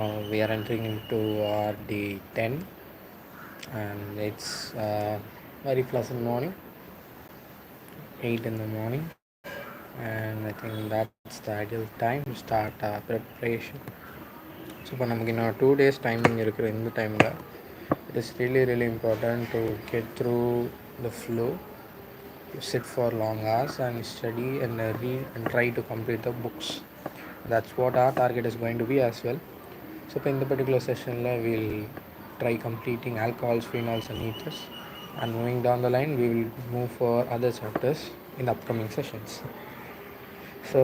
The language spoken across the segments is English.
We are entering into our day 10, and it's very pleasant morning, 8 in the morning, and I think that's the ideal time to start preparation. So, இப்போ நமக்கு இன்னும் 2 days timing இருக்கிற இந்த டைமில் it is really important to get through the flow, to sit for long hours and study and read and try to complete the books. That's what our target is going to be as well. So in the particular session we'll try completing alcohols, phenols and ethers, and moving down the line we will move for other chapters in the upcoming sessions. So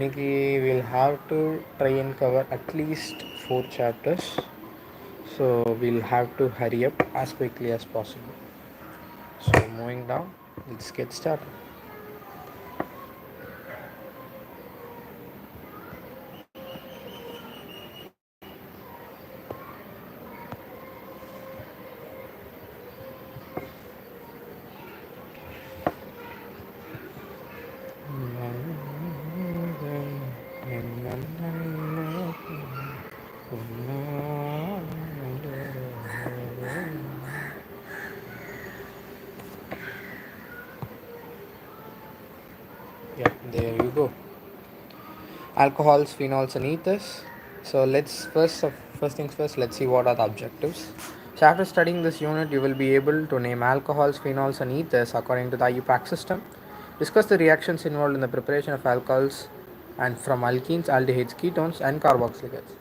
Nikki will have to try and cover at least 4 chapters, so we'll have to hurry up as quickly as possible. So moving down, let's get started. Yeah, there you go. Alcohols, phenols, and ethers. So let's first things first. Let's see what are the objectives. So after studying this unit, you will be able to name alcohols, phenols, and ethers according to the IUPAC system. Discuss the reactions involved in the preparation of alcohols and from alkenes, aldehydes, ketones, and carboxylates.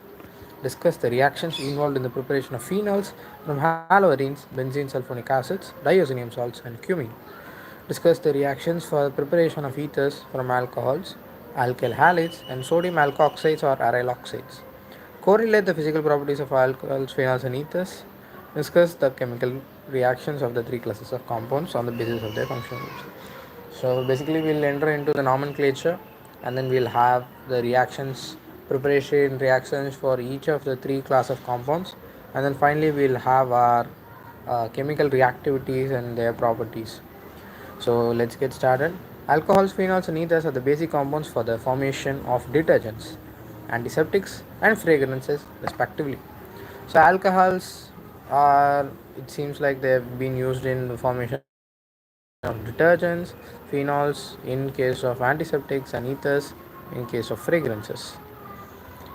Discuss the reactions involved in the preparation of phenols from haloarenes, benzene sulfonic acids, diazonium salts, and cumene. Discuss the reactions for the preparation of ethers from alcohols, alkyl halides, and sodium alkoxides or aryl oxides. Correlate the physical properties of alcohols, phenols, and ethers. Discuss the chemical reactions of the 3 classes of compounds on the basis of their functional groups. So basically, we'll enter into the nomenclature, and then we'll have the reactions, preparation reactions for each of the 3 class of compounds, and then finally we'll have our chemical reactivities and their properties. So let's get started. Alcohols, phenols, and ethers are the basic compounds for the formation of detergents, antiseptics, and fragrances, respectively. So alcohols are, it seems like they've been used in the formation of detergents, phenols in case of antiseptics, and ethers in case of fragrances.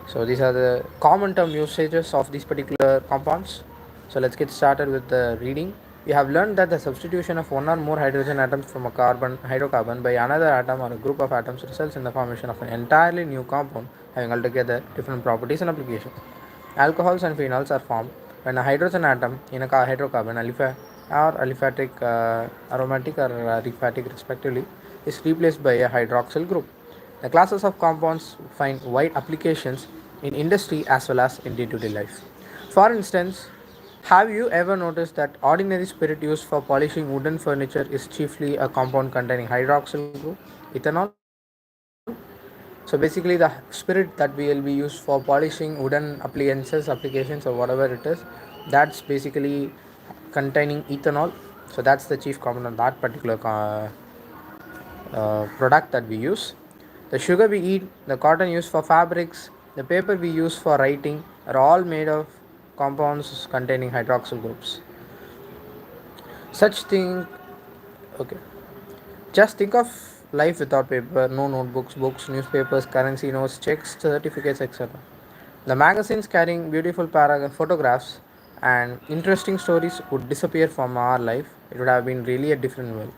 So these are the common term usages of these particular compounds. So let's get started with the reading. We have learned that the substitution of one or more hydrogen atoms from a hydrocarbon by another atom or a group of atoms results in the formation of an entirely new compound having altogether different properties and applications. Alcohols and phenols are formed when a hydrogen atom in a hydrocarbon aliphatic, aromatic or aliphatic respectively is replaced by a hydroxyl group. The classes of compounds find wide applications in industry as well as in day-to-day life. For instance, have you ever noticed that ordinary spirit used for polishing wooden furniture is chiefly a compound containing hydroxyl group, ethanol? So basically, the spirit that will be used for polishing wooden appliances, applications, or whatever it is, that's basically containing ethanol. So that's the chief component of that particular product that we use. The sugar we eat, the cotton used for fabrics, the paper we use for writing are all made of compounds containing hydroxyl groups. Such thing, okay. Just think of life without paper, no notebooks, books, newspapers, currency notes, checks, certificates, etc. The magazines carrying beautiful photographs and interesting stories would disappear from our life. It would have been really a different world.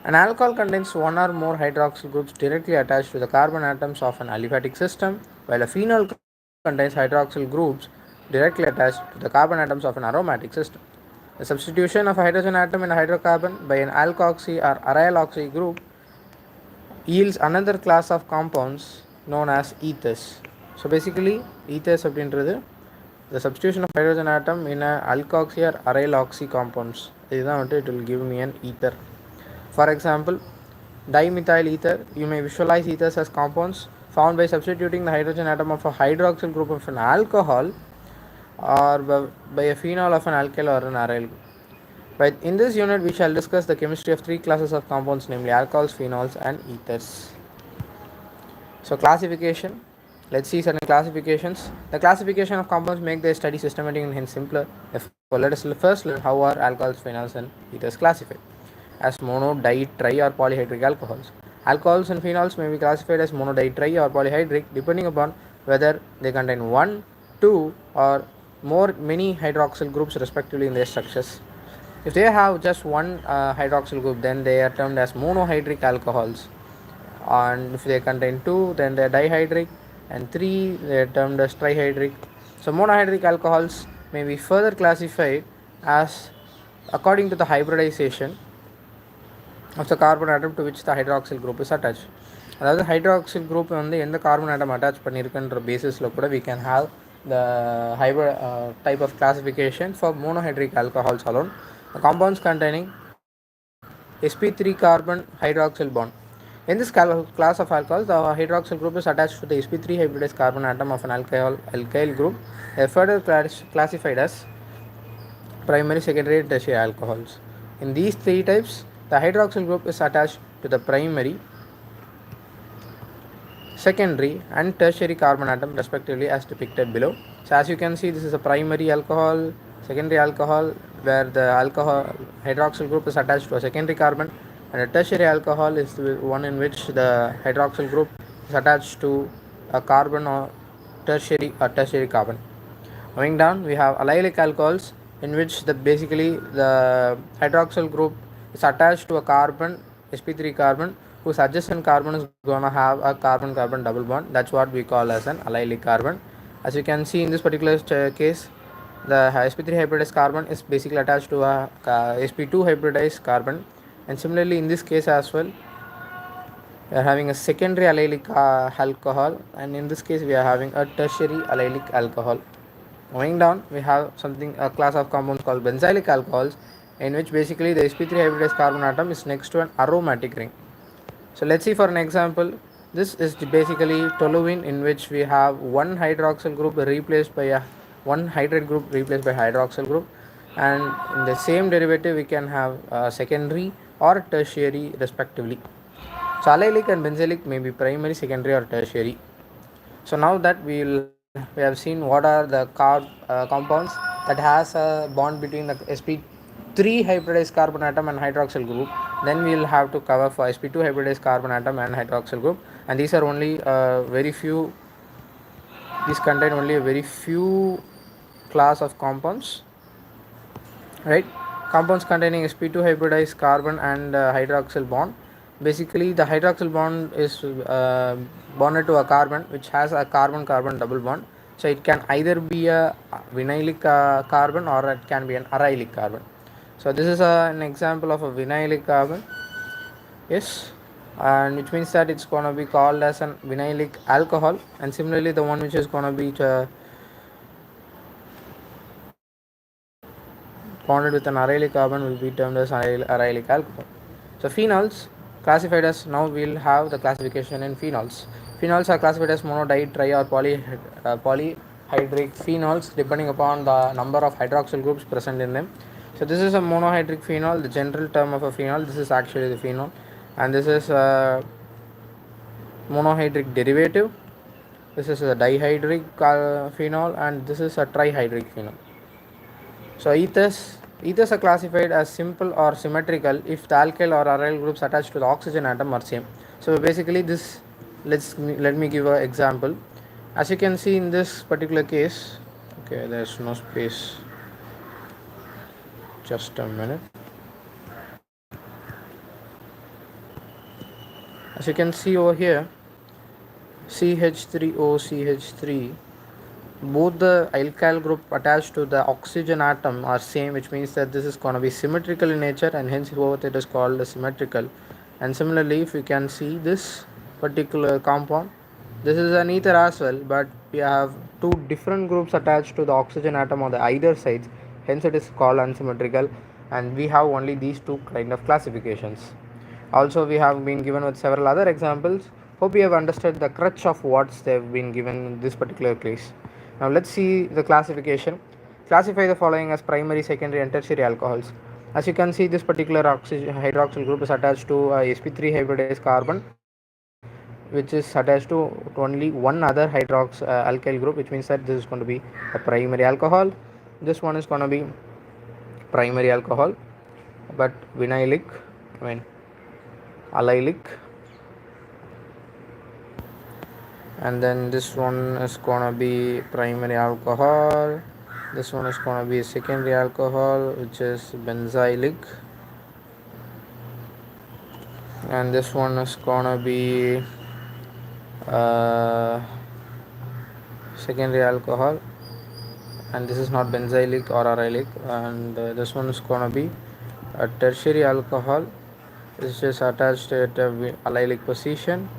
An alcohol contains one or more hydroxyl groups directly attached to the carbon atoms of an aliphatic system, while a phenol contains hydroxyl groups directly attached to the carbon atoms of an aromatic system. The substitution of a hydrogen atom in a hydrocarbon by an alkoxy or aryl oxy group yields another class of compounds known as ethers. So basically, ethers அப்படின்றது the substitution of hydrogen atom in a alkoxy or aryl oxy compounds. இதுதான் வந்துட்டு it will give me an ether. For example, dimethyl ether, you may visualize ethers as compounds formed by substituting the hydrogen atom of a hydroxyl group of an alcohol or by a phenol of an alkyl or an aryl group. But in this unit, we shall discuss the chemistry of 3 classes of compounds, namely alcohols, phenols, and ethers. So, classification. Let's see certain classifications. The classification of compounds make their study systematic and hence simpler. Therefore, let us first learn how are alcohols, phenols, and ethers classified as mono, di, tri, or polyhydric alcohols. Alcohols and phenols may be classified as mono, di, tri, or polyhydric depending upon whether they contain one, two, or more many hydroxyl groups respectively in their structures. If they have just one hydroxyl group, then they are termed as monohydric alcohols, and if they contain two, then they are dihydric, and three, they are termed as trihydric. So monohydric alcohols may be further classified as according to the hybridization of the carbon atom to which the hydroxyl group is attached. அதாவது hydroxyl group வந்து எந்த carbon atom attach பண்ணியிருக்குன்ற பேசிஸில் கூட we can have the hybrid type of classification for monohydric alcohols alone. The compounds containing sp3 carbon hydroxyl bond. In this class of alcohols, the hydroxyl group is attached to the sp3 hybridized carbon atom of an alkyl group. They are further classified as primary, secondary, and tertiary alcohols. In these three types, the hydroxyl group is attached to the primary, secondary, and tertiary carbon atom respectively as depicted below. So as you can see, this is a primary alcohol, secondary alcohol, where the alcohol hydroxyl group is attached to a secondary carbon, and a tertiary alcohol is the one in which the hydroxyl group is attached to a carbon or tertiary carbon. Moving down, we have allylic alcohols in which basically the hydroxyl group is attached to a carbon, sp3 carbon, whose adjacent carbon is going to have a carbon-carbon double bond. That's what we call as an allylic carbon. As you can see in this particular case, the sp3 hybridized carbon is basically attached to a sp2 hybridized carbon, and similarly in this case as well, we are having a secondary allylic alcohol, and in this case we are having a tertiary allylic alcohol. Moving down, we have a class of compounds called benzylic alcohols, in which basically the sp3 hybridized carbon atom is next to an aromatic ring. So let's see for an example. This is basically toluene, in which we have one hydroxyl group replaced by one hydride group replaced by hydroxyl group, and in the same derivative we can have secondary or tertiary respectively. So allylic and benzylic may be primary, secondary, or tertiary. So now that we have seen what are the compounds that has a bond between the sp3 hybridized carbon atom and hydroxyl group, then we will have to cover for sp2 hybridized carbon atom and hydroxyl group, and these are only very few. These contain only a very few class of compounds, right? Compounds containing sp2 hybridized carbon and hydroxyl bond. Basically, the hydroxyl bond is bonded to a carbon which has a carbon-carbon double bond. So it can either be a vinylic carbon, or it can be an arylic carbon. So this is an example of a vinylic carbon. Yes, and which means that it's going to be called as an vinylic alcohol, and similarly the one which is going to be bonded with an arylic carbon will be termed as arylic alcohol. So phenols classified as, now we will have the classification in phenols. Phenols are classified as mono, di, tri, or polyhydric phenols depending upon the number of hydroxyl groups present in them. So this is a monohydric phenol, the general term of a phenol. This is actually the phenol, and this is a monohydric derivative. This is a dihydric phenol, and this is a trihydric phenol. So ethers are classified as simple or symmetrical if the alkyl or aryl groups attached to the oxygen atom are same. So basically this, let me give an example. As you can see in this particular case, okay, there's no space, just a minute. As you can see over here, CH3O, CH3, both the alkyl group attached to the oxygen atom are same, which means that this is going to be symmetrical in nature, and hence both it is called symmetrical. And similarly, if you can see this particular compound, this is an ether as well, but we have two different groups attached to the oxygen atom on the either sides, hence it is called unsymmetrical, and we have only these two kind of classifications. Also, we have been given with several other examples. Hope you have understood the crutch of what they have been given in this particular case. Now let's see the classification. Classify the following as primary, secondary, and tertiary alcohols. As you can see, this particular hydroxyl group is attached to a sp3 hybridized carbon, which which is attached to only one other hydrox alkyl group, which means that this is going to be a primary alcohol. This one is going to be primary alcohol, but vinylic, I mean allylic. And then this one is gonna be primary alcohol. This one is gonna be secondary alcohol, which is benzylic. And this one is gonna be uh, secondary alcohol, and this is not benzylic or arylic. And this one is gonna be a tertiary alcohol, which is attached at a allylic position.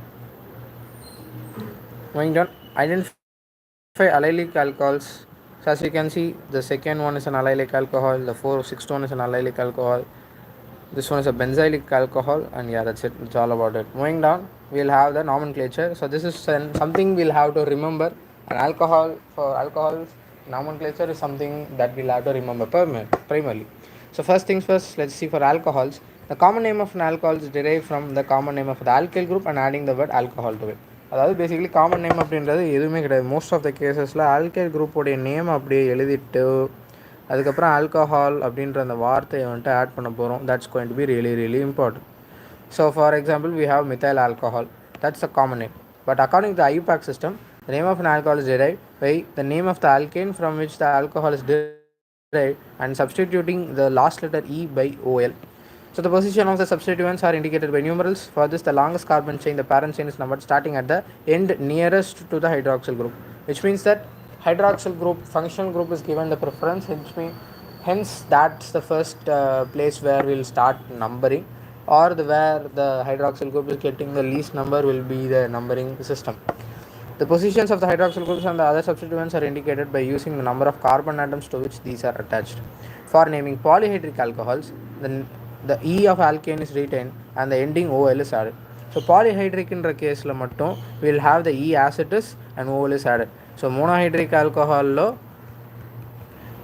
Moving down, identify allylic alcohols. So as you can see, the second one is an allylic alcohol, the 6th one is an allylic alcohol, this one is a benzylic alcohol, and yeah, that's it. It's all about it. Moving down, we'll have the nomenclature. So this is something we'll have to remember. An alcohol, for alcohols, nomenclature is something that we'll have to remember primarily. So first things first, let's see for alcohols. The common name of an alcohol is derived from the common name of the alkyl group and adding the word alcohol to it. அதாவது basically common name அப்படின்றது எதுவுமே கிடையாது. Most of the கேசஸில் alkyl குரூப்போடைய name அப்படியே எழுதிட்டு அதுக்கப்புறம் alcohol அப்படின்ற அந்த வார்த்தையை வந்துட்டு ஆட் பண்ண போகிறோம். That's going to be really really important. So for example we have methyl alcohol, that's a common name. But according to IUPAC system, the name of an alcohol is derived by the name of the alkane from which the alcohol is derived and substituting the last letter E by OL. So the position of the substituents are indicated by numerals. For this, the longest carbon chain, the parent chain, is numbered starting at the end nearest to the hydroxyl group, which means that hydroxyl group, functional group, is given the preference. Hence that's the first place where we'll start numbering, or where the hydroxyl group is getting the least number will be the numbering system. The positions of the hydroxyl groups and the other substituents are indicated by using the number of carbon atoms to which these are attached. For naming polyhydric alcohols, the E of alkane is retained and the ending OL is added. So polyhydric in the case la mattum we will have the E as it is and OL is added. So monohydric alcohol lo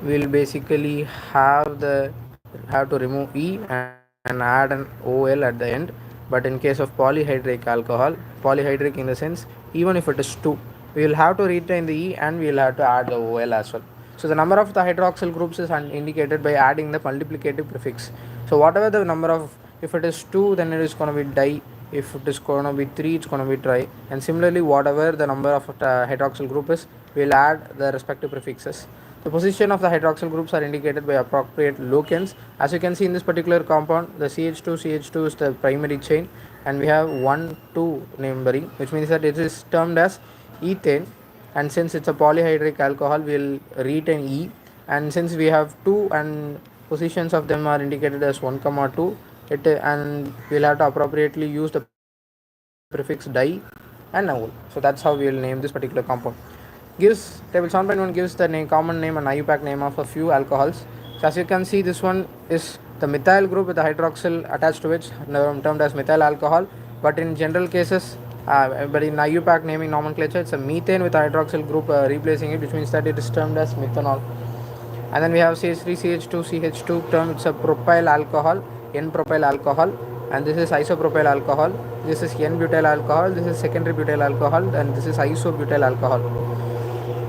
we will basically have to remove E and add an OL at the end. But in case of polyhydric alcohol, polyhydric in the sense, even if it is 2, we will have to retain the E and we will have to add the OL as well. So the number of the hydroxyl groups is indicated by adding the multiplicative prefix. So whatever the number of, if it is 2, then it is going to be di. If it is going to be 3, it's going to be tri. And similarly, whatever the number of hydroxyl group is, we will add the respective prefixes. The position of the hydroxyl groups are indicated by appropriate locants. As you can see in this particular compound, the CH2 is the primary chain, and we have 1, 2 numbering, which means that it is termed as ethane. And since it's a polyhydric alcohol, we will retain E. And since we have 2 and positions of them are indicated as 1, 2, and we'll have to appropriately use the prefix di and nowel. So that's how we will name this particular compound. Table 7.1 gives the common name and IUPAC name of a few alcohols. So as you can see, this one is the methyl group with the hydroxyl attached to it, termed as methyl alcohol. But in general cases, but in IUPAC naming nomenclature, it's a methane with a hydroxyl group replacing it, which means that it is termed as methanol. And then we have CH3CH2 term, it's a propyl alcohol, N-propyl alcohol, and this is isopropyl alcohol, this is N-butyl alcohol, this is secondary butyl alcohol, and this is isobutyl alcohol.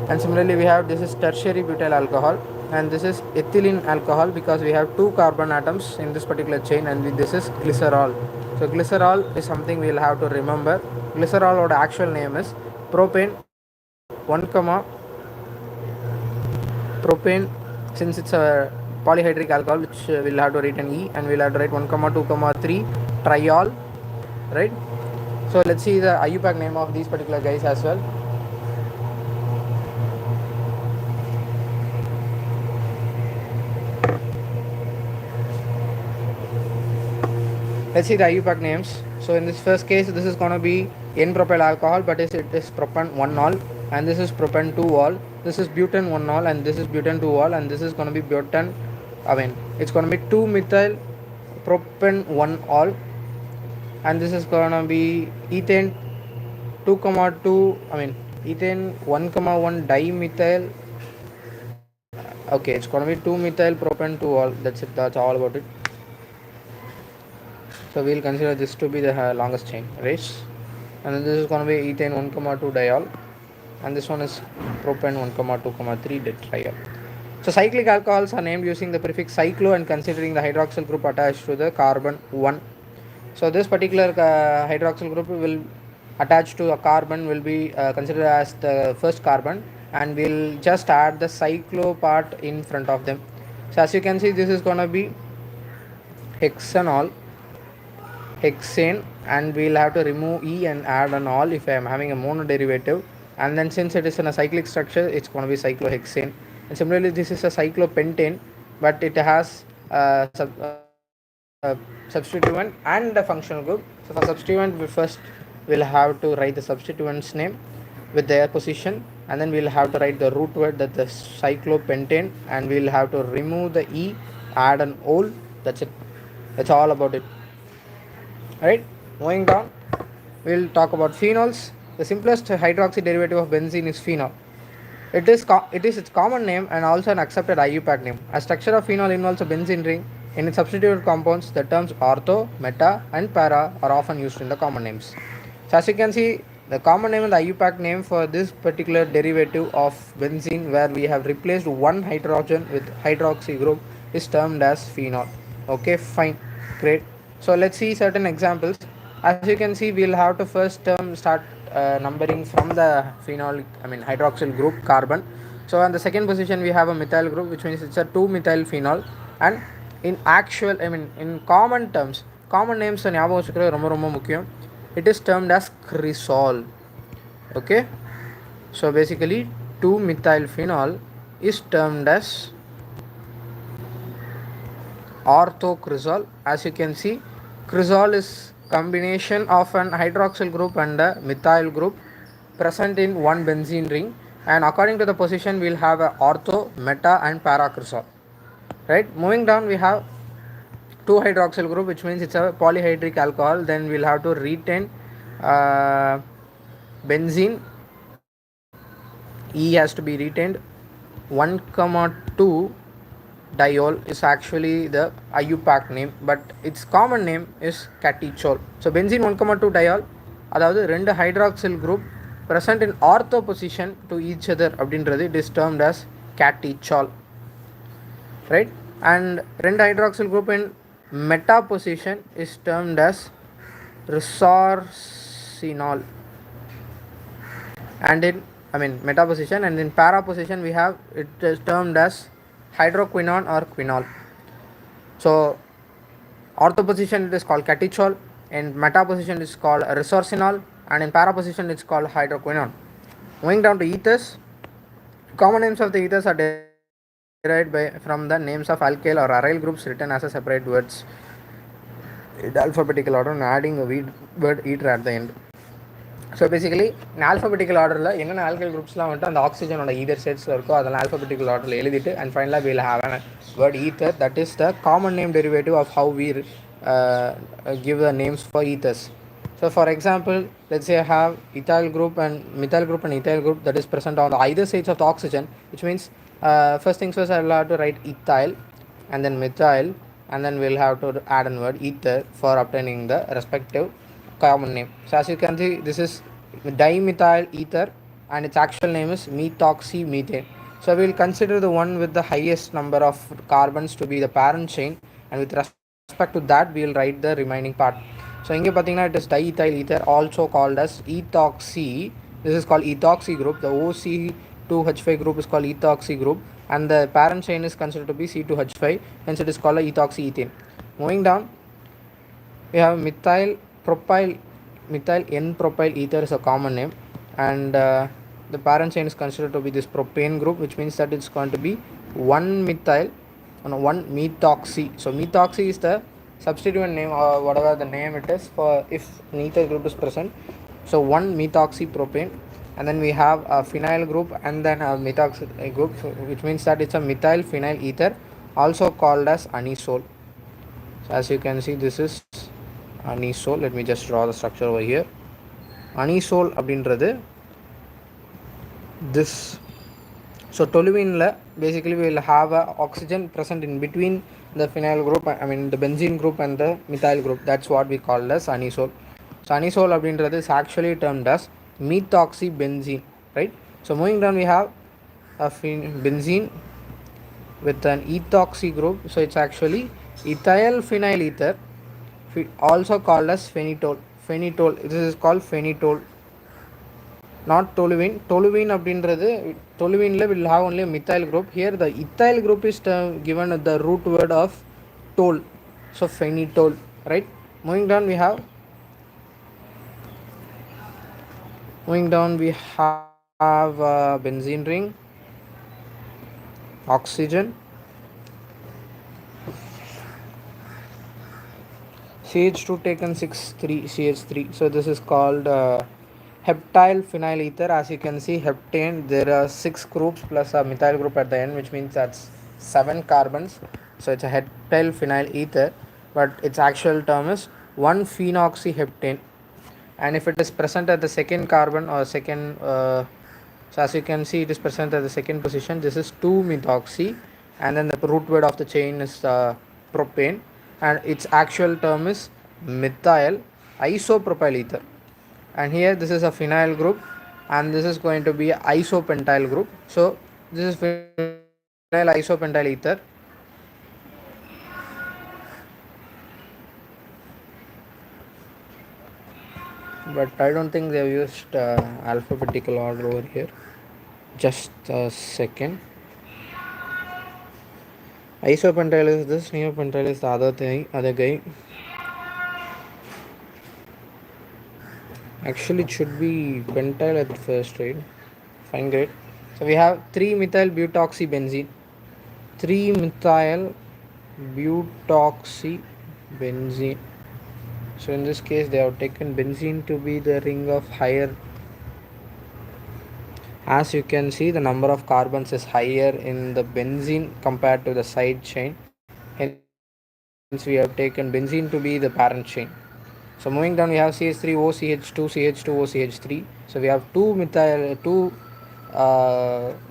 And similarly, we have this is tertiary butyl alcohol, and this is ethylene alcohol, because we have 2 carbon atoms in this particular chain, and this is glycerol. So glycerol is something we will have to remember. Glycerol or actual name is propane 1, propane, since it's a polyhydric alcohol, which we'll have to write an E, and we'll have to write 1, 2, 3 triol, right? So let's see the IUPAC name of these particular guys as well. Let's see the IUPAC names. So in this first case, this is going to be N-propyl alcohol, but it is propan 1-ol, and this is propan 2-ol. This is butane 1-ol, and this is butane 2-ol, and this is going to be butane. It's going to be 2-methyl propan 1-ol, and this is going to be ethane 2,2. Ethane 1,1 dimethyl. Okay, it's going to be 2-methyl propan 2-ol. That's it. That's all about it. So we'll consider this to be the longest chain, right? and then this is going to be ethane 1, 2 diol, and this one is propane 1, 2, 3 triol. So cyclic alcohols are named using the prefix cyclo and considering the hydroxyl group attached to the carbon 1. So this particular hydroxyl group will attach to a carbon will be considered as the first carbon, and we'll just add the cyclo part in front of them. So as you can see, this is going to be hexanol, hexane, and we'll have to remove E and add an ol if I am having a mono derivative, and then since it is in a cyclic structure, it's going to be cyclohexane. And similarly, this is a cyclopentane, but it has substituent and the functional group. So for substituent, we first will have to write the substituent's name with their position, and then we'll have to write the root word, that the cyclopentane, and we'll have to remove the E, add an ol. That's it. That's all about it. Alright, moving down, we'll talk about phenols. The simplest hydroxy derivative of benzene is phenol. It is its common name and also an accepted IUPAC name. A structure of phenol involves a benzene ring. In its substituted compounds, the terms ortho, meta, and para are often used in the common names. So as you can see, the common name and the IUPAC name for this particular derivative of benzene, where we have replaced one hydrogen with hydroxy group, is termed as phenol. Okay, fine, great. So let's see certain examples. As you can see, we'll have to first start numbering from the hydroxyl group carbon. So on the second position we have a methyl group, which means it's a 2-methyl phenol. And in actual, in common terms, common names ஞாபகம் வச்சுக்கிறது ரொம்ப ரொம்ப முக்கியம். It is termed as cresol. Okay, so basically 2-methyl phenol is termed as orthocresol. As you can see, cresol is combination of an hydroxyl group and a methyl group present in one benzene ring, and according to the position we'll have a ortho, meta, and para cresol. Right, moving down, we have 2 hydroxyl group, which means it's a polyhydric alcohol. Then we'll have to retain benzene. E has to be retained. 1,2 diol is actually the IUPAC name, but its common name is catechol. So benzene 1,2 diol, அதாவது 2 hydroxyl group present in ortho position to each other அப்படின்றது, it is termed as catechol. Right, and 2 hydroxyl group in meta position is termed as resorcinol. And in meta position, and in para position we have, it is termed as hydroquinone or quinol. So ortho position it is called catechol, in meta position it is called resorcinol, and in para position it is called hydroquinone. Moving down to ethers, common names of the ethers are derived from the names of alkyl or aryl groups written as a separate words in alphabetical order and adding a word ether at the end. So basically in alphabetical order la enna alkyl groups la vandu and oxygen on either states la irukko adala alphabetical order la elidittu, and finally we will have a word ether, that is the common name derivative of how we give the names for ethers. So for example, let's say I have ethyl group and methyl group and ethyl group that is present on the either sides of the oxygen, which means first things first I will have to write ethyl and then methyl, and then we'll have to add a word ether for obtaining the respective common name. So as you can see, this is dimethyl ether and its actual name is methoxymethane. So we will consider the one with the highest number of carbons to be the parent chain, and with respect to that we will write the remaining part. So inge pathina it is diethyl ether, also called as ethoxy. This is called ethoxy group. The OC2H5 group is called ethoxy group, and the parent chain is considered to be C2H5, hence it is called ethoxyethane. Moving down, we have methyl N-propyl ether is a common name, and the parent chain is considered to be this propane group, which means that it's going to be 1-methoxy. So methoxy is the substituent name or whatever the name it is for if an ether group is present. So 1-methoxy propane, and then we have a phenyl group and then a methoxy group, which means that it's a methyl phenyl ether, also called as anisole. So as you can see, this is anisole. Let me just draw the structure over here. Anisole அப்படின்றது this. So toluene la basically we will have a oxygen present in between the phenyl group, the benzene group and the methyl group. That's what we call as anisole. So anisole அப்படின்றது is actually termed as methoxybenzene, right? So moving down, we have a benzene with an ethoxy group. So it's actually ethyl phenyl ether, also called as phenitol. Phenitol. This is called phenitol, not toluene. Toluene அப்படின்றது toluene will have only a methyl group. Here the ethyl group is given the root word of tol, so phenitol, right? Moving down, we have benzene ring, oxygen, CH2 taken 6 3 CH3. So this is called heptyl phenyl ether. As you can see, heptane, there are 6 groups plus a methyl group at the end, which means that's 7 carbons. So it's a heptyl phenyl ether, but its actual term is 1 phenoxyheptane. And if it is present at the second carbon or second, so as you can see, it is present at the second position. This is 2 methoxy, and then the root word of the chain is propane, and its actual term is methyl isopropyl ether. And here this is a phenyl group, and this is going to be isopentyl group. So this is phenyl isopentyl ether, but I don't think they've used alphabetical order over here. Just a second. Isopentyl is this, neopentyl is the other guy. Actually, it should be pentyl at first, right? Fine, great. So we have 3-methyl butoxybenzene. 3-methyl butoxybenzene. So in this case, they have taken benzene to be the ring of higher. As you can see, the number of carbons is higher in the benzene compared to the side chain. Hence, we have taken benzene to be the parent chain. So moving down, we have CH3 OCH2 CH2 OCH3. So we have two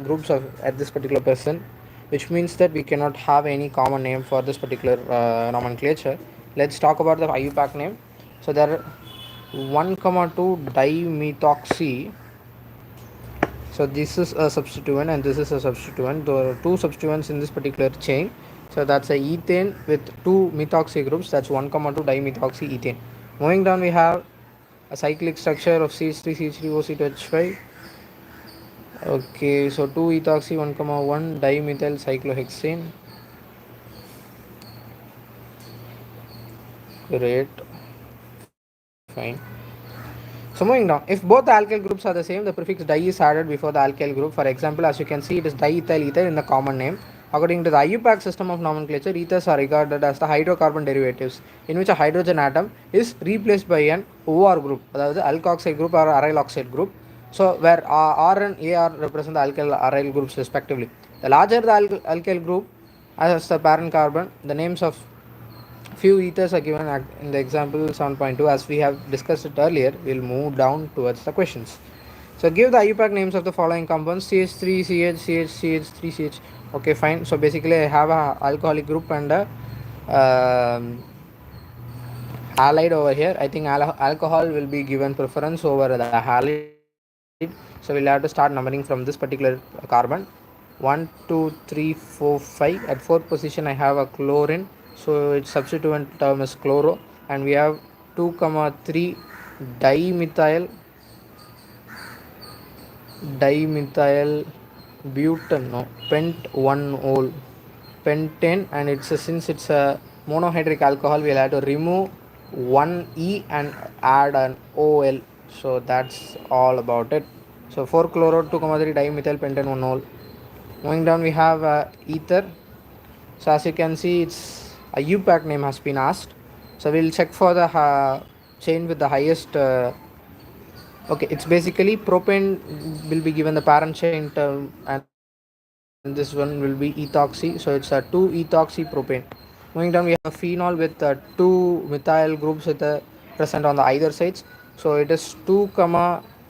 groups of at this particular person, which means that we cannot have any common name for this particular nomenclature. Let's talk about the IUPAC name. So there are 1,2 dimethoxy. So this is a substituent and this is a substituent. There are 2 substituents in this particular chain. So that's a ethane with 2 methoxy groups. That's 1,2 dimethoxy ethane. Moving down, we have a cyclic structure of CH3 CH3 OC2H5. Okay, so 2 ethoxy 1,1 dimethyl cyclohexane. Great. Fine. So moving down, if both the alkyl groups are the same, the prefix di is added before the alkyl group. For example, as you can see, it is diethyl ether in the common name. According to the IUPAC system of nomenclature, ethers are regarded as the hydrocarbon derivatives, in which a hydrogen atom is replaced by an OR group, that is the alkoxide group or aryl oxide group. So where R and AR represent the alkyl aryl groups respectively. The larger the alkyl group as the parent carbon, the names of few ethers are given in the example 7.2. As we have discussed it earlier, we'll move down towards the questions. So give the IUPAC names of the following compounds: CH3 CH CH CH3 CH. Okay, fine. So basically I have a alcoholic group and a halide over here. I think alcohol will be given preference over the halide. So we'll have to start numbering from this particular carbon. 1 2 3 4 5. At 4th position I have a chlorine, so its substituent term is chloro, and we have 2 3 dimethyl butane, no, pent 1 ol pentane, and since it's a monohydric alcohol, we'll have to remove 1 e and add an ol. So that's all about it. So 4 chloro 2 3 dimethyl pentane 1 ol. Moving down, we have ether. So as you can see, it's a UPAC name has been asked. So we'll check for the chain with the highest. Okay, it's basically propane will be given the parent chain term, and this one will be ethoxy. So it's a 2-ethoxy-propane. Moving down, we have a phenol with 2 methyl groups present on the either sides. So it is 2,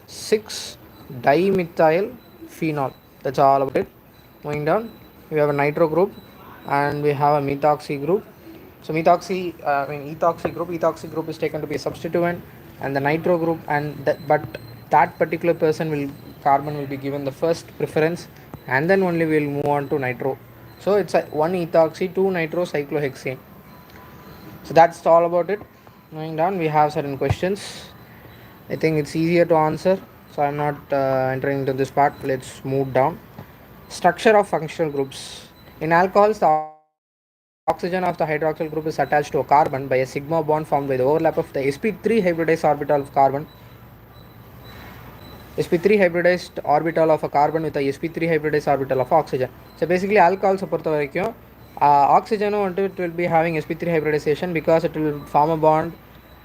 6 dimethyl phenol. That's all about it. Moving down, we have a nitro group and we have a methoxy group. So ethoxy group is taken to be a substituent, and the nitro group, and but that particular person will carbon will be given the first preference, and then only we will move on to nitro. So it's a 1 ethoxy 2 nitro cyclohexane. So that's all about it. Moving down, we have certain questions. I think it's easier to answer, so I'm not entering into this part. Let's move down. Structure of functional groups. In alcohols, the oxygen of the hydroxyl group is attached to a carbon by a sigma bond formed by the overlap of the sp3 hybridized orbital of carbon, sp3 hybridized orbital of a carbon with a sp3 hybridized orbital of oxygen. So basically alcohols பொறுத்த வரைக்கும் oxygen it will be having sp3 hybridization because it will form a bond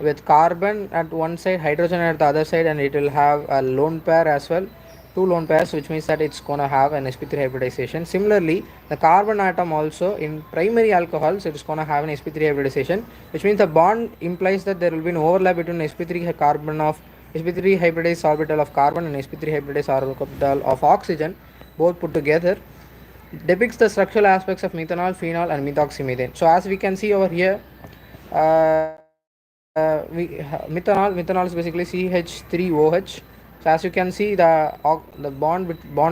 with carbon at one side, hydrogen at the other side, and it will have a lone pair as well, two lone pairs, which means that it's gonna have an sp3 hybridization. Similarly, the carbon atom also in primary alcohols it is gonna have an sp3 hybridization, which means the bond implies that there will be an overlap between sp3 carbon of sp3 hybridized orbital of carbon and sp3 hybridized orbital of oxygen, both put together, depicts the structural aspects of methanol, phenol, and methoxymethane. So as we can see over here, methanol is basically CH3OH. So as you can see, the bond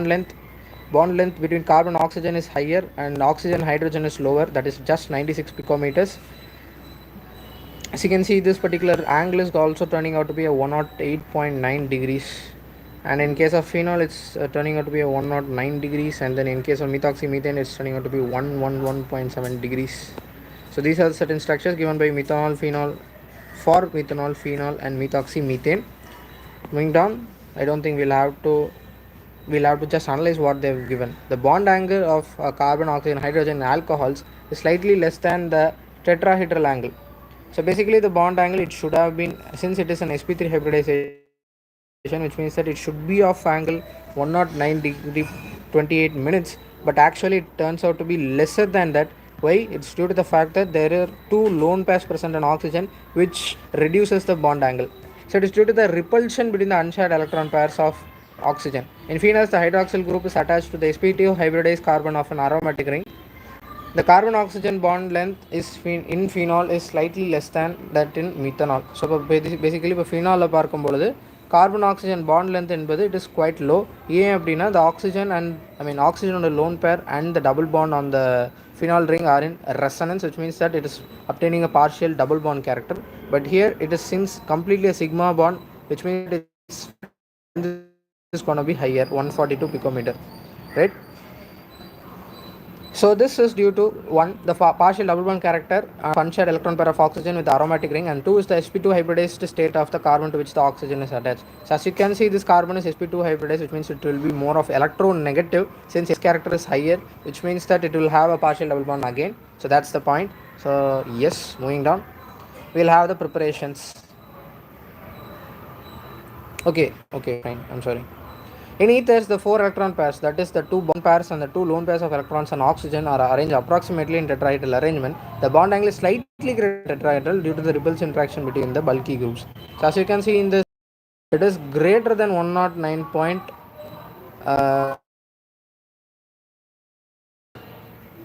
length between carbon and oxygen is higher, and oxygen hydrogen is lower, that is just 96 picometers. As you can see, this particular angle is also turning out to be a 108.9 degrees, and in case of phenol it's turning out to be a 109 degrees, and then in case of methoxymethane it's turning out to be 111.7 degrees. So these are certain structures given by methanol, phenol, and methoxymethane. Moving down, I don't think we'll have to just analyze what they've given. The bond angle of carbon, oxygen, hydrogen, and alcohols is slightly less than the tetrahedral angle. So basically the bond angle, it should have been, since it is an sp3 hybridization, which means that it should be of angle 109 degree 28 minutes, but actually it turns out to be lesser than that. Why? It's due to the fact that there are two lone pairs present in oxygen, which reduces the bond angle. So it is due to the repulsion between the unshared electron pairs of oxygen. In phenols, the hydroxyl group is attached to the sp2 hybridized carbon of an aromatic ring. The carbon oxygen bond length is in phenol is slightly less than that in methanol. So basically இப்போ phenol பார்க்கும் பொழுது carbon oxygen bond length என்பது it is quite low. ஏன் அப்படின்னா the oxygen and oxygen on the lone pair and the double bond on the phenol ring are in resonance, which means that it is obtaining a partial double bond character. But here it is since completely a sigma bond, which means its strength is going to be higher, 142 picometer, right? So this is due to one, the partial double bond character of unshared electron pair of oxygen with the aromatic ring, and two is the sp2 hybridized state of the carbon to which the oxygen is attached. So as you can see, this carbon is sp2 hybridized, which means it will be more of electronegative since its character is higher, which means that it will have a partial double bond again. So that's the point. So yes, moving down, we'll have the preparations. Okay, fine, I'm sorry. In ethers, the four electron pairs, that is the two bond pairs and the two lone pairs of electrons and oxygen, are arranged approximately in tetrahedral arrangement. The bond angle is slightly greater than tetrahedral due to the repulsive interaction between the bulky groups. So as you can see in this, it is greater than 109 point.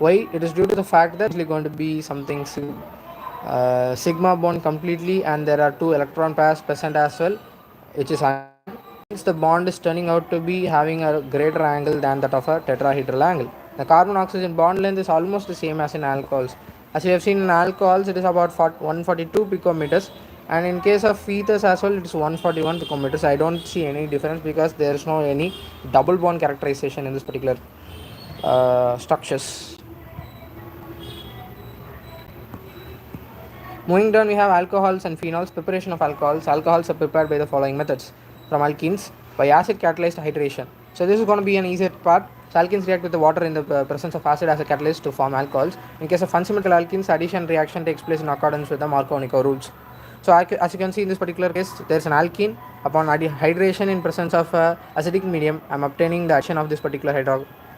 Why? It is due to the fact that it's going to be something sigma bond completely, and there are two electron pairs present as well, which is the bond is turning out to be having a greater angle than that of a tetrahedral angle. The carbon oxygen bond length is almost the same as in alcohols. As we have seen in alcohols, it is about 142 picometers, and in case of ethers as well, it is 141 picometers. I don't see any difference because there is no any double bond characterization in this particular structures. Moving down, we have alcohols and phenols. Preparation of alcohols. Alcohols are prepared by the following methods. From alkenes, by acid catalyzed hydration. So this is going to be an easier part. So alkenes react with the water in the presence of acid as a catalyst to form alcohols. In case of unsymmetrical alkenes, addition reaction takes place in accordance with the Markovnikov rules. So as you can see in this particular case, there is an alkene. Upon hydration in presence of acidic medium, I am obtaining the addition of this particular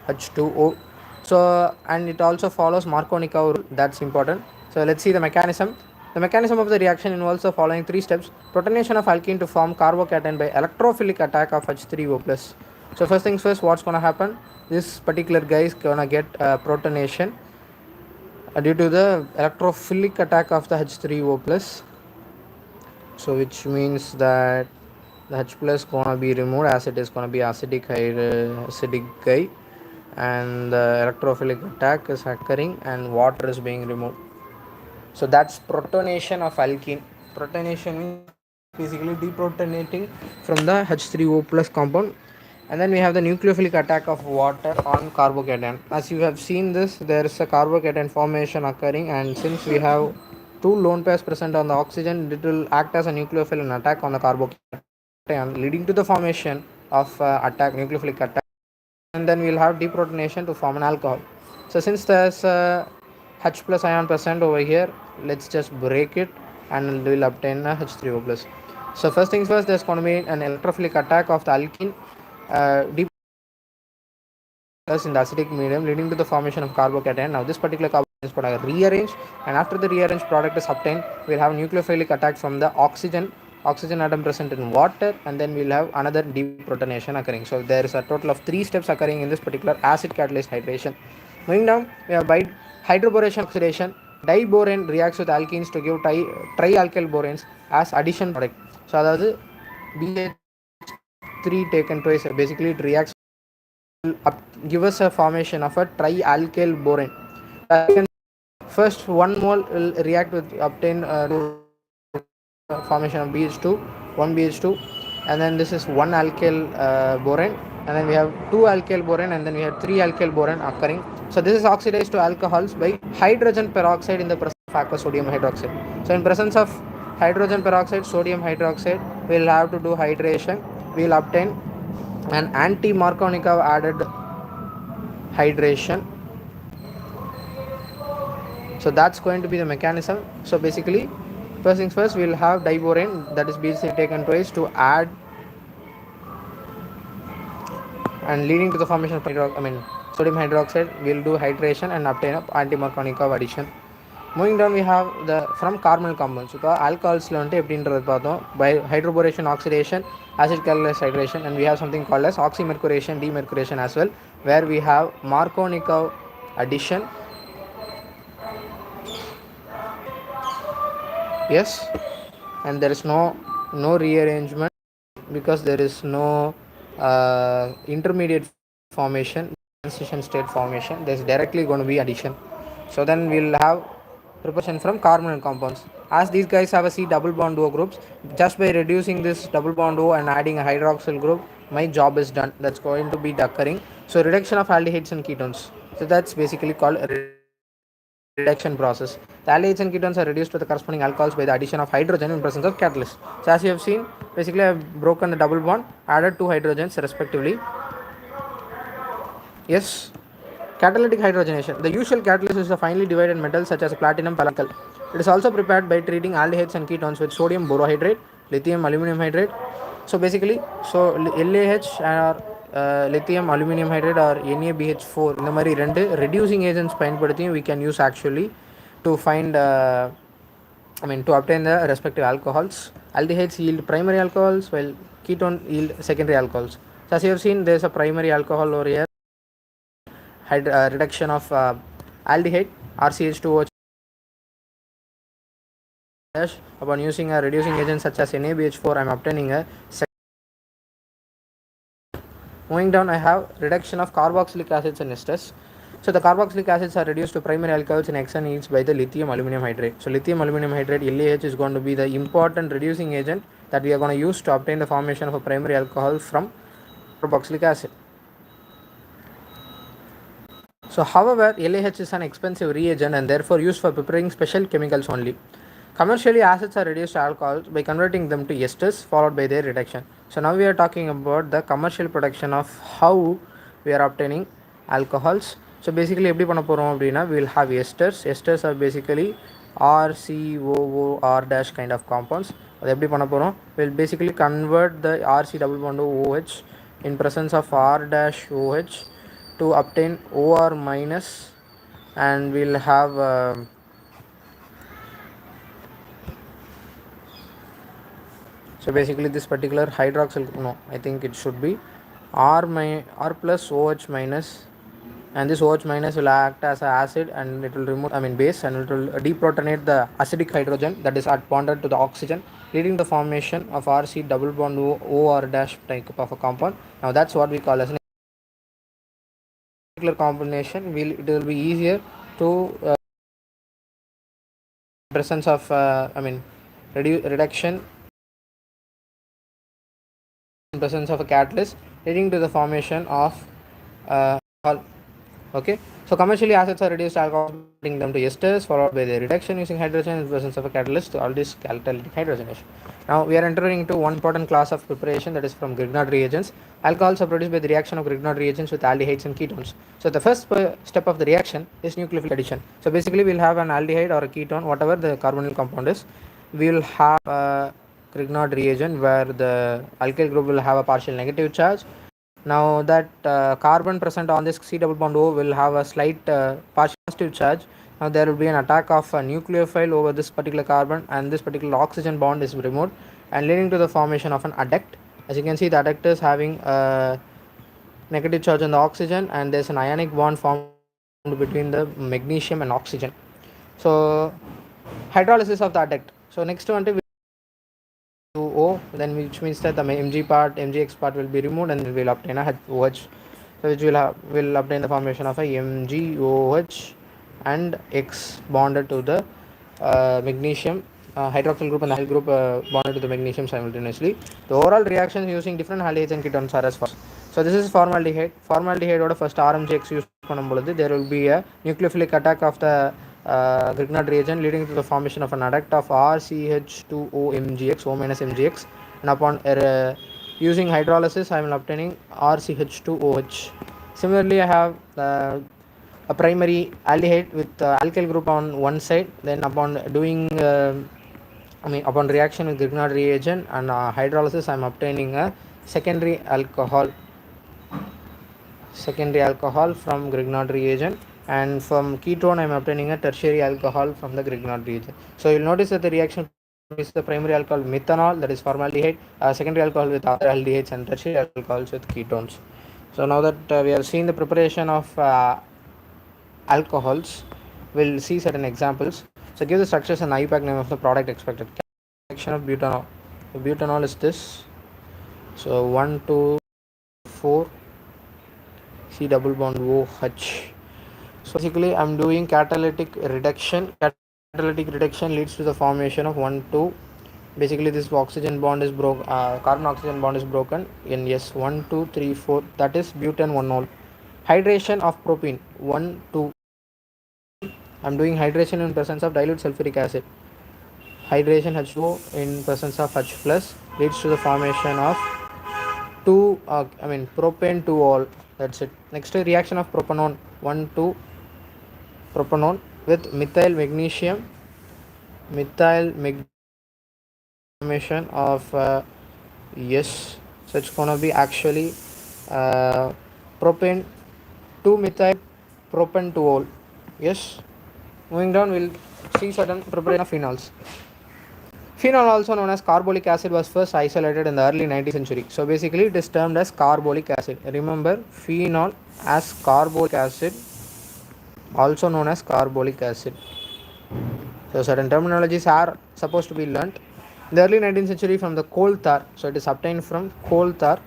H2O. So, and it also follows Markovnikov rule. That's important. So let's see the mechanism. The mechanism of the reaction involves the following three steps. Protonation of alkene to form carbocation by electrophilic attack of H3O+. So first things first, what's going to happen? This particular guy is going to get protonation due to the electrophilic attack of the H3O+. So which means that the H plus gonna be removed as it is gonna be acidic guy, and the electrophilic attack is occurring and water is being removed. So that's protonation of alkene. Protonation means basically deprotonating from the H3O plus compound. And then we have the nucleophilic attack of water on carbocation. As you have seen this, there is a carbocation formation occurring, and since we have two lone pairs present on the oxygen, it will act as a nucleophile and attack on the carbocation, leading to the formation of nucleophilic attack, and then we'll have deprotonation to form an alcohol. So since there's a H plus ion present over here, let's just break it and we'll obtain a H3O plus. So first things first, there's going to be an electrophilic attack of the alkene in the acidic medium, leading to the formation of carbocation. Now this particular carbocation is going to rearrange, and after the rearranged product is obtained, we'll have nucleophilic attack from the oxygen atom present in water, and then we'll have another deprotonation occurring. So there is a total of 3 steps occurring in this particular acid catalyzed hydration. Moving down, we have by hydroboration oxidation, diborane reacts with alkenes to give trialkyl boranes as addition product. So that BH3 taken twice, basically it reacts, give us a formation of a trialkyl borane. First, 1 mole will react with obtain formation of BH2, 1 BH2, and then this is 1 alkyl borane, and then we have 2 alkyl borane, and then we have 3 alkyl borane occurring. So this is oxidized to alcohols by hydrogen peroxide in the presence of aqueous sodium hydroxide. So in presence of hydrogen peroxide, sodium hydroxide, we will have to do hydration. We will obtain an anti-Markovnikov added hydration. So that's going to be the mechanism. So basically, first things first, we will have diborane, that is BC taken twice, to add and leading to the formation of sodium hydroxide. We will do hydration and obtain an anti-Markovnikov addition. Moving down, we have the from carbonyl compounds. So alcohols by hydroboration, oxidation, acid catalyzed hydration, and we have something called as oxymercuration, demercuration as well, where we have Markovnikov addition. Yes, and there is no rearrangement because there is no intermediate formation, transition state formation. There's directly going to be addition. So then we'll have preparation from carbonyl compounds. As these guys have a C double bond O groups, just by reducing this double bond O and adding a hydroxyl group, my job is done. That's going to be occurring. So reduction of aldehydes and ketones. So that's basically called reduction process. The aldehydes and ketones are reduced to the corresponding alcohols by the addition of hydrogen in presence of catalyst. So as you have seen, basically I have broken the double bond, added 2 hydrogens respectively. Yes. Catalytic hydrogenation. The usual catalyst is a finely divided metal such as platinum palladium. It is also prepared by treating aldehydes and ketones with sodium borohydrate, lithium aluminum hydrate. So basically, LAH or lithium aluminum hydrate or NaBH4 இந்த மாதிரி ரெண்டு reducing agents பயன்படுத்தியும் we can use actually to find to obtain the respective alcohols. Aldehydes yield primary alcohols while ketone yield secondary alcohols. So as you have seen, there is a primary alcohol over here, reduction of aldehyde RCH2O dash. Upon using a reducing agent such as NaBH4, I am obtaining a moving down. I have reduction of carboxylic acids and esters. So the carboxylic acids are reduced to primary alcohols in Xn yields by the lithium aluminum hydrate. So lithium aluminum hydrate LaH is going to be the important reducing agent that we are going to use to obtain the formation of a primary alcohol from carboxylic acid. So however, LaH is an expensive reagent and therefore used for preparing special chemicals only. Commercially, acids are reduced to alcohols by converting them to esters followed by their reduction. So now we are talking about the commercial production of how we are obtaining alcohols. So basically, we will have esters. Esters are basically RCOOR dash kind of compounds. We'll basically convert the RC double bond OH in presence of R dash OH to obtain OR minus, and we'll have so basically this particular hydroxyl, no, I think it should be R plus OH minus and this OH minus will act as an acid, and it will remove, base, and it will deprotonate the acidic hydrogen that is at bonded to the oxygen, leading to the formation of RC double bond OR dash type of a compound. Now that's what we call as an particular combination. It will be easier to presence of reduction in presence of a catalyst, leading to the formation of alcohol. Okay, so commercially acids are reduced alcohol, converting them to esters, followed by the reduction using hydrogen in presence of a catalyst to all this catalytic hydrogenation. Now we are entering into one important class of preparation, that is from Grignard reagents. Alcohols are produced by the reaction of Grignard reagents with aldehydes and ketones. So the first step of the reaction is nucleophilic addition. So basically we'll have an aldehyde or a ketone, whatever the carbonyl compound is. We will have a Grignard reagent where the alkyl group will have a partial negative charge. Now that carbon present on this C double bond O will have a slight partial positive charge. Now there will be an attack of a nucleophile over this particular carbon, and this particular oxygen bond is removed, and leading to the formation of an adduct. As you can see, the adduct is having a negative charge on the oxygen, and there's an ionic bond formed between the magnesium and oxygen. So hydrolysis of the adduct. So next one to O, then which means that the MgX part will be removed, and we will obtain a OH, so which will obtain the formation of a MgOH and X bonded to the magnesium hydroxyl group, and the alkyl group bonded to the magnesium simultaneously. The overall reactions using different aldehydes and ketones are as follows. So this is formaldehyde. Formaldehyde oda first RMGX use பண்ணும்போது there will be a nucleophilic attack of the Grignard reagent, leading to the formation of an adduct of RCH2OMGX, O minus MGX, and upon using hydrolysis I am obtaining RCH2OH. Similarly, I have a primary aldehyde with alkyl group on one side. Then upon doing upon reaction with Grignard reagent and hydrolysis, I am obtaining a secondary alcohol from Grignard reagent, and from ketone I am obtaining a tertiary alcohol from the Grignard reagent. So you will notice that the reaction is the primary alcohol methanol, that is formaldehyde, secondary alcohol with other aldehydes, and tertiary alcohols with ketones. So now that we have seen the preparation of alcohols, we'll see certain examples. So give the structures and IUPAC name of the product expected. Reaction of butanol. So butanol is this. So 1, 2, 4 C double bond OH. So basically I'm doing catalytic reduction. Catalytic reduction leads to the formation of 1, 2. Basically this oxygen bond is broken, carbon oxygen bond is broken in yes 1, 2, 3, 4, that is butane 1-ol. Hydration of propene 1, 2. I'm doing hydration in presence of dilute sulfuric acid. Hydration H2O in presence of H plus leads to the formation of propane 2-ol. That's it. Next reaction of propanone 1, 2 propanone with methyl magnesium formation of yes. So it's gonna be actually propane 2 methyl propane 2-ol. Yes. Moving down, we'll see certain preparation of phenols. Phenol, also known as carbolic acid, was first isolated in the early 19th century. So basically it is termed as carbolic acid. Remember, phenol as carbolic acid, also known as carbolic acid. So certain terminologies are supposed to be learnt. In the early 19th century from the coal tar. So it is obtained from coal tar.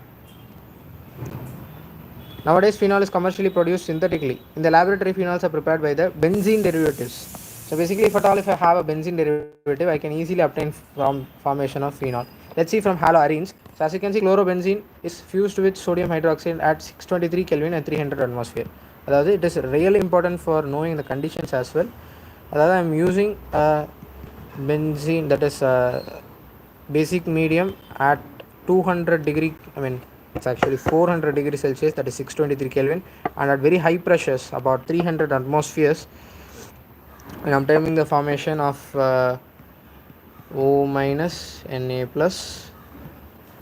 Nowadays phenol is commercially produced synthetically. In the laboratory, phenols are prepared by the benzene derivatives. So basically if I have a benzene derivative, I can easily obtain from formation of phenol. Let's see from haloarenes. So as you can see, chlorobenzene is fused with sodium hydroxide at 623 Kelvin and 300 atmosphere. It is really important for knowing the conditions as well. I am using benzene, that is basic medium at 200 degree, it's actually 400 degrees Celsius, that is 623 Kelvin, and at very high pressures, about 300 atmospheres, and I'm obtaining the formation of O minus Na plus,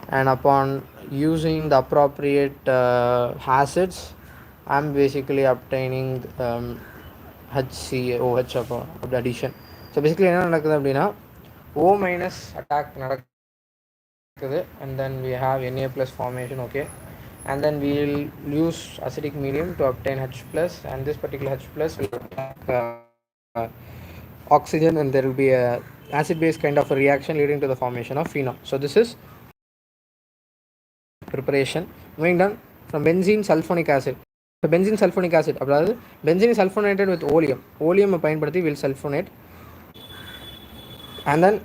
and upon using the appropriate acids, I'm basically obtaining HCOH of the addition. So basically என்ன நடக்குது அப்படின்னா O minus attack நடக்குது, and then we have Na plus formation. Okay, and then we will use acidic medium to obtain H plus, and this particular H plus will attack oxygen, and there will be a acid base kind of a reaction leading to the formation of phenol. So this is preparation. Moving down from benzene sulfonic acid. So benzene sulfonic acid, அதாவது benzene is sulfonated with oleum. Oleum பயன்படுத்தி will sulfonate, and then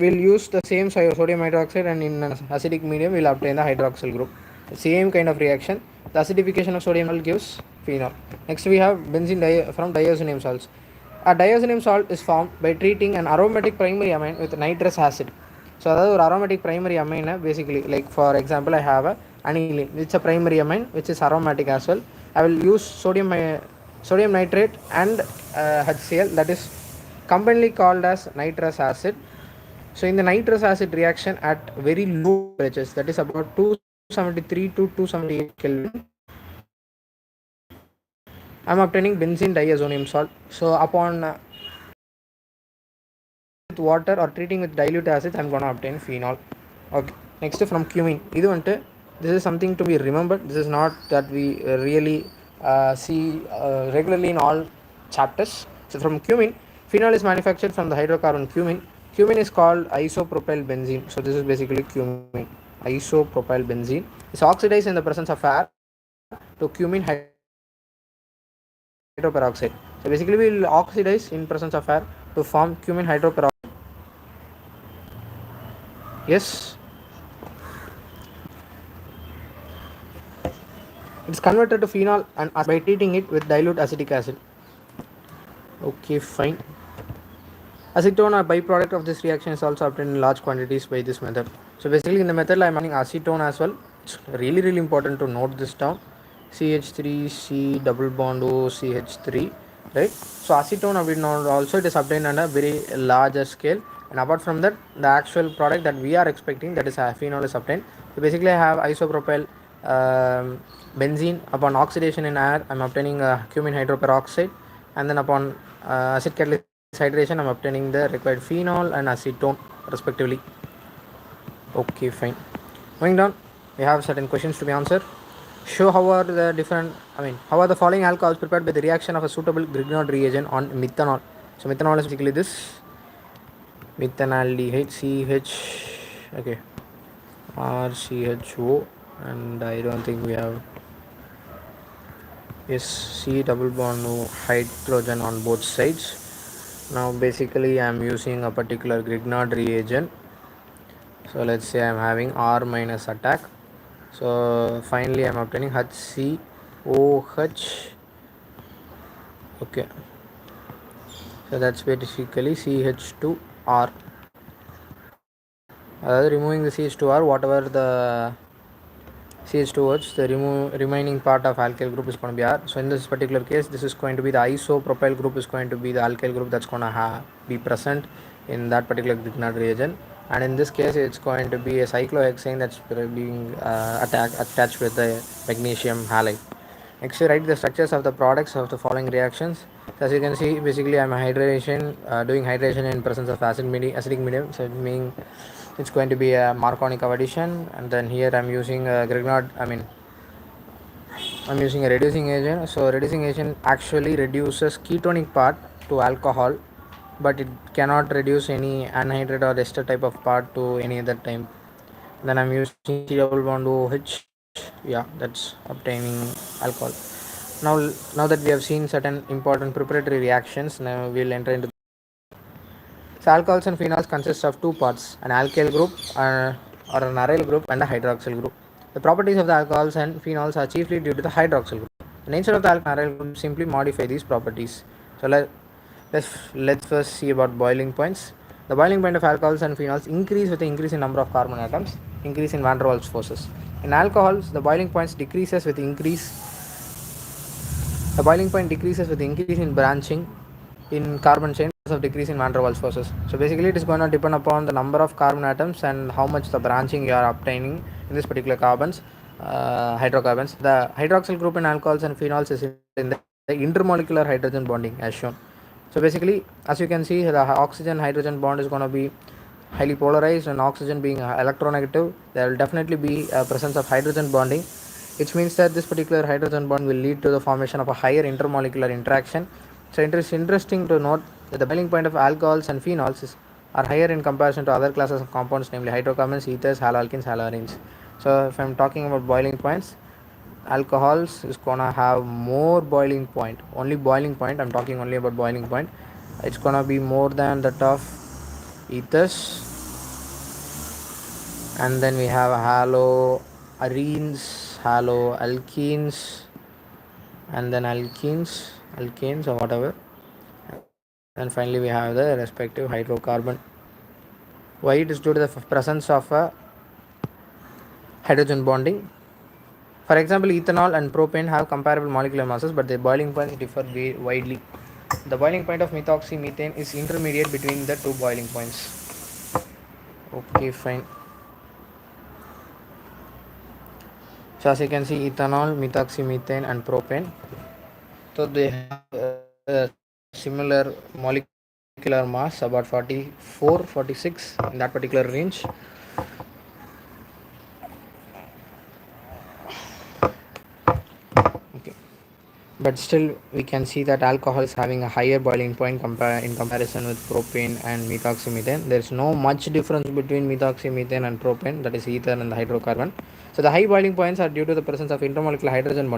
we'll use the same sodium hydroxide, and in an acidic medium we'll obtain the hydroxyl group. Same kind of reaction. The acidification of sodium gives phenol. Next we have benzene from diazonium salts. A diazonium salt is formed by treating an aromatic primary amine with nitrous acid. So அதாவது ஒரு aromatic primary amine basically, like for example I have a aniline, it's a primary amine which is aromatic as well. I will use sodium nitrate and HCl, that is commonly called as nitrous acid. So in the nitrous acid reaction at very low temperatures, that is about 273 to 278 Kelvin, I am obtaining benzene diazonium salt. So upon with water or treating with dilute acids, I am going to obtain phenol. Okay. Next from cumin. This is something to be remembered. This is not that we really see regularly in all chapters. So from cumin, phenol is manufactured from the hydrocarbon cumin. Cumin is called isopropyl benzene. So this is basically cumin. Isopropyl benzene is oxidized in the presence of air to cumin hydroperoxide. So basically we will oxidize in presence of air to form cumin hydroperoxide. Yes. It's converted to phenol and by treating it with dilute acetic acid. Okay, fine. Acetone, a byproduct of this reaction, is also obtained in large quantities by this method. So basically in the method I am adding acetone as well. It's really important to note this down. CH3C double bond O CH3, right? So acetone also it is obtained on a very larger scale, and apart from that the actual product that we are expecting, that is phenol, is obtained. So basically I have isopropyl benzene. Upon oxidation in air I am obtaining cumin hydroperoxide, and then upon acid catalysis hydration I am obtaining the required phenol and acetone respectively. Okay, fine. Moving down, we have certain questions to be answered. Show how are the following alcohols prepared by the reaction of a suitable Grignard reagent on methanol. So methanol is basically this methanaldehyde CH, okay, RCHO, and I don't think we have, yes, C double bond O hydrogen on both sides. Now basically I am using a particular Grignard reagent. So let's say I am having R minus attack. So finally I am obtaining HCOH. Okay. So that's basically CH2R. Removing the CH2R, whatever the CH2H, the remaining part of alkyl group is going to be R. So in this particular case, this is going to be the isopropyl group is going to be the alkyl group that's going to be present in that particular Grignard reagent. And in this case it's going to be a cyclohexane that's being attached with the magnesium halide. Next, write the structures of the products of the following reactions. So as you can see, basically I'm doing hydration in presence of acidic medium. So meaning it's going to be a Markovnikov addition, and then here I'm using a I'm using a reducing agent. So reducing agent actually reduces ketonic part to alcohol, but it cannot reduce any anhydride or ester type of part to any other time. Then I'm using C double bond OH. Yeah, that's obtaining alcohol. Now that we have seen certain important preparatory reactions, now we'll enter into. So alcohols and phenols consist of two parts, an alkyl group or an aryl group and a hydroxyl group. The properties of the alcohols and phenols are chiefly due to the hydroxyl group. The nature of the alkyl and aryl group simply modify these properties. So let's first see about boiling points. The boiling point of alcohols and phenols increase with the increase in number of carbon atoms, increase in van der Waals forces. In alcohols, the boiling point decreases with increase in branching in carbon chain because of decrease in van der Waals forces. So basically it is going to depend upon the number of carbon atoms and how much the branching you are obtaining in this particular hydrocarbons. The hydroxyl group in alcohols and phenols is in the intermolecular hydrogen bonding as shown. So basically, as you can see, the oxygen hydrogen bond is going to be highly polarized, and oxygen being electronegative, there will definitely be a presence of hydrogen bonding which means that this particular hydrogen bond will lead to the formation of a higher intermolecular interaction. So it is interesting to note that the boiling point of alcohols and phenols are higher in comparison to other classes of compounds, namely hydrocarbons, ethers, haloalkenes, haloarenes. So if I'm talking about boiling points, alcohols is gonna have more boiling point, only boiling point. I'm talking only about boiling point. It's gonna be more than that of ethers, and then we have haloarenes, haloalkenes, and then alkanes or whatever, and finally we have the respective hydrocarbon. Why? It is due to the presence of a hydrogen bonding. For example, ethanol and propane have comparable molecular masses, but their boiling points differ widely. The boiling point of methoxymethane is intermediate between the two boiling points. Okay, fine. So as you can see, ethanol, methoxymethane, and propane. So they have a similar molecular mass, about 44, 46 in that particular range. Okay. But still we can see that alcohol is having a higher boiling point in comparison with propane and methoxymethane. There is no much difference between methoxymethane and propane, that is ether and the hydrocarbon. So the high boiling points are due to the presence of intermolecular hydrogen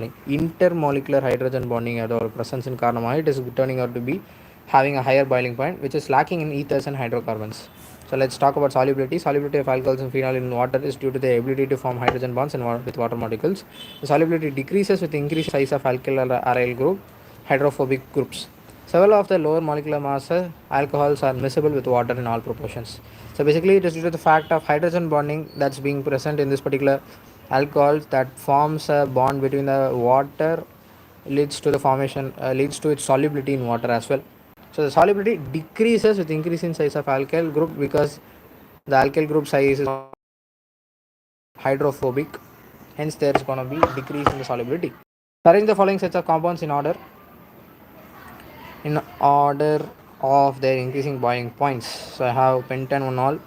bonding or presence in carbon. It is turning out to be having a higher boiling point, which is lacking in ethers and hydrocarbons. So let's talk about solubility. Solubility of alcohols and phenol in water is due to the ability to form hydrogen bonds with water molecules. The solubility decreases with increased size of alkyl aryl group, hydrophobic groups. Several of the lower molecular mass alcohols are miscible with water in all proportions. So basically, it is due to the fact of hydrogen bonding that's being present in this particular alcohol that forms a bond between the water, leads to its solubility in water as well. So the solubility decreases with increase in size of alkyl group because the alkyl group size is hydrophobic. Hence, there is going to be decrease in the solubility. Arrange the following sets of compounds in order of their increasing boiling points. So I have pentane 1-ol.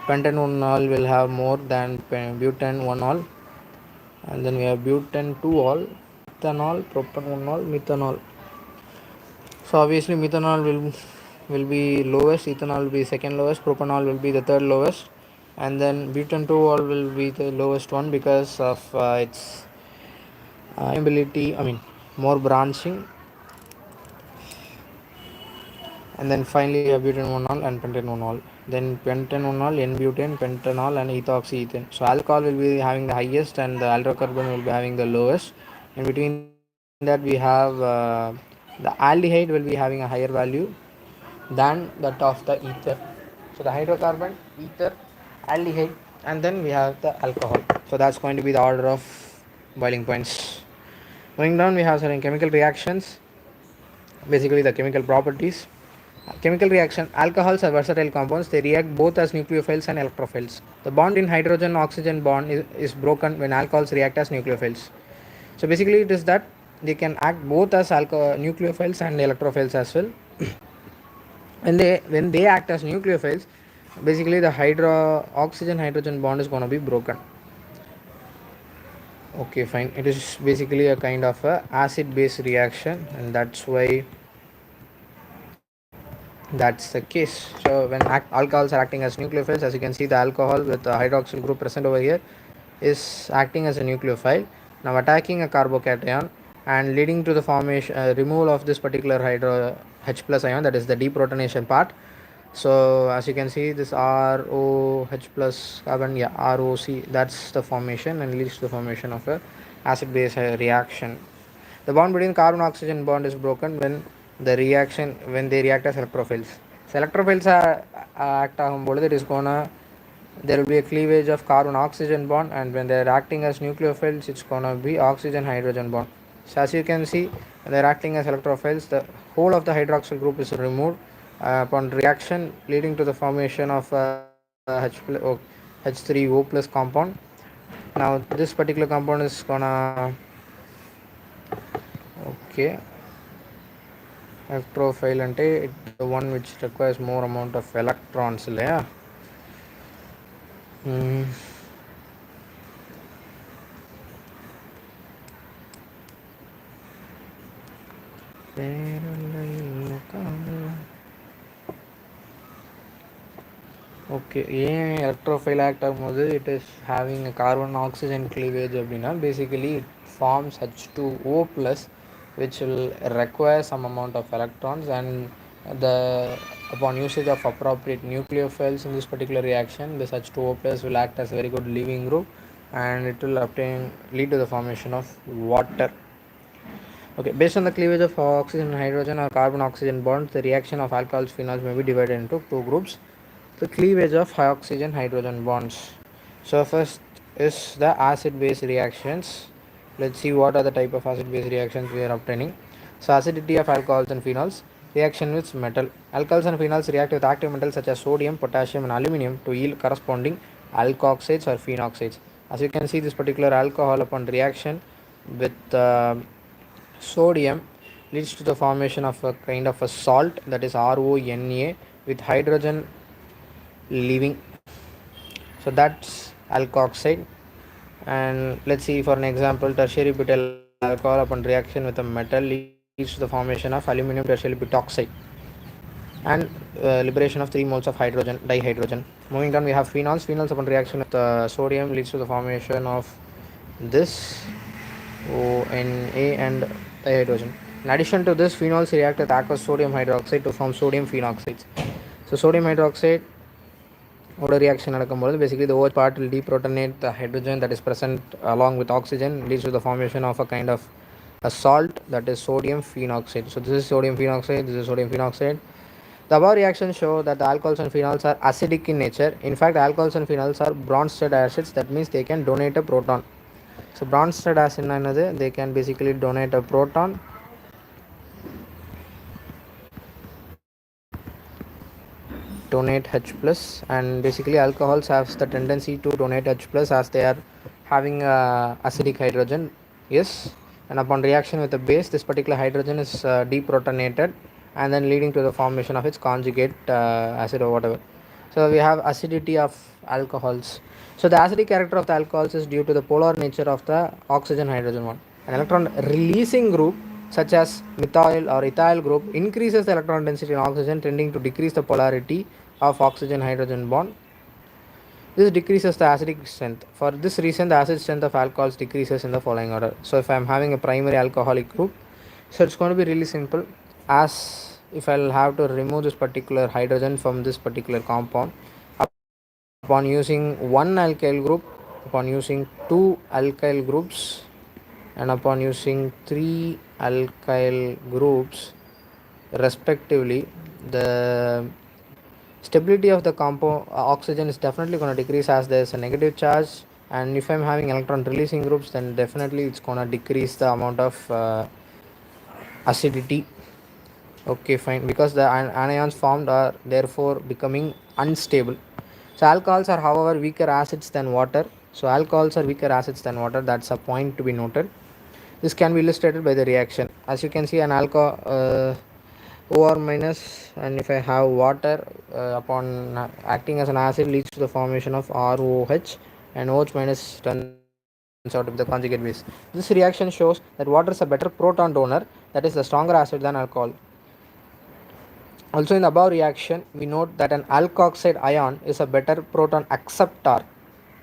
Pentane 1-ol will have more than butane 1-ol, and then we have butane 2-ol, ethanol, propane 1-ol, methanol. So obviously methanol will be lowest, ethanol will be second lowest, propanol will be the third lowest, and then butane 2-ol will be the lowest one because of its ability. I mean, more branching. And then finally we have butane 1-ol and pentane 1-ol. Then pentane 1-ol, N-butane, pentanol, and ethoxyethane. So alcohol will be having the highest, and the hydrocarbon will be having the lowest. In between that we have the aldehyde will be having a higher value than that of the ether. So the hydrocarbon, ether, aldehyde, and then we have the alcohol. So that's going to be the order of boiling points. Going down, we have certain chemical reactions, basically the chemical properties. Chemical reaction. Alcohols are versatile compounds. They react both as nucleophiles and electrophiles. The bond in hydrogen-oxygen bond is broken when alcohols react as nucleophiles. So basically it is that they can act both as nucleophiles and electrophiles as well. When they act as nucleophiles, basically the oxygen hydrogen bond is going to be broken. Okay, fine. It is basically a kind of a acid base reaction, and that's why that's the case. So when alcohols are acting as nucleophiles, as you can see, the alcohol with the hydroxyl group present over here is acting as a nucleophile, now attacking a carbocation and leading to the formation removal of this particular hydro H plus ion, that is the deprotonation part. So as you can see, this ROH plus carbon, yeah, ROC, that's the formation and leads to the formation of a acid base reaction. The bond between carbon oxygen bond is broken when they react as electrophiles. So electrophiles act ஆகும்பொழுது it is gonna there will be a cleavage of carbon oxygen bond, and when they are acting as nucleophiles it's gonna be oxygen hydrogen bond. So as you can see, when they are acting as electrophiles, the whole of the hydroxyl group is removed upon reaction, leading to the formation of H3O plus compound. Now this particular compound is gonna okay electrophile ante the one which requires more amount of electrons இல்லையா. Okay, ஏன் electrophile act ஆகும்போது it is having a carbon oxygen cleavage அப்படின்னா basically it forms H2O plus which will require some amount of electrons, and the upon usage of appropriate nucleophiles in this particular reaction, this H2O plus will act as a very good leaving group, and it will lead to the formation of water. Okay, based on the cleavage of oxygen and hydrogen or carbon oxygen bonds, the reaction of alcohols phenols may be divided into two groups. The cleavage of high oxygen hydrogen bonds. So first is the acid base reactions. Let's see what are the type of acid base reactions we are obtaining. So acidity of alcohols and phenols. Reaction with metal. Alcohols and phenols react with active metals such as sodium, potassium and aluminum to yield corresponding alkoxides or phenoxides. As you can see, this particular alcohol upon reaction with sodium leads to the formation of a kind of a salt, that is RONA, with hydrogen leaving. So that's alkoxide. And let's see, for an example, tertiary butyl alcohol upon reaction with a metal leads to the formation of aluminum tertiary butoxide and liberation of 3 moles of hydrogen dihydrogen. Moving down, we have phenols. Phenols upon reaction with sodium leads to the formation of this ONA and dihydrogen. In addition to this, phenols react with aqueous sodium hydroxide to form sodium phenoxides. So sodium hydroxide order reaction நடக்கும்போது basically the OH part will deprotonate the hydrogen that is present along with oxygen, leads to the formation of a kind of a salt, that is sodium phenoxide. So this is sodium phenoxide, this is sodium phenoxide. The above reactions show that the alcohols and phenols are acidic in nature. In fact, alcohols and phenols are Bronsted acids, that means they can donate a proton. So Bronsted acid another, they can basically donate a proton. Donate H plus, and basically alcohols have the tendency to donate H plus as they are having acidic hydrogen. Yes, and upon reaction with the base, this particular hydrogen is deprotonated and then leading to the formation of its conjugate acid or whatever. So we have acidity of alcohols. So the acidic character of the alcohols is due to the polar nature of the oxygen hydrogen one. An electron releasing group such as methyl or ethyl group increases the electron density in oxygen, tending to decrease the polarity of oxygen hydrogen bond. This decreases the acidic strength. For this reason, the acid strength of alcohols decreases in the following order. So if I am having a primary alcoholic group, so it's going to be really simple. As if I'll have to remove this particular hydrogen from this particular compound, upon using one alkyl group, upon using two alkyl groups, and upon using three alkyl groups respectively, the stability of the compound oxygen is definitely going to decrease as there is a negative charge. And if I'm having electron releasing groups, then definitely it's going to decrease the amount of acidity. Okay, fine, because the anions formed are therefore becoming unstable. So alcohols are however weaker acids than water. So alcohols are weaker acids than water, that's a point to be noted. This can be illustrated by the reaction. As you can see, an alcohol OR minus, and if I have water upon acting as an acid, leads to the formation of ROH, and OH minus turns out to be the conjugate base. This reaction shows that water is a better proton donor, that is the stronger acid than alcohol. Also, in the above reaction, we note that an alkoxide ion is a better proton acceptor.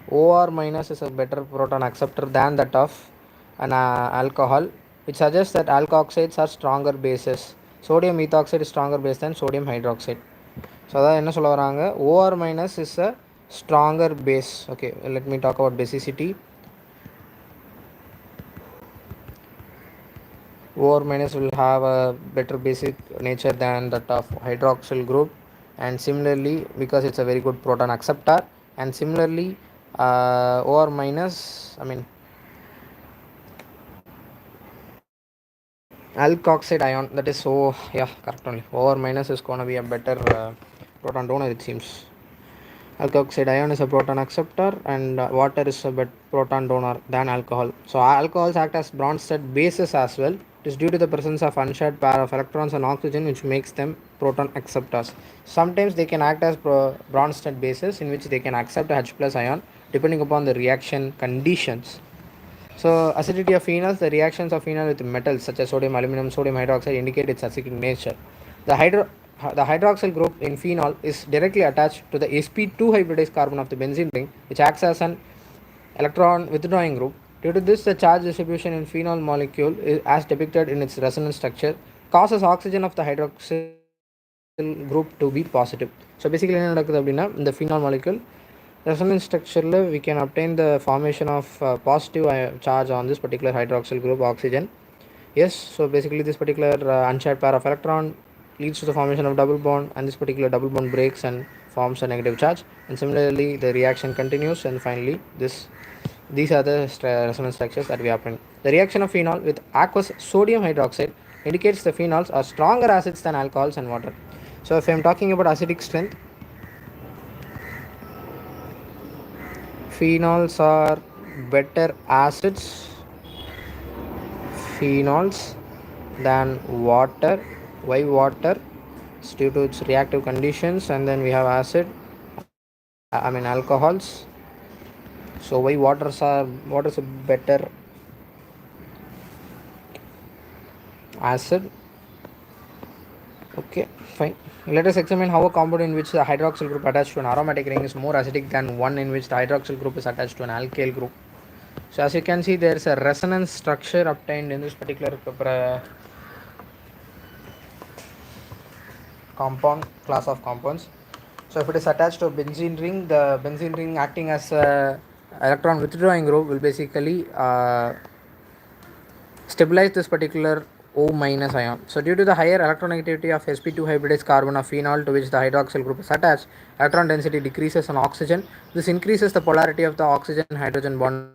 OR minus is a better proton acceptor than that of an alcohol, which suggests that alkoxides are stronger bases. Sodium methoxide is stronger base than sodium hydroxide. So அதான் என்ன சொல்ல வராங்க, OR minus is a stronger base. Okay, let me talk about basicity. OR minus will have a better basic nature than that of hydroxyl group, and similarly because it's a very good proton acceptor, and similarly OR minus, I mean alkoxide ion, that is, so yeah, correct only, OR minus is going to be a better proton donor, it seems. Alkoxide ion is a proton acceptor, and water is a proton donor than alcohol. So alcohols act as Bronsted bases as well. It is due to the presence of unshared pair of electrons and oxygen which makes them proton acceptors. Sometimes they can act as Bronsted bases in which they can accept a H plus ion depending upon the reaction conditions. So acidity of phenols, the reactions of phenol with metals such as sodium, aluminum, sodium hydroxide indicate its acidic nature. The the hydroxyl group in phenol is directly attached to the sp2 hybridized carbon of the benzene ring, which acts as an electron withdrawing group. Due to this, the charge distribution in phenol molecule, as depicted in its resonance structure, causes oxygen of the hydroxyl group to be positive. So basically என்ன நடக்குது அப்படின்னா இந்த phenol molecule resonance structure we can obtain the formation of positive charge on this particular hydroxyl group oxygen. Yes, so basically this particular unshared pair of electron leads to the formation of double bond, and this particular double bond breaks and forms a negative charge, and similarly the reaction continues, and finally these are the resonance structures that we obtain. The reaction of phenol with aqueous sodium hydroxide indicates the phenols are stronger acids than alcohols and water. So if I am talking about acidic strength, phenols are better acids, phenols, than water. Why water? It's due to its reactive conditions, and then we have acid, alcohols. So why what is a better acid? Okay, fine. Let us examine how a compound in which the hydroxyl group attached to an aromatic ring is more acidic than one in which the hydroxyl group is attached to an alkyl group. So as you can see, there is a resonance structure obtained in this particular compound class of compounds. So if it is attached to a benzene ring, the benzene ring acting as a electron withdrawing group will basically stabilize this particular O minus ion. So due to the higher electronegativity of sp2 hybridized carbon of phenol to which the hydroxyl group is attached, electron density decreases on oxygen. This increases the polarity of the oxygen hydrogen bond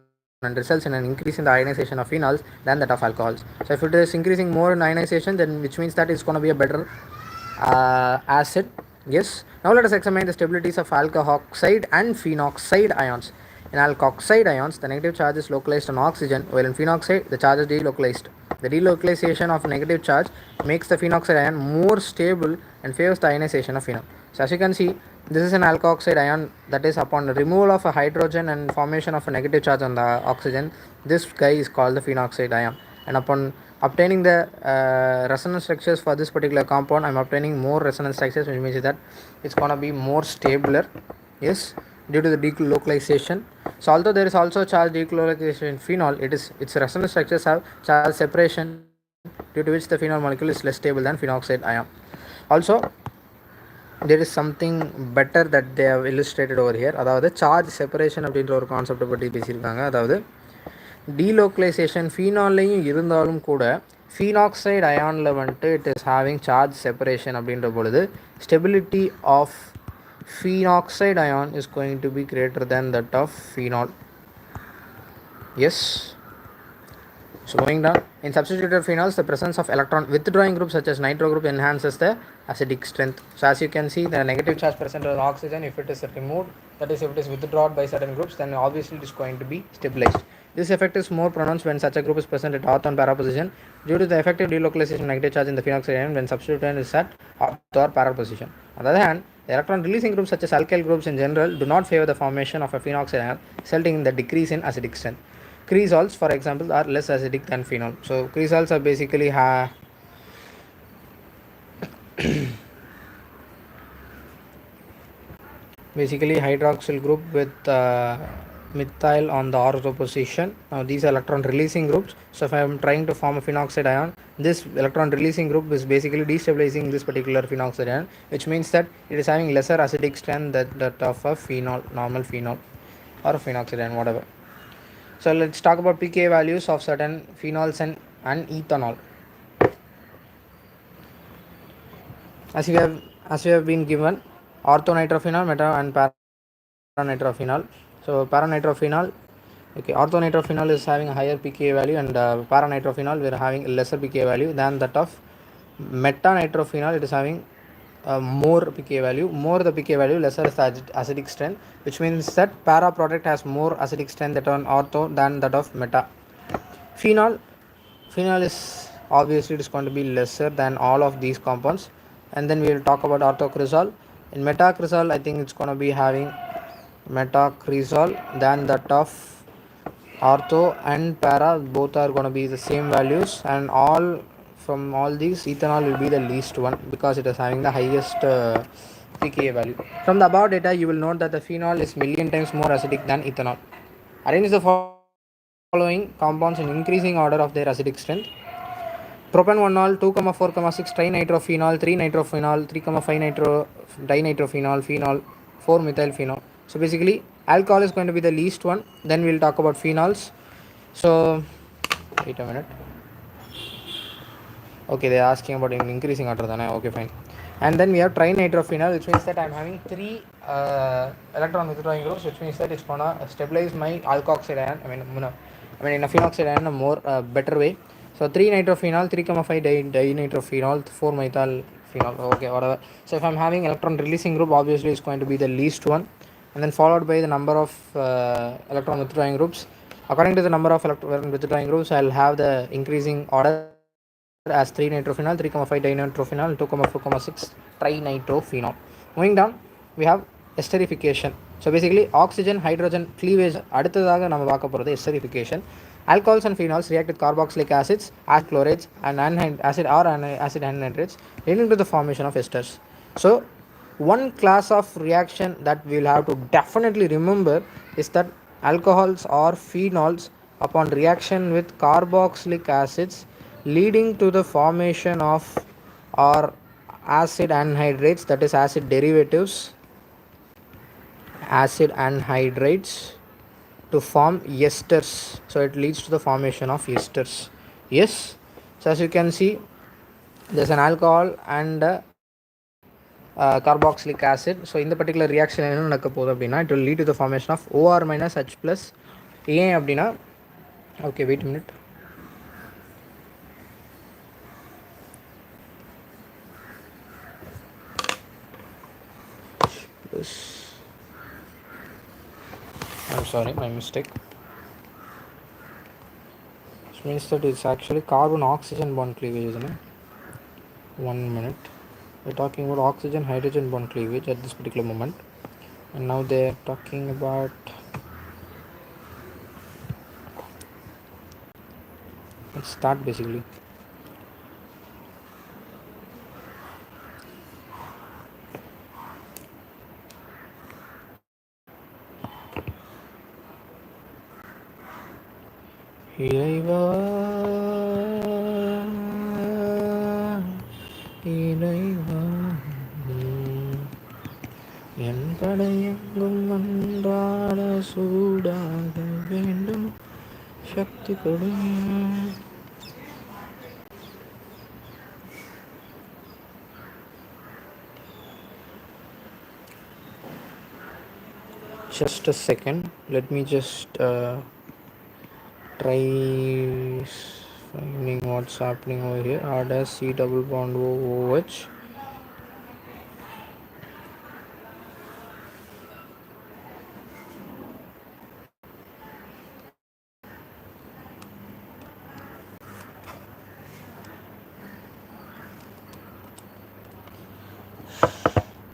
and results in an increase in the ionization of phenols than that of alcohols. So if it is increasing more in ionization, then which means that it's going to be a better acid. Yes. Now let us examine the stabilities of alkoxide and phenoxide ions. In alkoxide ions, the negative charge is localized on oxygen, while in phenoxide, the charge is delocalized. The delocalization of negative charge makes the phenoxide ion more stable and favors the ionization of phenol. So as you can see, this is an alkoxide ion, that is upon the removal of a hydrogen and formation of a negative charge on the oxygen, this guy is called the phenoxide ion. And upon obtaining the resonance structures for this particular compound, I am obtaining more resonance structures, which means that it's gonna be more stabler. Yes, due to the delocalization. So although there is also charge delocalization in phenol, its resonance structures have charge separation, due to which the phenol molecule is less stable than phenoxide ion. Also, there is something better that they have illustrated over here. அதாவது charge separation அப்படின்ற ஒரு கான்செப்டை பற்றி பேசியிருக்காங்க. அதாவது delocalisation ஃபீனால்லையும் இருந்தாலும் கூட phenoxide அயானில் வந்துட்டு it is having charge separation அப்படின்ற பொழுது stability of phenoxide ion is going to be greater than that of phenol. Yes. So going down, in substituted phenols, the presence of electron withdrawing groups such as nitro group enhances the acidic strength. So as you can see, the negative charge present on oxygen, if it is removed, that is if it is withdrawn by certain groups, then obviously it is going to be stabilized. This effect is more pronounced when such a group is present at ortho para position due to the effective delocalization of negative charge in the phenoxide ion when substituent is at ortho or para position. On the other hand, the electron releasing groups such as alkyl groups in general do not favor the formation of a phenoxide ion, resulting in the decrease in acidic strength. Cresols, for example, are less acidic than phenol. So cresols are basically basically hydroxyl group with methyl on the ortho position. Now these are electron releasing groups. So if I am trying to form a phenoxide ion, this electron releasing group is basically destabilizing this particular phenoxide ion, which means that it is having lesser acidic strength than that of a phenol, normal phenol or a phenoxide ion, whatever. So let's talk about pK values of certain phenols and ethanol. As we have been given orthonitrophenol, meta and paranitrophenol. So paranitrophenol, okay, orthonitrophenol is having a higher pK value, and paranitrophenol we are having a lesser pK value than that of metanitrophenol. It is having more pK value. More the pK value, lesser is the acidic strength, which means that para product has more acidic strength that on ortho than that of meta. Phenol is obviously it is going to be lesser than all of these compounds. And then we will talk about orthocresol. In metacresol, I think it's going to be having metacresol than that of ortho and para both are going to be the same values, and all from all these ethanol will be the least one because it is having the highest pKa value. From the above data you will note that the phenol is million times more acidic than ethanol. Arrange the following compounds in increasing order of their acidic strength. Propan 1-ol 2,4,6 trinitrophenol 3 nitrophenol 3,5 nitro dinitrophenol phenol 4 methylphenol. So basically alcohol is going to be the least one, then we'll talk about phenols. So wait a minute. Okay, they are asking about increasing order then. Okay, fine. And then we have trinitrophenol, which means that I'm having three electron withdrawing groups, which means that it's gonna stabilize my alkoxide ion. In a phenoxide ion in a more better way. So 3 nitrophenol, 3,5 dinitrophenol, 4 methyl phenol. Okay, whatever. So if I'm having electron releasing group, obviously it's going to be the least one, and then followed by the number of electron withdrawing groups. According to the number of electron withdrawing groups, I'll have the increasing order as 3 nitrophenol, 3,5 dinitrophenol, 2,4,6 trinitrophenol. Moving down, we have esterification. So basically oxygen hydrogen cleavage. அடுத்ததாக நம்ம பார்க்க போகிறது esterification. Alcohols and phenols react with carboxylic acids, acid chlorides, and acid anhydrides, leading to the formation of esters. So one class of reaction that we'll have to definitely remember is that alcohols or phenols, upon reaction with carboxylic acids, leading to the formation of or acid anhydrates, that is acid anhydrates to form esters. So it leads to the formation of esters. Yes. So as you can see, there's an alcohol and carboxylic acid. So in the particular reaction என்ன நடக்க போகுது அப்படின்னா, it will lead to the formation of OR minus H plus. ஏன் அப்படின்னா, okay, wait a minute. Plus, I'm sorry, my mistake. Which means that it's actually carbon oxygen bond cleavage, isn't it? 1 minute. We're talking about oxygen hydrogen bond cleavage at this particular moment, and now they're talking about let's start basically. இறைவா இறைவா என் படையெங்கும் அன்றாட சூடாக வேண்டும் சக்தி கொடு. Just a second, let me just try finding what's happening over here. R dash C double bond OH.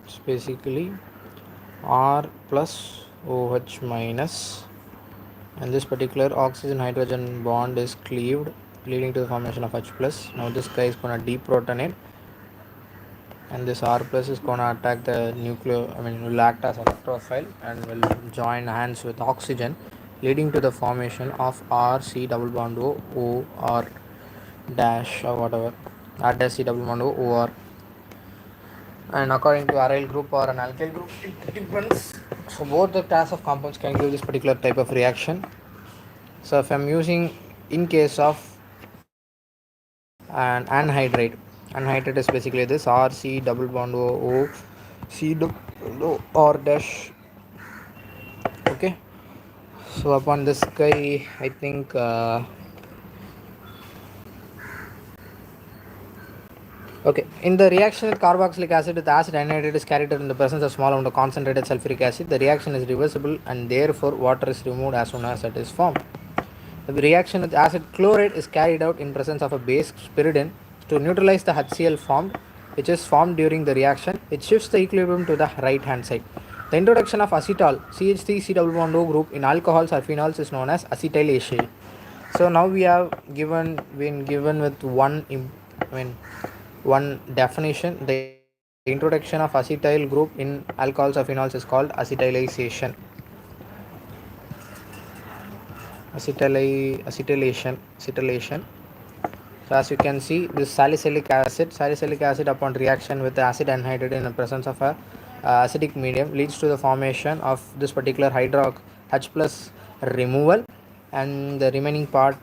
It's basically R plus OH minus, and this particular oxygen hydrogen bond is cleaved, leading to the formation of H plus. Now this guy is going to deprotonate, and this R plus is going to attack the will act as electrophile and will join hands with oxygen, leading to the formation of R C double bond O R dash or whatever, R dash C double bond O R. And according to aryl group or an alkyl group, it depends. So both the class of compounds can give this particular type of reaction. So if I'm using, in case of an anhydrate is basically this R C double bond O C double O R dash. Okay, so upon this guy, I think okay, in the reaction with carboxylic acid with acid anhydrate is carried out in the presence of small amount of concentrated sulfuric acid. The reaction is reversible and therefore water is removed as soon as it is formed. The reaction with acid chloride is carried out in presence of a base pyridine to neutralize the HCl formed, which is formed during the reaction. It shifts the equilibrium to the right hand side. The introduction of acetal CH3C double bond O group in alcohols or phenols is known as acetylation. So now we have been given with one definition. The introduction of acetyl group in alcohols or phenols is called acetylation. Acetylation. So as you can see, this salicylic acid upon reaction with the acid anhydride in the presence of a acidic medium leads to the formation of this particular hydro H plus removal, and the remaining part,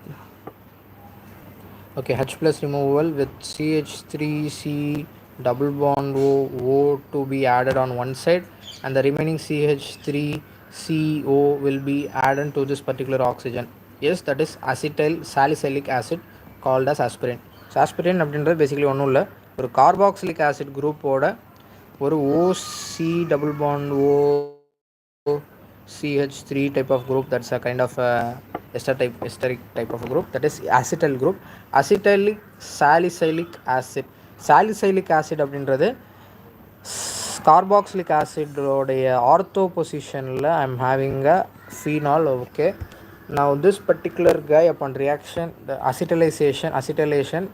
okay, H plus removal with CH3C double bond O to be added on one side, and the remaining CH3CO will be added to this particular oxygen. Yes, that is acetyl salicylic acid called as aspirin. So aspirin அப்படின்றது basically ஒன்றும் இல்லை, ஒரு carboxylic acid குரூப்போட ஒரு OC double bond OCH3 type of group. That's a kind of esteric type of a group, that is acetyl group. Acetylic salicylic acid. Salicylic acid அப்படின்றது carboxylic acid உடைய ortho positionல I'm having a phenol. Okay, now this particular guy upon reaction, the acetylation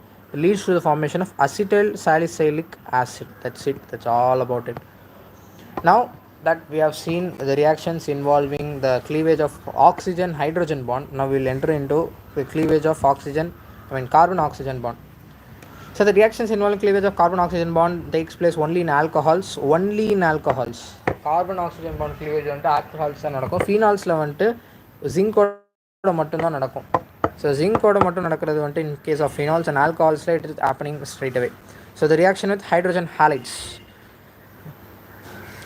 leads to the formation of acetyl salicylic acid. That's it, that's all about it. Now that we have seen the reactions involving the cleavage of oxygen hydrogen bond, now we will enter into the cleavage of carbon oxygen bond. So the reactions involving cleavage of carbon oxygen bond takes place only in alcohols. Carbon oxygen bond cleavage வந்துட்டு alcohols தான் நடக்கும். ஃபீனால்ஸில் வந்துட்டு ஜிங்கோட மட்டும்தான் நடக்கும். So ஜிங்கோட மட்டும் நடக்கிறது வந்துட்டு in case of phenols, and alcohols it is happening straight away. So the reaction with hydrogen halides.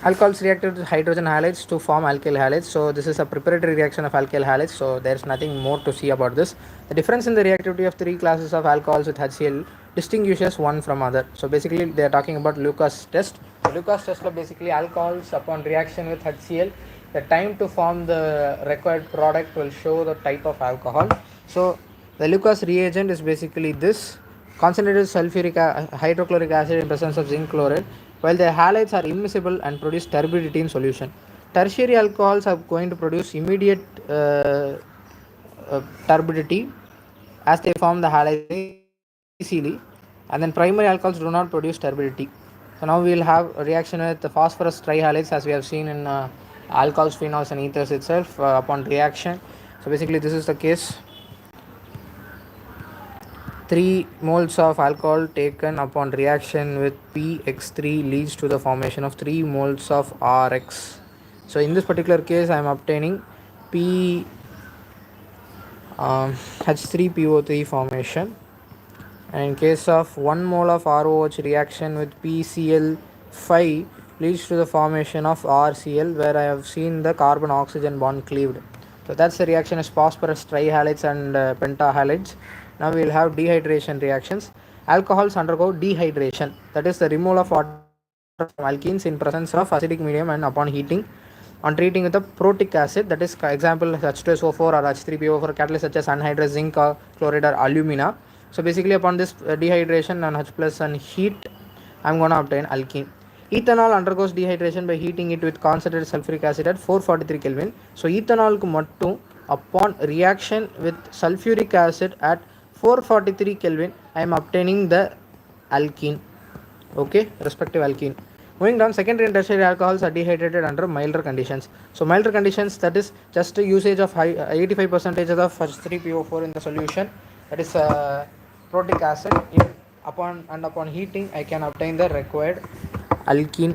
Alcohols react with hydrogen halides to form alkyl halides. So this is a preparatory reaction of alkyl halides. So there is nothing more to see about this. The difference in the reactivity of three classes of alcohols with HCl distinguishes one from other. So basically they are talking about Lucas test. So Lucas test lo basically alcohols upon reaction with HCl, the time to form the required product will show the type of alcohol. So the Lucas reagent is basically this: concentrated hydrochloric acid in presence of zinc chloride, while the halides are immiscible and produce turbidity in solution. Tertiary alcohols are going to produce immediate turbidity as they form the halides easily, and then primary alcohols do not produce turbidity. So now we will have a reaction with the phosphorus trihalides, as we have seen in alcohols, phenols and ethers itself upon reaction. So basically this is the case. 3 moles of alcohol taken upon reaction with PX3 leads to the formation of 3 moles of RX. So in this particular case I am obtaining H3PO3 formation, and in case of 1 mole of ROH reaction with PCl5 leads to the formation of RCl, where I have seen the carbon oxygen bond cleaved. So that's the reaction is phosphorus trihalides and pentahalides. Now we will have dehydration reactions. Alcohols undergo dehydration, that is the removal of water from alkenes in presence of acidic medium, and upon heating, on treating with a protic acid, that is example H2SO4 or H3PO4, catalyst such as anhydrous zinc or chloride or alumina. So basically upon this dehydration and H plus and heat, I am going to obtain alkene. Ethanol undergoes dehydration by heating it with concentrated sulfuric acid at 443 Kelvin. So ethanol ku mattum upon reaction with sulfuric acid at 443 Kelvin, I am obtaining the alkene. Okay, respective alkene. Moving down, secondary and tertiary alcohols are dehydrated under milder conditions. So milder conditions, that is just a usage of 85% of H3PO4 in the solution, that is protic acid. Upon heating I can obtain the required alkene.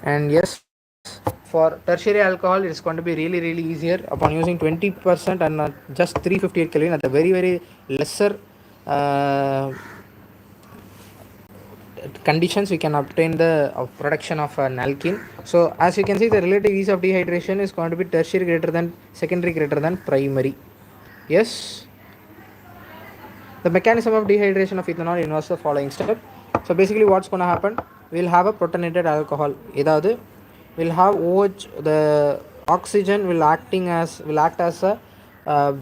And yes, for tertiary alcohol it is going to be really easier. Upon using 20% and just 358 Kelvin at a very lesser conditions, we can obtain the production of an alkene. So as you can see, the relative ease of dehydration is going to be tertiary greater than secondary greater than primary. Yes, the mechanism of dehydration of ethanol involves the following step. So basically what's going to happen, we'll have a protonated alcohol, edavadhu we'll have OH, the oxygen will act as a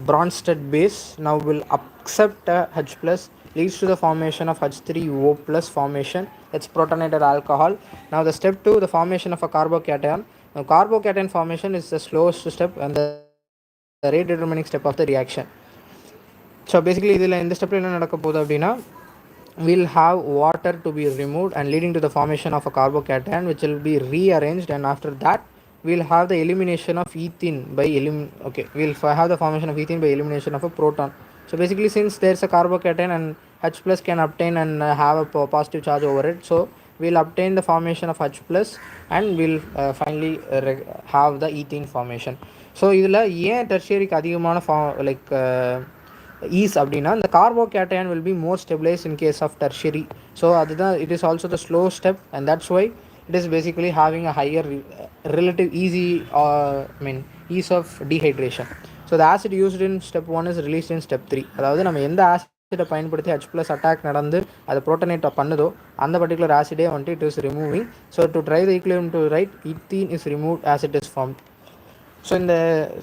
Bronsted base. Now will accept H plus, leads to the formation of H3O plus formation. It's protonated alcohol. Now the step 2, the formation of a carbocation. Now carbocation formation is the slowest step and the rate determining step of the reaction. So basically இதில் இந்த ஸ்டெப்பில் என்ன நடக்க போகுது அப்படின்னா, we'll have water to be removed and leading to the formation of a carbocation which will be rearranged, and after that we'll have the elimination of ethene by have the formation of ethene by elimination of a proton. So basically, since there's a carbocation and H plus can obtain and have a positive charge over it, so we'll obtain the formation of H plus and we'll finally have the ethene formation. So இதில் ஏன் டெர்ஷியரிக்கு அதிகமான is அப்படின்னா, the carbocation will be more stabilized in case of tertiary. So அதுதான், it is also the slow step, and that's why it is basically having a higher relative ease of dehydration. So the acid used in step 1 is released in step 3. அதாவது நம்ம எந்த ஆசிடை பயன்படுத்தி H plus attack நடந்து அது protonate பண்ணுதோ அந்த particular ஆசிடே வந்துட்டு it is removing. So to drive the equilibrium to right, ethene is removed as it is formed. So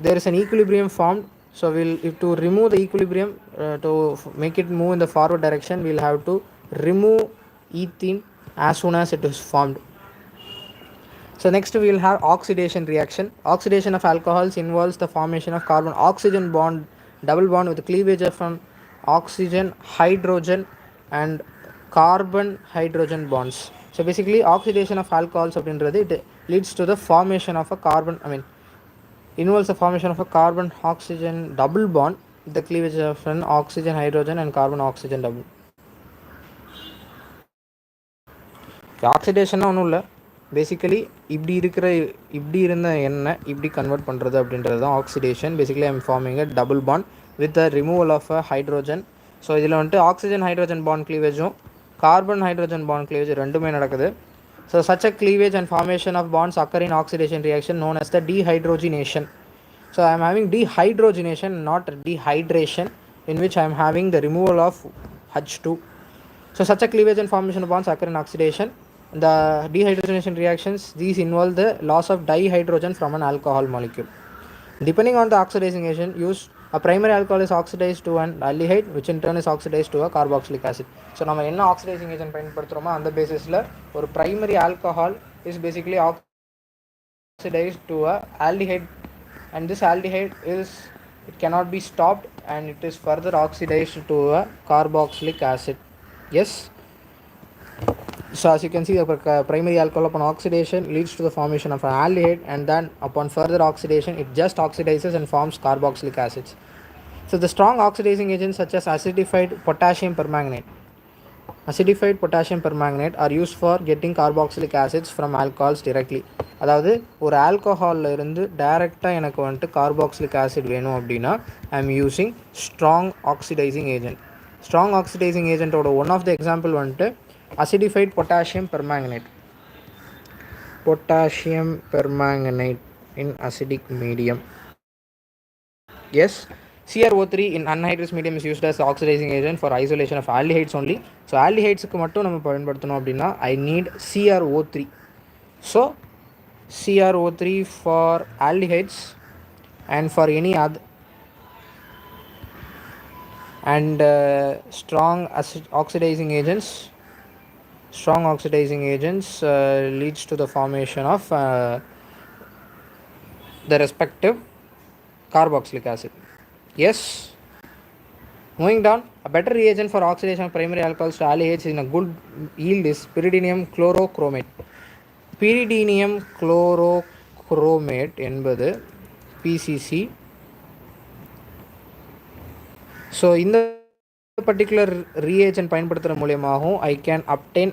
there is an equilibrium formed. So to remove the equilibrium, to make it move in the forward direction, we'll have to remove ethene as soon as it is formed. So next we will have oxidation reaction. Oxidation of alcohols involves the formation of carbon oxygen bond, double bond with cleavage from oxygen, hydrogen and carbon hydrogen bonds. So basically oxidation of alcohols அப்படின்றது it leads to the formation of a involves the formation of a carbon oxygen double bond with the cleavage of an oxygen hydrogen and carbon oxygen double. ஆக்சிடேஷன்னா ஒன்றும் இல்லை, basically இப்படி இருந்த எண்ணெய் இப்படி convert பண்ணுறது அப்படின்றது தான் oxidation. Basically I'm forming a double bond with the removal of a hydrogen. So இதில் வந்துட்டு ஆக்சிஜன் ஹைட்ரோஜன் பாண்ட் கிளீவேஜும் கார்பன் ஹைட்ரோஜன் பாண்ட் கிளீவேஜ் ரெண்டுமே நடக்குது. So such a cleavage and formation of bonds occur in oxidation reaction known as the dehydrogenation. So I am having dehydrogenation, not dehydration, in which I am having the removal of H2. So such a cleavage and formation of bonds occur in oxidation. The dehydrogenation reactions, these involve the loss of dihydrogen from an alcohol molecule. Depending on the oxidizing agent used, a primary alcohol is oxidized to an aldehyde, which in turn is oxidized to a carboxylic acid. So நம்ம என்ன oxidising agent பயன்படுத்துகிறோமோ அந்த பேசிஸில் ஒரு primary alcohol is basically oxidized to a aldehyde, and this aldehyde it cannot be stopped and it is further oxidized to a carboxylic acid. Yes. So as you can see, the primary alcohol upon oxidation leads to the formation of an aldehyde, and then upon further oxidation it just oxidizes and forms carboxylic acids. So the strong oxidizing agents such as acidified potassium permanganate are used for getting carboxylic acids from alcohols directly. அதாவது ஒரு ஆல்கஹாலில் இருந்து டைரெக்டாக எனக்கு வந்துட்டு carboxylic acid வேணும் அப்படின்னா I am using strong oxidising agent. Strong oxidising ஏஜென்ட்டோட one of the example வந்துட்டு acidified potassium permanganate in acidic medium. Yes, CrO3 in anhydrous medium is used as oxidizing agent for isolation of aldehydes only. So aldehydes-க்கு மட்டும் நம்ம பயன்படுத்தணும் அப்படின்னா I need CrO3. So CrO3 for aldehydes and for any other and strong oxidizing agents leads to the formation of the respective carboxylic acid. Yes. Moving down, a better reagent for oxidation of primary alcohols to aldehydes in a good yield is pyridinium chlorochromate. Pyridinium chlorochromate என்பது PCC. So இந்த particular reagent பயன்படுத்துகிற மூலமாகவும் I can obtain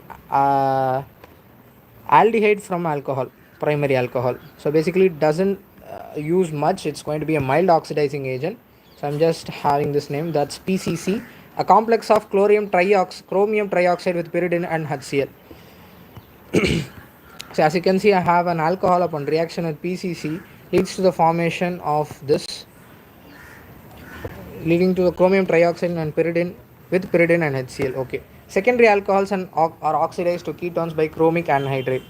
aldehyde from alcohol, primary alcohol. So basically it doesn't use much, it's going to be a mild oxidizing agent. So I'm just having this name, that's PCC, a complex of chromium trioxide with pyridine and HCl. So as you can see, I have an alcohol upon reaction with PCC leads to the formation of this, leading to the chromium trioxide and pyridine with pyridine and HCl. Okay. Secondary alcohols are oxidized to ketones by chromic anhydride.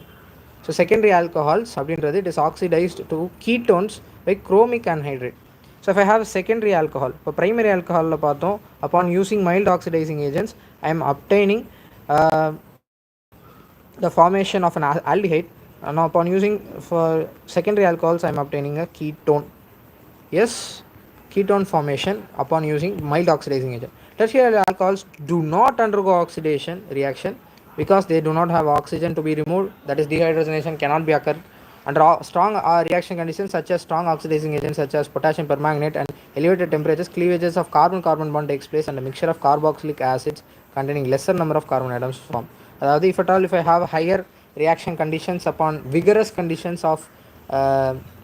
So secondary alcohols அப்படின்றது it is oxidized to ketones by chromic anhydride. So if I have secondary alcohol, for primary alcohol upon using mild oxidizing agents, I am obtaining the formation of an aldehyde. Now upon using for secondary alcohols, I am obtaining a ketone. Yes, ketone formation upon using mild oxidizing agent. Tertiary alcohols do not undergo oxidation reaction because they do not have oxygen to be removed. That is, dehydrogenation cannot be occurred under strong reaction conditions such as strong oxidizing agents such as potassium permanganate and elevated temperatures. Cleavages of carbon-carbon bond takes place and a mixture of carboxylic acids containing lesser number of carbon atoms form. If at all, if I have higher reaction conditions upon vigorous conditions of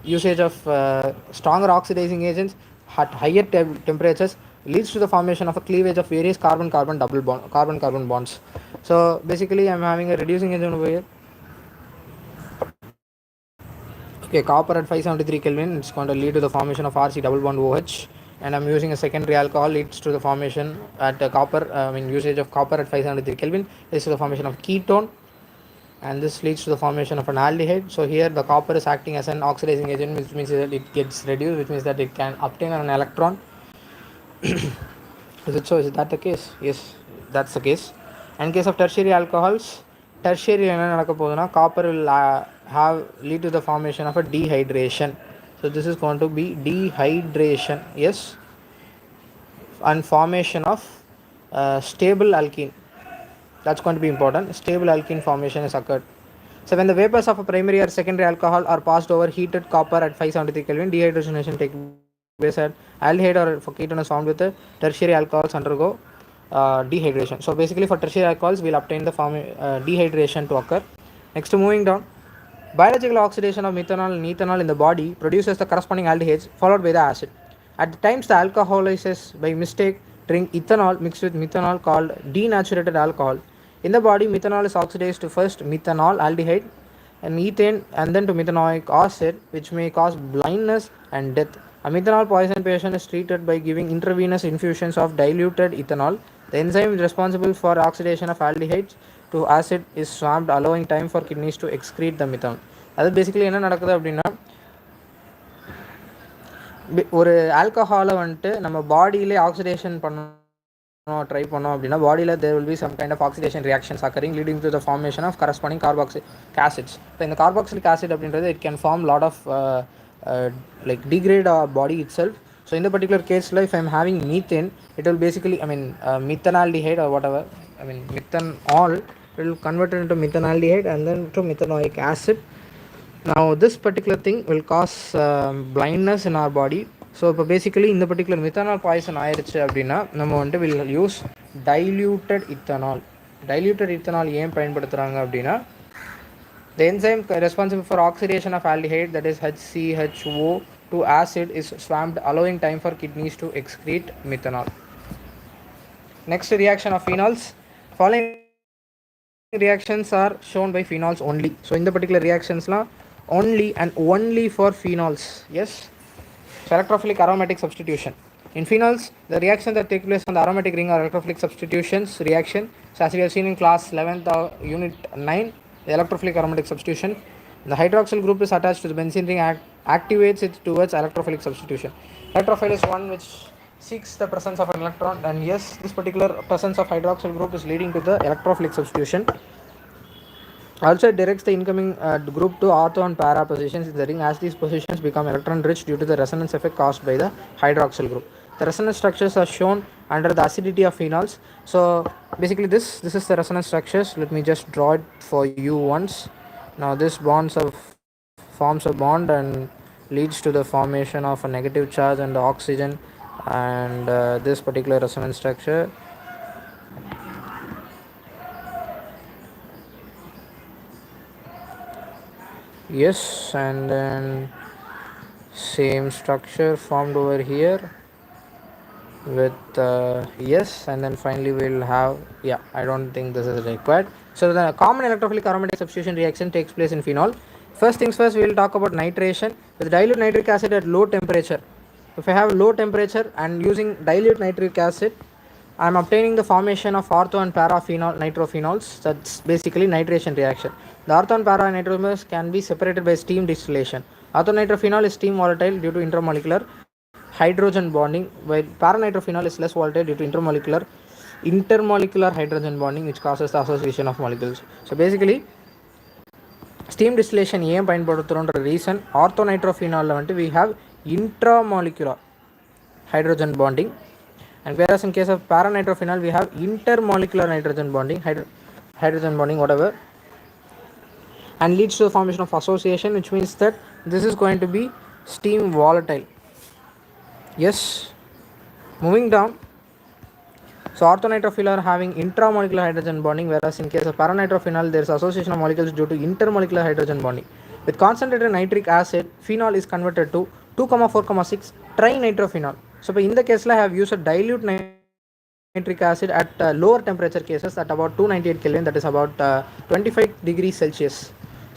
usage of stronger oxidizing agents at higher temperatures leads to the formation of a cleavage of various carbon-carbon double bond, carbon-carbon bonds. So basically, I'm having a reducing agent over here. Okay, copper at 573 Kelvin, it's going to lead to the formation of RC double bond OH, and I'm using a secondary alcohol leads to the formation at copper. Usage of copper at 573 Kelvin leads to the formation of ketone, and this leads to the formation of an aldehyde. So here the copper is acting as an oxidizing agent, which means that it gets reduced, which means that it can obtain an electron. Is it so? Is that the case? Yes, that's the case. And in case of tertiary alcohols, tertiary copper will have lead to the formation of a dehydration. So this is going to be dehydration. Yes, and formation of stable alkene. That's going to be important. Stable alkene formation is occurred. So when the vapors of a primary or secondary alcohol are passed over heated copper at 573 Kelvin, dehydrogenation takes place at aldehyde or for ketone is formed with the tertiary alcohols undergo dehydration. So basically for tertiary alcohols, we'll obtain the dehydration to occur. Next, moving down, biological oxidation of methanol and ethanol in the body produces the corresponding aldehydes followed by the acid. At the times the alcoholizes by mistake drink ethanol mixed with methanol called denaturated alcohol. In the body, methanol is oxidized to first methanol aldehyde and ethane and then to methanoic acid, which may cause blindness and death. A methanol poison patient is treated by giving intravenous infusions of diluted ethanol. The enzyme responsible for oxidation of aldehydes to acid is swamped, allowing time for kidneys to excrete the methanol. அது basically என்ன நடக்குது அப்படின்னா, ஒரு ஆல்கஹாலை வந்துட்டு நம்ம பாடியிலே oxidation பண்ணணும் try பண்ணோம் அப்படின்னா பாடியில் there will be some kind of oxidation reactions occurring leading to the formation of corresponding carboxylic acids. So in the carboxylic acid அப்படின்றது it can form lot of like degrade our body itself. So in the particular case, if I'm having methane, it will basically methanaldehyde or whatever, methanol will convert it into methanaldehyde and then to methanoic acid. Now this particular thing will cause blindness in our body. So basically in the particular methanol poison ஆயிடுச்சு அப்படின்னா நம்ம வந்துட்டு will use diluted ethanol. Diluted ethanol ஏன் பயன்படுத்துகிறாங்க அப்படின்னா, the enzyme responsible for oxidation of aldehyde, that is HCHO to acid, is swamped, allowing time for kidneys to excrete methanol. Next, reaction of phenols. Following reactions are shown by phenols only. So in the particular reactions only and only for phenols. Yes, so electrophilic aromatic substitution. In phenols, the reaction that take place on the aromatic ring or electrophilic substitutions reaction. So as we have seen in class 11th unit 9, the electrophilic aromatic substitution, the hydroxyl group is attached to the benzene ring, activates it towards electrophilic substitution. Electrophile is one which seeks the presence of an electron, and yes, this particular presence of hydroxyl group is leading to the electrophilic substitution. Also, it directs the incoming group to ortho and para positions in the ring as these positions become electron rich due to the resonance effect caused by the hydroxyl group. The resonance structures are shown under the acidity of phenols. So basically this is the resonance structures. Let me just draw it for you once. Now this forms a bond and leads to the formation of a negative charge and the oxygen, and this particular resonance structure. Yes, and then same structure formed over here with yes, and then finally we'll have, yeah, I don't think this is required. So the common electrophilic aromatic substitution reaction takes place in phenol. First things first, we will talk about nitration. With dilute nitric acid at low temperature, if I have low temperature and using dilute nitric acid, I am obtaining the formation of ortho and para nitrophenols. That's basically nitration reaction. The ortho and para nitrophenols can be separated by steam distillation. Orthonitrophenol is steam volatile due to intermolecular hydrogen bonding, while paranitrophenol is less volatile due to intermolecular hydrogen bonding, which causes the association of molecules. So basically, steam distillation ஏன் பயன்படுத்துகிறோன்ற reason, ஆர்த்தோநைட்ரோஃபினாலில் வந்துட்டு we have intramolecular hydrogen bonding, and whereas in case of paranitrophenol we have intermolecular nitrogen bonding, hydrogen bonding whatever, and leads to the formation of association, which means that this is going to be steam volatile. Yes, moving down. So orthonitrophenol are having intramolecular hydrogen bonding, whereas in case of paranitrophenol there is association of molecules due to intermolecular hydrogen bonding. With concentrated nitric acid, phenol is converted to 2,4,6 trinitrophenol. So in the case I have used a dilute nitric acid at lower temperature cases at about 298 Kelvin, that is about 25 degrees Celsius.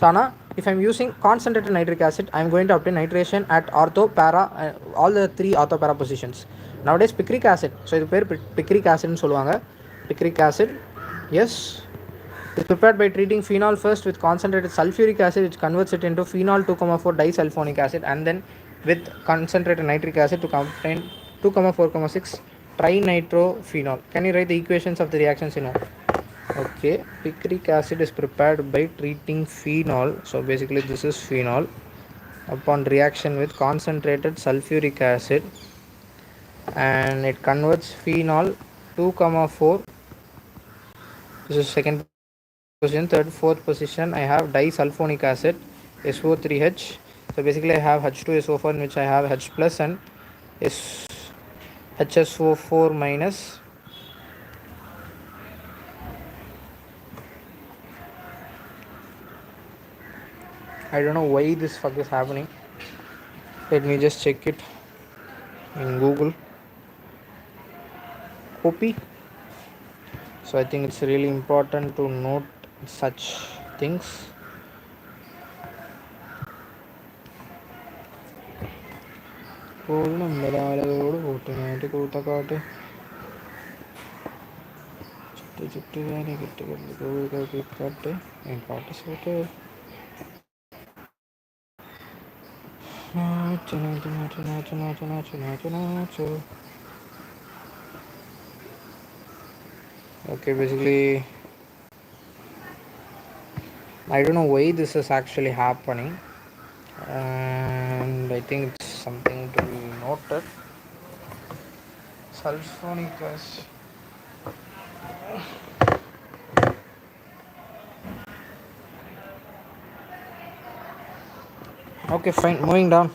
So now if I am using concentrated nitric acid, I am going to obtain nitration at ortho, para, all the three ortho para positions. Nowadays picric acid, so இது பேர் picric acid னு சொல்லுவாங்க. Picric acid, yes, is prepared by treating phenol first with concentrated sulfuric acid, which converts it into phenol 2,4 disulfonic acid, and then with concentrated nitric acid to obtain 2,4,6 trinitrophenol. Can you write the equations of the reactions in all? Okay, picric acid is prepared by treating phenol, so basically this is phenol upon reaction with concentrated sulfuric acid, and it converts phenol 2,4, this is second position. Third, fourth position I have disulfonic acid, SO3H. So basically I have H2SO4 in which I have H plus and HSO4 minus. I don't know why this fuck is happening. Let me just check it in Google. Copy. So I think it's really important to note such things. Okay, basically I don't know why this is actually happening, and I think it's something to be noted. Sulfonic acid. Okay, fine, moving down.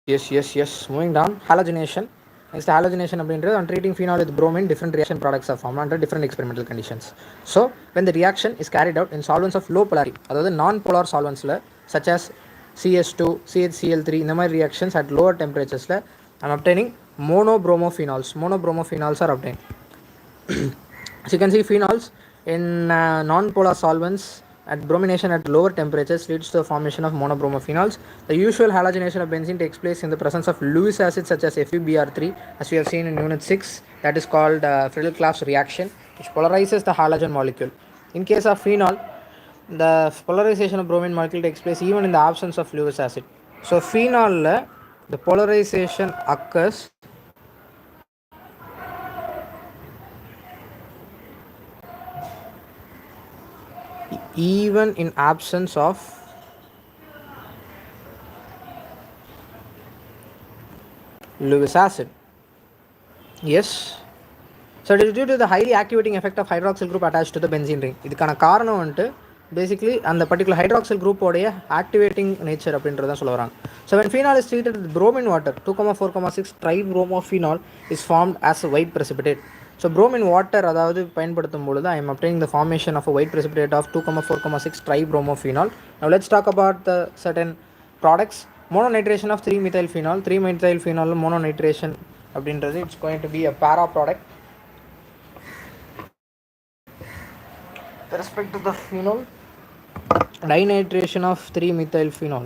Yes, moving down. Halogenation. Next, halogenation அப்படின்றது on treating phenol with bromine, different reaction products are formed under different experimental conditions. So when the reaction is carried out in solvents of low polarity, அதாவது non-polar solventsல such as CS2, CHCl3, இந்த மாதிரி reactions at lower temperaturesல I'm obtaining monobromopphenols. Monobromopphenols are obtained. So you can see phenols in non-polar solvents at bromination at lower temperatures leads to the formation of monobromophenols. The usual halogenation of benzene takes place in the presence of Lewis acid such as FeBr3, as we have seen in unit 6, that is called Friedel-Claus reaction, which polarizes the halogen molecule. In case of phenol, the polarization of bromine molecule takes place even in the absence of Lewis acid. So phenol, the polarization occurs even in absence of Lewis acid. Yes, so it is due to the highly activating effect of hydroxyl group attached to the benzene ring. இதுக்கான காரணம் வந்துட்டு basically அந்த particular hydroxyl group உடைய activating nature அப்படின்றத சொல்ல வராங்க. So when phenol is treated with bromine water, 2,4,6 tribromophenol is formed as a white precipitate. So bromine water அதாவது பயன்படுத்தும் பொழுது I am obtaining the formation of a white precipitate of 2,4,6 tribromophenol. Now let's talk about the certain products. Mononitration of 3-methyl phenol. 3-methyl phenol mononitration அப்படின்றது it's going to be a para product. With respect to the phenol, dinitration of 3-methyl phenol.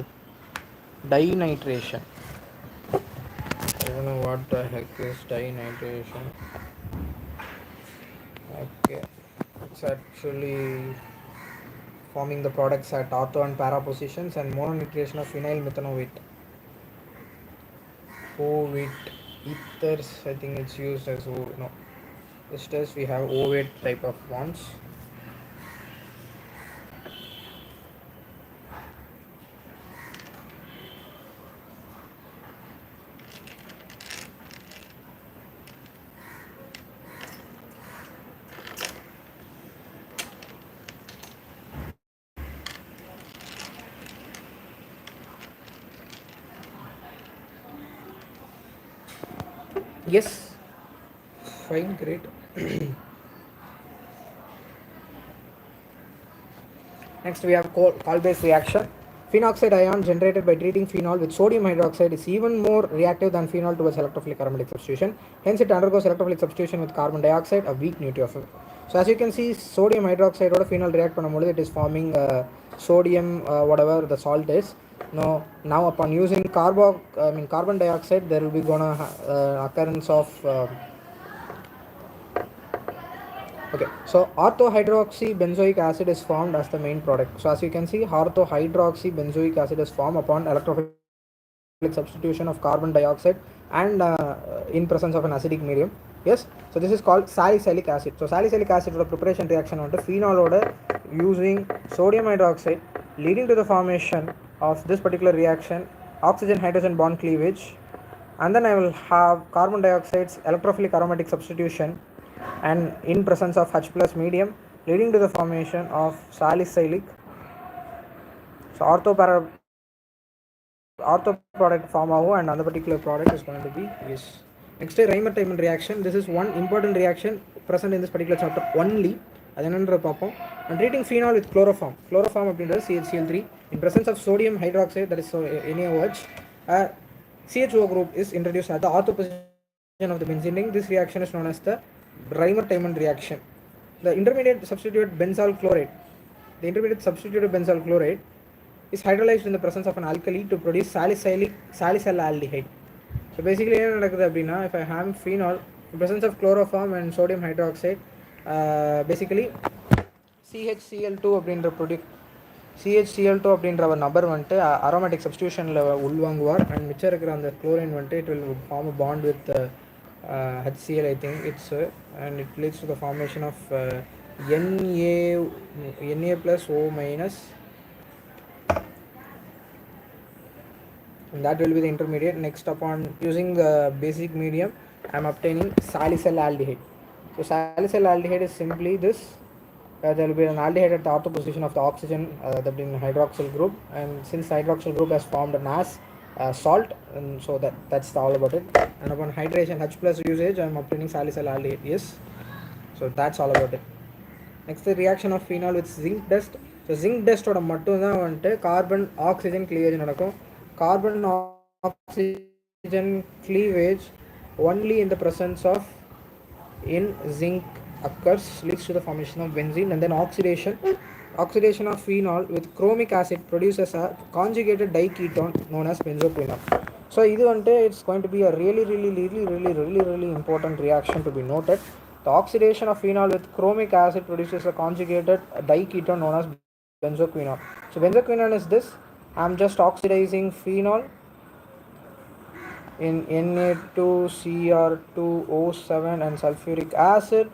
Dinitration. know what the heck is dinitration. Okay, it's actually forming the products at ortho and para positions and mononitration of phenyl methanolate. Ovate ethers, I think it's used as no. Esters we have ovate type of bonds. Yes, fine, great. Next we have call-based reaction. Phenoxide ion generated by treating phenol with sodium hydroxide is even more reactive than phenol towards electrophilic aromatic substitution. Hence it undergoes electrophilic substitution with carbon dioxide, a weak nucleophile. So as you can see, sodium hydroxide or phenol react பண்ணும்போது it is forming sodium whatever the salt is. Now upon using carbon dioxide, there will be gonna occurrence of okay, so orthohydroxybenzoic acid is formed as the main product. So as you can see, orthohydroxybenzoic acid is formed upon electrophilic substitution of carbon dioxide and in presence of an acidic medium. Yes, so this is called salicylic acid. So salicylic acid preparation reaction on phenol using sodium hydroxide, leading to the formation of this particular reaction, oxygen hydrogen bond cleavage, and then I will have carbon dioxide's electrophilic aromatic substitution and in presence of H plus medium, leading to the formation of salicylic. So ortho product form and another particular product is going to be yes. Next Reimer-Tiemann reaction. This is one important reaction present in this particular chapter only. And treating phenol with chloroform. Chloroform CHCl3 in presence of sodium hydroxide, that is NaOH. CHO group is introduced at the ortho position of the benzene ring. This reaction is known as the Reimer-Tiemann reaction. The intermediate substituted benzyl chloride. The intermediate substituted benzyl chloride is hydrolyzed in the presence of an alkali to produce salicylaldehyde. So basically, if I have phenol in presence of chloroform and sodium hydroxide, basically CHCl2 அப்படின்ற product CHCl2 அப்படின்ற ஒரு நபர் வந்துட்டு aromatic substitutionல உள்வாங்குவார் and மிச்சம் இருக்கிற அந்த chlorine வந்துட்டு it will form a bond with HCl, I think it's and it leads to the formation of Na plus O minus, and that will be the intermediate. Next, upon using the basic medium, I am obtaining salicylaldehyde. So salicylaldehyde is simply this. There will be an aldehyde at the ortho position of the oxygen, that being hydroxyl group, and since hydroxyl group has formed an as salt, and so that's all about it. And upon hydration H plus usage, I am obtaining salicylaldehyde. Yes, so that's all about it. Next, the reaction of phenol with zinc dust. So zinc dust oda mattum dhaan vantu carbon oxygen cleavage nadakum. Carbon oxygen cleavage only in the presence of in zinc occurs, leads to the formation of benzene, and then oxidation of phenol with chromic acid produces a conjugated diketone known as benzoquinol. So it's going to be a really important reaction to be noted. The oxidation of phenol with chromic acid produces a conjugated diketone known as benzoquinol. So benzoquinol is this. I am just oxidizing phenol in Na2Cr2O7 and sulfuric acid,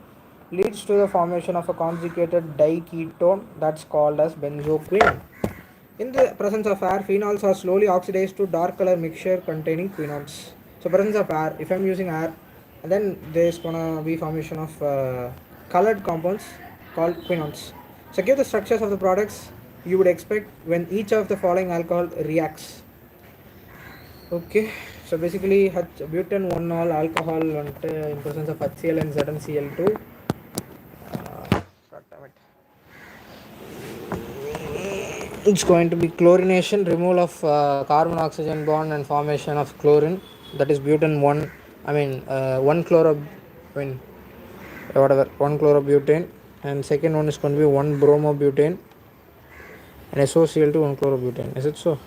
leads to the formation of a conjugated diketone that's called as benzoquinol. In the presence of air, phenols are slowly oxidized to dark color mixture containing quinones. So presence of air, if I'm using air, and then there's gonna be formation of colored compounds called quinones. So give the structures of the products you would expect when each of the following alcohol reacts. Okay, so basically butane 1-ol alcohol in presence of HCl and ZnCl2. It's going to be chlorination, removal of carbon oxygen bond and formation of chlorine, that is butane 1, 1 chlorobutane, and second one is going to be 1 bromobutane and SOCl2 1 chlorobutane. Is it so?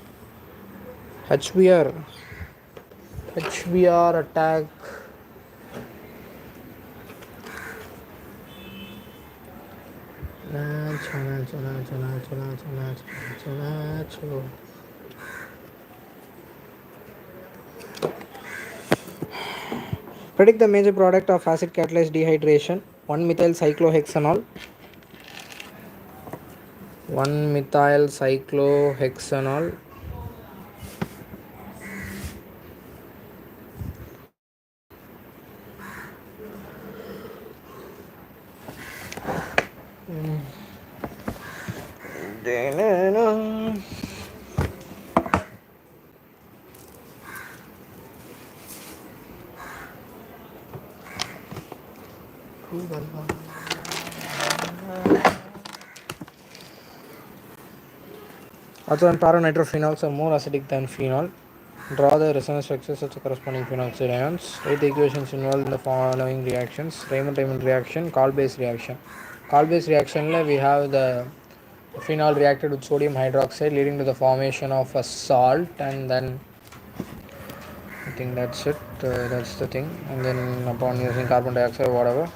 HBr HBr attack. Predict the major product of acid catalyzed dehydration. 1-methyl cyclohexanol. 1-methyl cyclohexanol. Also, and paranitrophenols are more acidic than phenol. Draw the resonance structures of the corresponding phenoxide ions. Write the equations involved in the following reactions. Raymond-Raymond reaction, Call-based reaction. Call-based reaction, we have the phenol reacted with sodium hydroxide leading to the formation of a salt, and then I think that's it. That's the thing. And then upon using carbon dioxide or whatever,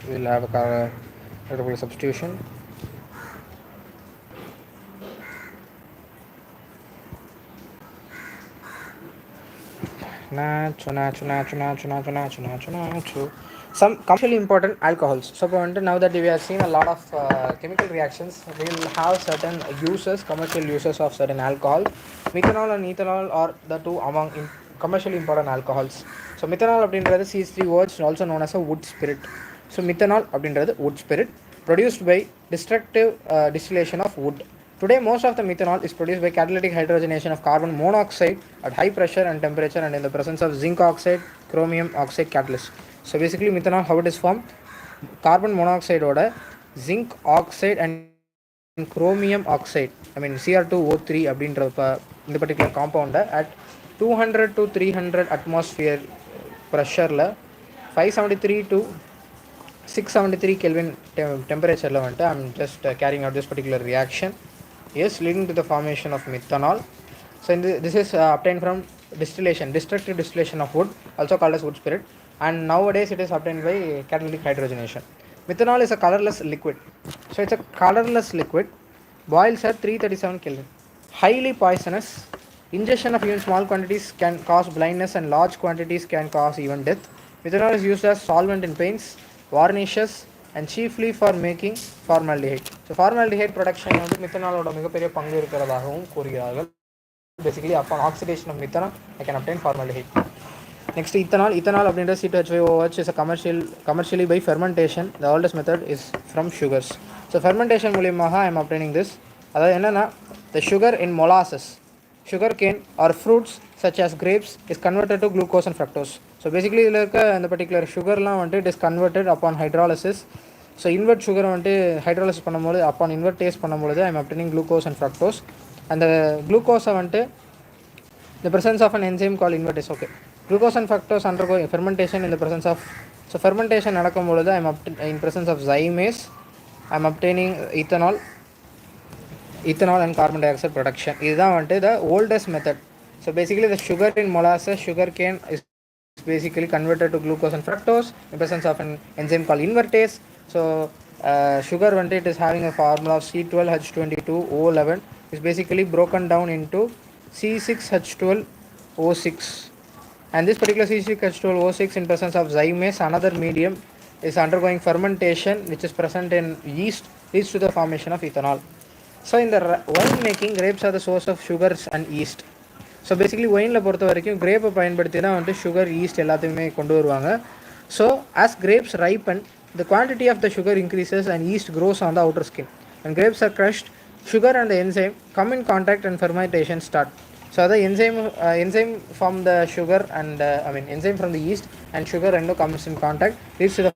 we'll have a substitution. Some commercially important alcohols. So now that we have seen a lot of chemical reactions, we will have certain uses, commercial uses of certain alcohols. Methanol and ethanol are the two among commercially important alcohols. So methanol அப்படின்றது CH3OH, also known as a wood spirit. So methanol அப்படின்றது wood spirit produced by destructive distillation of wood. Today, most of the methanol is produced by catalytic hydrogenation of carbon monoxide at high pressure and temperature and in the presence of zinc oxide, chromium oxide catalyst. So basically, methanol, how it is formed? Carbon monoxide order, zinc oxide and chromium oxide, I mean Cr2O3 அப்படின்ற இந்த particular compound at 200 to 300 atmosphere pressure 573 to 673 Kelvin temperature level. I'm just carrying out this particular reaction. Yes, leading to the formation of methanol. So this is obtained from distillation, destructive distillation of wood, also called as wood spirit, and nowadays it is obtained by catalytic hydrogenation. Methanol is a colorless liquid. So it's a colorless liquid, boils at 337 Kelvin. Highly poisonous. Ingestion of even small quantities can cause blindness and large quantities can cause even death. Methanol is used as solvent in paints, varnishes, and chiefly for making formaldehyde. So formaldehyde production வந்து மித்தனாலோட மிகப்பெரிய பங்கு இருக்கிறதாகவும் கூறுகிறார்கள். Basically upon oxidation of methanol I can obtain formaldehyde. Next, ethanol. Ethanol அப்படின்ற C2H5OH is a commercially by fermentation. The oldest method is from sugars. So fermentation மூலியமாக I am obtaining this. அதாவது என்னன்னா, the sugar in molasses, sugar cane or fruits such as grapes is converted to glucose and fructose. So basically இதில் இருக்க அந்த particular sugarலாம் வந்துட்டு it is converted upon hydrolysis. So invert sugar வந்துட்டு hydrolysis பண்ணும்போது upon invert taste பண்ணும்போது I am obtaining glucose and fructose. And the glucose வந்துட்டு the presence of an enzyme called invertase. Okay, glucose and fructose undergo fermentation in the presence of, so fermentation நடக்கும்போது I am in presence of zymase I am obtaining ethanol and carbon dioxide production. இதுதான் வந்துட்டு the oldest method. So basically the sugar in molasses, sugar cane is basically converted to glucose and fructose in presence of an enzyme called invertase. So sugar வந்துட்டு it is having a formula of C12H22O11 is basically broken down into C6H12O6, and this particular C6H12O6 in presence of zymase, another medium, is undergoing fermentation which is present in yeast, leads to the formation of ethanol. So in the wine making, grapes are the source of sugars and yeast. So basically wineல பொறுத்த வரைக்கும் கிரேப்பை பயன்படுத்தி தான் வந்துட்டு sugar east எல்லாத்தையுமே கொண்டு வருவாங்க. So as grapes ripen, the quantity of the sugar increases and yeast grows on the outer skin. When grapes are crushed, sugar and the enzyme come in contact and fermentation start. So the enzyme from the sugar and enzyme from the yeast and sugar and comes in contact, leads to the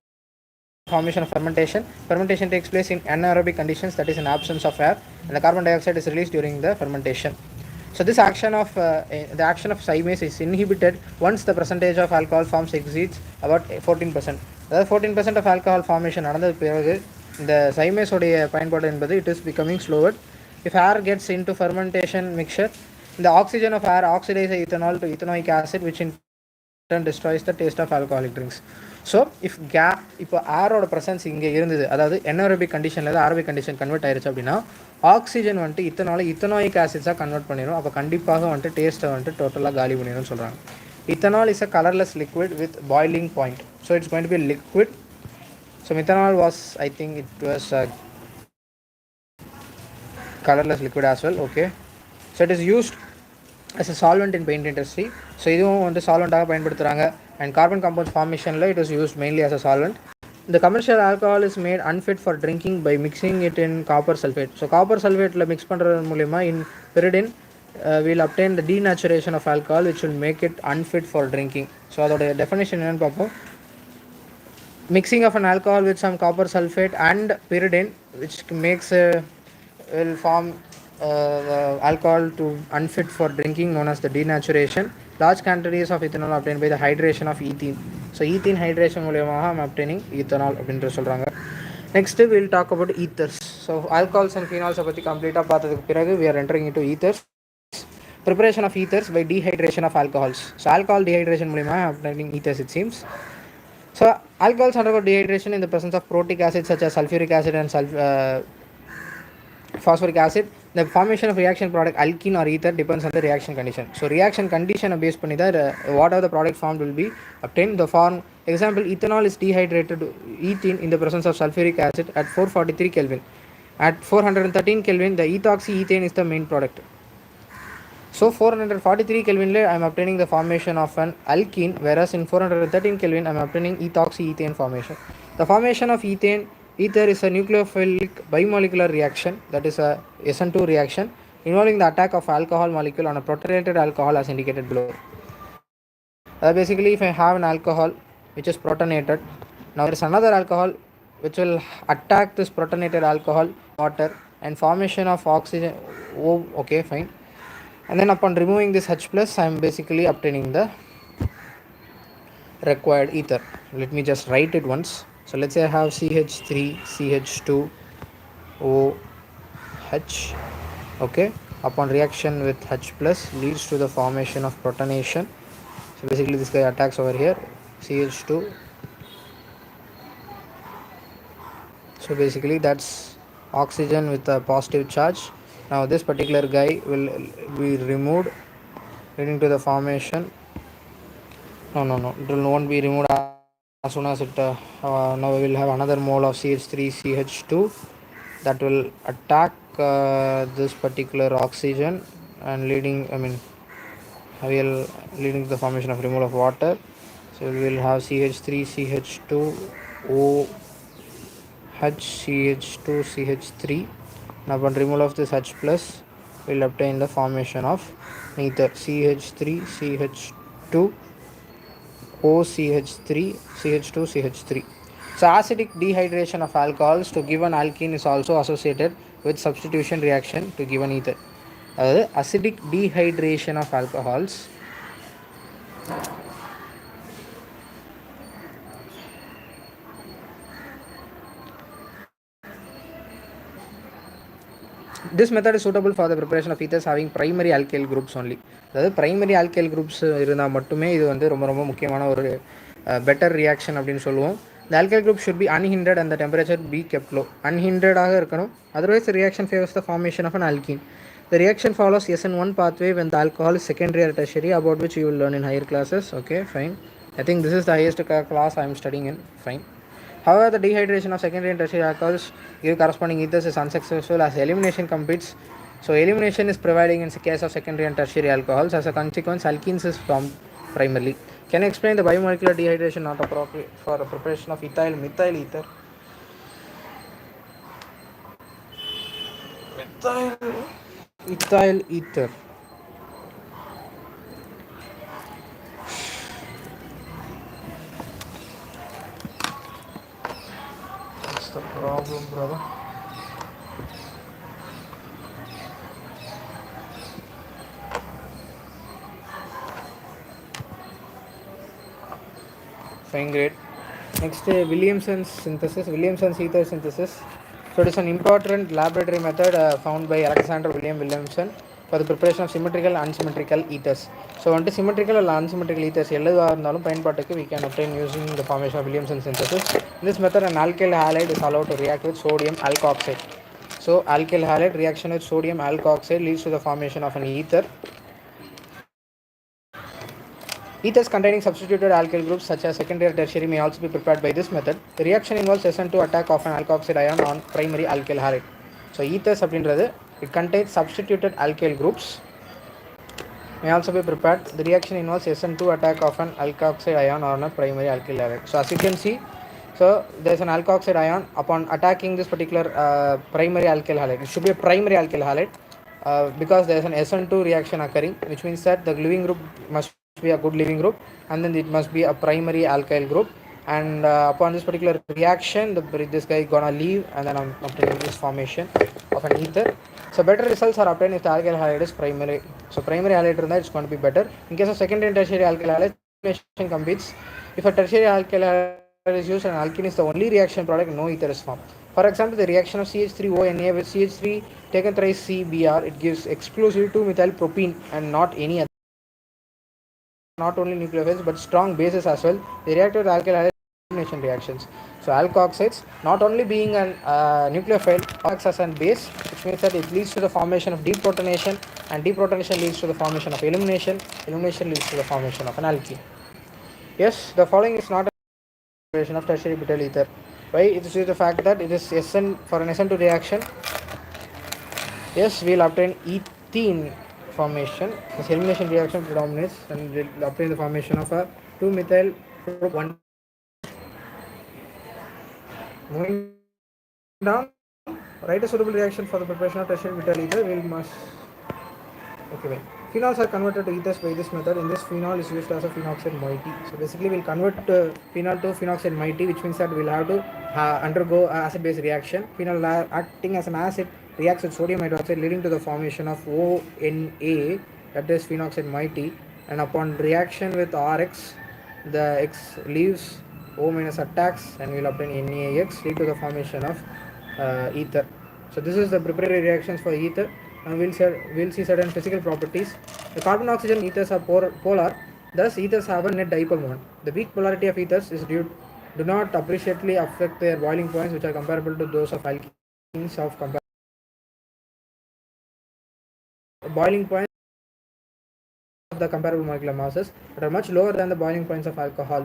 formation of fermentation. Fermentation takes place in anaerobic conditions, that is in absence of air, and the carbon dioxide is released during the fermentation. So this action of the action of zymase is inhibited once the percentage of alcohol forms exceeds about 14%. அதாவது 14% of alcohol formation நடந்தது பிறகு இந்த zymase உடைய பயன்பாடு என்பது it is becoming slower. If air gets into fermentation mixture, The oxygen of air oxidizes ethanol to ethanoic acid, which in turn destroys the taste of alcoholic drinks. So if இப்போ ஏரோட presence இங்கே இருந்தது, அதாவது என்ஆரோபிக் கண்டிஷனில் aerobic condition convert ஆயிருச்சு அப்படின்னா oxygen வந்துட்டு இத்தனாயிக் ஆசிட்ஸாக convert பண்ணிடும். அப்போ கண்டிப்பாக வந்துட்டு டேஸ்ட்டை வந்துட்டு டோட்டலாக காலி பண்ணிடும்னு சொல்கிறாங்க. Ethanol is a colourless liquid with boiling point. So it's going to be liquid. So methanol was, I think it was a colorless liquid as well. Okay, so it is used as a solvent in paint industry. So இதுவும் வந்து சால்வெண்ட்டாக பயன்படுத்துகிறாங்க. And carbon compound ஃபார்மேஷனில் it was used mainly as a solvent. The commercial alcohol is made unfit for drinking by mixing it in copper sulfate. So copper சல்ஃபேட்டில் mix பண்ணுறது மூலிமா in pyridine we'll obtain the denaturation of alcohol which will make it unfit for drinking. So அதோட definition என்னென்னு பார்ப்போம். Mixing of an alcohol with some copper sulfate and pyridine, which makes will form the alcohol to unfit for drinking, known as the denaturation. Large quantities of ethanol obtained by the hydration of ethene. So ethene hydration மூலமாக I'm obtaining ethanol அப்படின்ற சொல்கிறாங்க. Next we'll talk about ethers. So alcohols and phenols பற்றி கம்ப்ளீட்டாக பார்த்ததுக்கு பிறகு we are entering into ethers. Preparation of ethers by dehydration of alcohols. So alcohol dehydration மூலமாக I'm obtaining ethers, it seems. So alcohols undergo dehydration in the presence of protic acids such as sulfuric acid and phosphoric acid. The formation of reaction product alkene or ether depends on the reaction condition. So reaction condition based பண்ணி தான் whatever the product formed will be obtained. The form example, ethanol is dehydrated ethene in the presence of sulfuric acid at 443 Kelvin. At 413 Kelvin, the ethoxy ethane is the main product. So 443 Kelvin I am obtaining the formation of an alkene, whereas in 413 Kelvin I am obtaining ethoxy ethane formation. The formation of ether is a nucleophilic bimolecular reaction, that is a SN2 reaction involving the attack of alcohol molecule on a protonated alcohol as indicated below. Basically, if I have an alcohol which is protonated, now there is another alcohol which will attack this protonated alcohol water and formation of oxygen. Oh, okay, fine. And then upon removing this H plus, I am basically obtaining the required ether. Let me just write it once. So let's say I have CH3 CH2 OH. Okay, upon reaction with H plus leads to the formation of protonation. So basically this guy attacks over here, CH2. So basically that's oxygen with a positive charge. Now this particular guy will be removed, leading to the formation. No, it won't be removed as soon as it now we will have another mole of CH3 CH2 that will attack this particular oxygen and leading to the formation of removal of water. So we will have CH3 CH2 OH CH2 CH3. Now upon removal of this H plus, we will obtain the formation of ether, CH3 CH2 OCH3 CH2 CH3. So acidic dehydration of alcohols to give an alkene is also associated with substitution reaction to give an ether. Acidic dehydration of alcohols this method is suitable for the preparation of ethers having primary alkyl groups only. அதாவது primary alkyl groups இருந்தால் மட்டுமே இது வந்து ரொம்ப ரொம்ப முக்கியமான ஒரு better reaction அப்படின்னு சொல்லுவோம். The alkyl group should be unhindered and the temperature be kept low. Unhindered ஆக இருக்கணும், otherwise the reaction favors the formation of an alkene. The reaction follows SN1 pathway when the alcohol is secondary or tertiary, about which you will learn in higher classes. Okay, fine. I think this is the highest class I am studying in. Fine. However, the dehydration of secondary and tertiary alcohols give corresponding ethers is unsuccessful as elimination competes. So elimination is prevailing in the case of secondary and tertiary alcohols. As a consequence, alkenes is formed primarily. Can you explain the biomolecular dehydration not appropriate for the preparation of methyl ether? Ethyl ether. What's the problem, brother? Fine, great. Next, Williamson's ether synthesis. So it is an important laboratory method found by Alexander Williamson. for the preparation of symmetrical and unsymmetrical ethers. So வந்துட்டு symmetrical or unsymmetrical ethers எதுவாக இருந்தாலும் பயன்பாட்டுக்கு we can obtain using the formation of Williamson synthesis. In this method an alkyl halide is allowed to react with sodium alkoxide. So alkyl halide reaction with sodium alkoxide leads to the formation of an ether. Ethers containing substituted alkyl groups such as secondary or tertiary may also be prepared by this method. The reaction involves SN2 attack of an alkoxide ion on primary alkyl halide. So ethers அப்படின்றது it contains substituted alkyl groups may also be prepared. The reaction involves SN2 attack of an alkoxide ion on a primary alkyl halide. So as you can see, so there is an alkoxide ion upon attacking this particular primary alkyl halide. It should be a primary alkyl halide because there is an SN2 reaction occurring, which means that the leaving group must be a good leaving group, and then it must be a primary alkyl group. And upon this particular reaction, this guy gonna leave, and then I'm obtaining this formation of an ether. So better results are obtained if the alkyl halide is primary. So primary halide இருந்தா it's going to be better. In case of secondary and tertiary alkyl halide, reaction competes. If a tertiary alkyl halide is used and alkene is the only reaction product, no ether is formed. For example, the reaction of CH3ONA with CH3 taken thrice CBr, it gives exclusive 2-methyl propene and not any other. Not only nucleophiles but strong bases as well. They react with alkyl halide elimination reactions. So alkoxides, not only being a nucleophile, acts as a base, which means that it leads to the formation of deprotonation, and deprotonation leads to the formation of elimination. Elimination leads to the formation of an alkene. Yes, the following is not a preparation of tertiary butyl ether. Why? It is due to the fact that it is SN for an SN2 reaction. Yes, we will obtain ethene formation. This elimination reaction predominates and will obtain the formation of a 2-methyl 1. Moving down, write a suitable reaction for the preparation of tertiary butyl ether. We must. Okay, wait. Phenols are converted to ethers by this method. In this, phenol is used as a phenoxide moiety. So basically, we'll convert phenol to phenoxide moiety, which means that we'll have to undergo acid-base reaction. Phenol acting as an acid reacts with sodium hydroxide, leading to the formation of ONA, that is phenoxide moiety. And upon reaction with RX, the X leaves, O minus attacks, and we'll obtain NaX, lead to the formation of ether. So this is the preparatory reactions for ether. And we'll see certain physical properties. The carbon oxygen ethers are polar, thus ethers have a net dipole moment. The weak polarity of ethers is do not appreciably affect their boiling points, which are comparable to those of alkenes of boiling points of the comparable molecular masses, but are much lower than the boiling points of alcohol.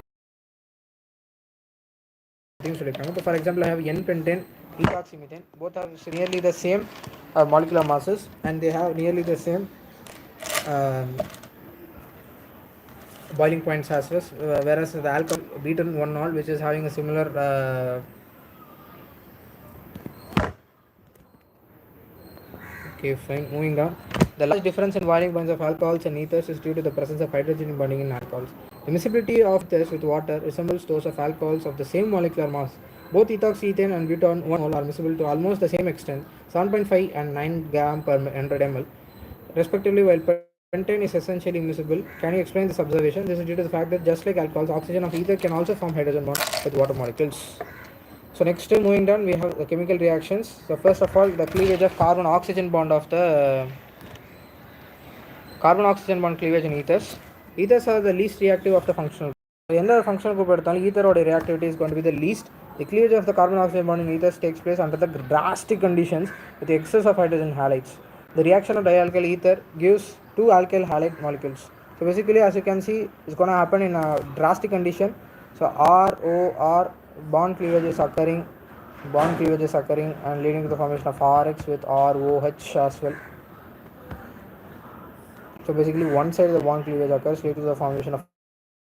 So for example, I have N-pentane, ethoxymethane. Both are nearly the same molecular masses, and they have nearly the same boiling points as well. Whereas the alcohol beaten 1-all, which is having a similar okay, fine. Moving down. The large difference in boiling points of alcohols and ethers is due to the presence of hydrogen bonding in alcohols. The miscibility of ethers with water resembles those of alcohols of the same molecular mass. Both ethoxyethane and butane 1-all are miscible to almost the same extent, 7.5 and 9 gram per 100 ml, respectively, while pentane is essentially immiscible. Can you explain this observation? This is due to the fact that just like alcohols, oxygen of ether can also form hydrogen bond with water molecules. So next, moving down, we have the chemical reactions. So first of all, the cleavage of carbon-oxygen bond of the carbon-oxygen bond cleavage in ethers. Ethers are the least reactive of the functional. எந்த functional group எடுத்தாலும் ஈத்தரோட reactivity is going to be the least. The cleavage of the carbon-oxygen bond in ethers takes place under the drastic conditions with the excess of hydrogen halides. The reaction of dialkyl ether gives 2 alkyl halide molecules. So basically, as you can see, it's going to happen in a drastic condition. So ROR bond cleavage is occurring and leading to the formation of RX with ROH as well. So basically, one side of the bond cleavage occurs, leading to the formation of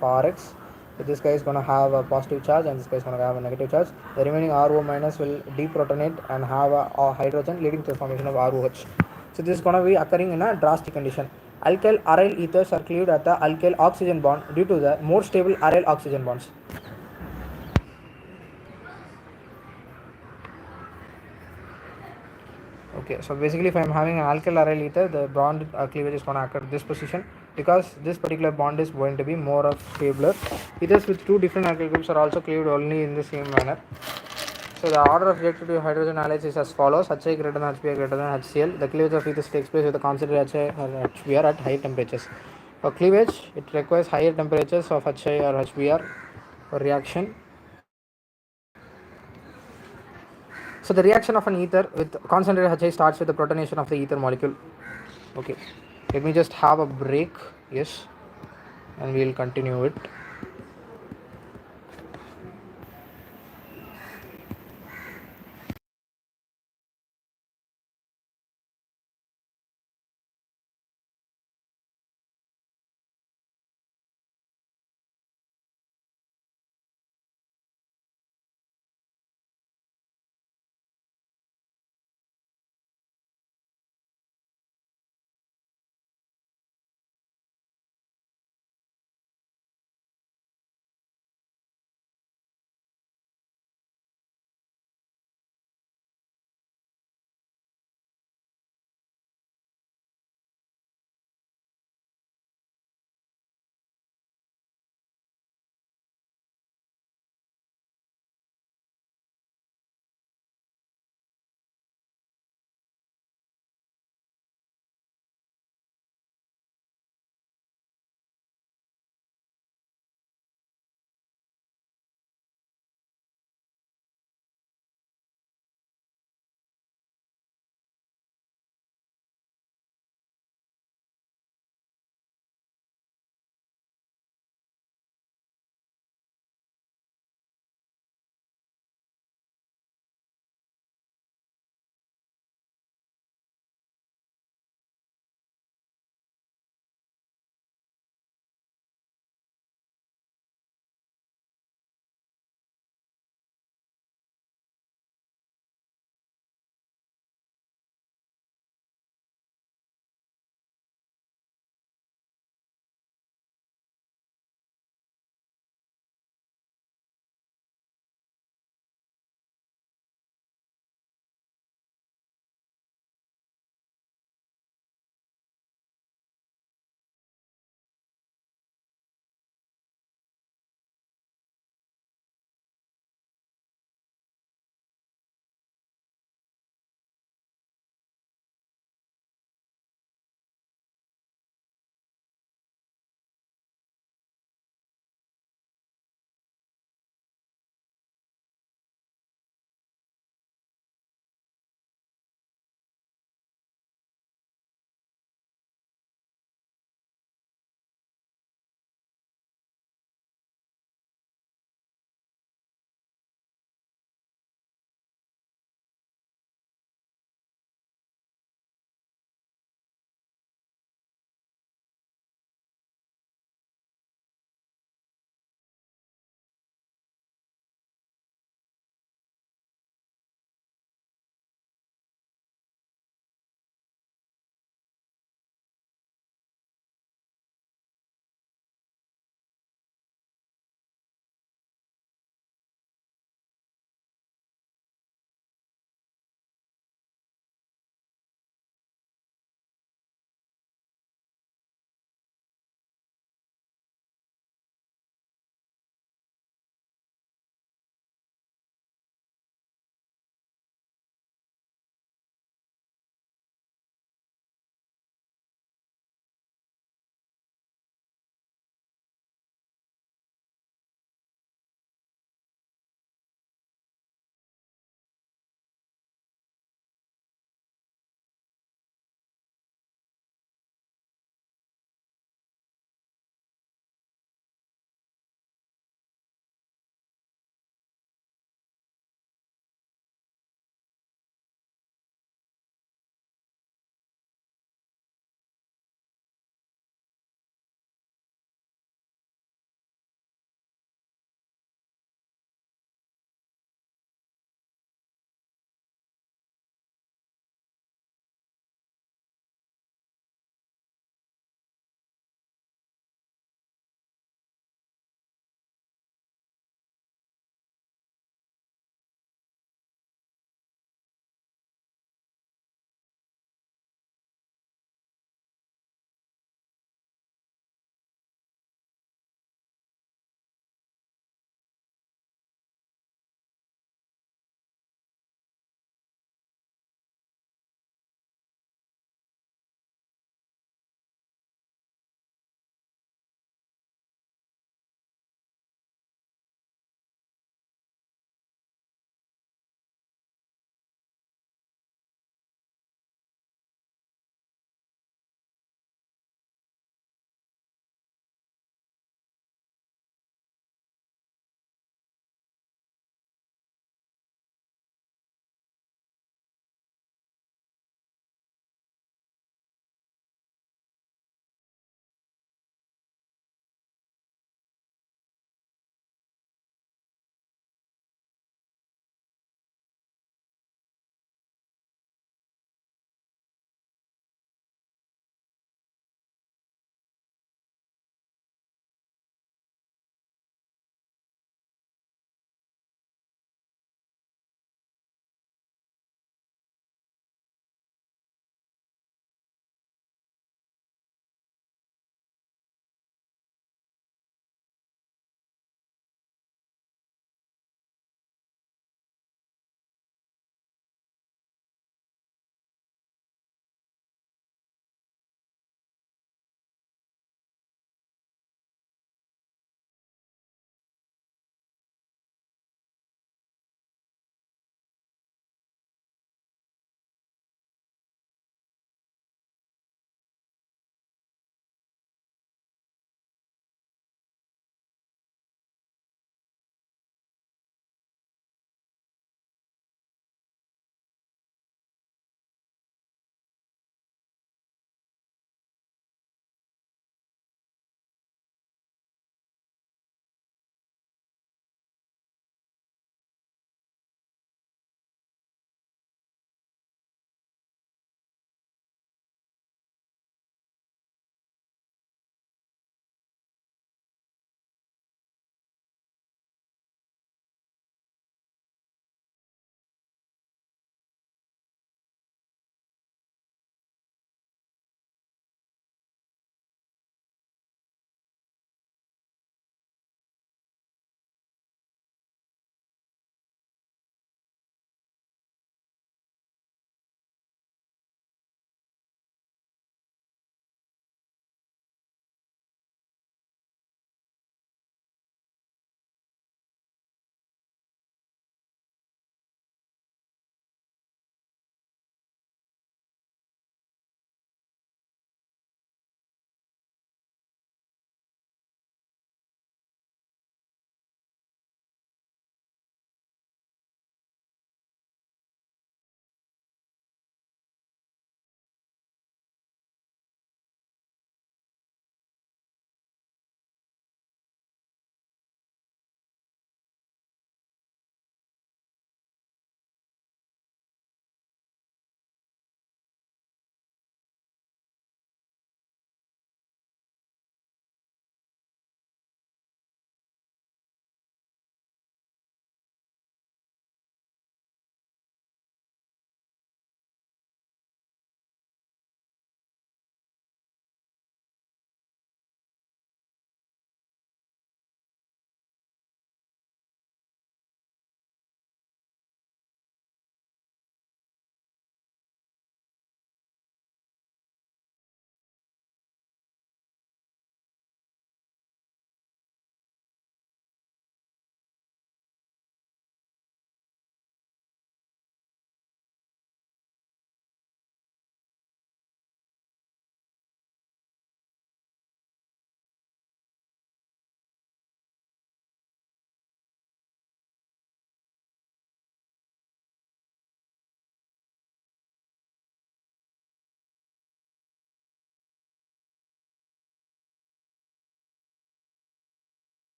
RX. So this guy is going to have a positive charge and this guy is going to have a negative charge. The remaining RO minus will deprotonate and have a hydrogen, leading to the formation of ROH. So this is going to be occurring in a drastic condition. Alkyl aryl ethers are cleaved at the alkyl oxygen bond due to the more stable aryl oxygen bonds. Okay, so basically, if I am having an alkyl aryl ether, the bond cleavage is going to occur at this position because this particular bond is going to be more of stabler. Ethers with 2 different alkyl groups are also cleaved only in the same manner. So So the order of reactive hydrogen halides is as follows: HI greater than HBr greater than HCl. The cleavage of ethers takes place with the concentrated HI or HBr at high temperatures. For cleavage, it requires higher temperatures of HI or HBr for reaction. So the reaction of an ether with concentrated HI starts with the protonation of the ether molecule. Okay, let me just have a break. Yes, and we will continue it.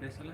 பேசல.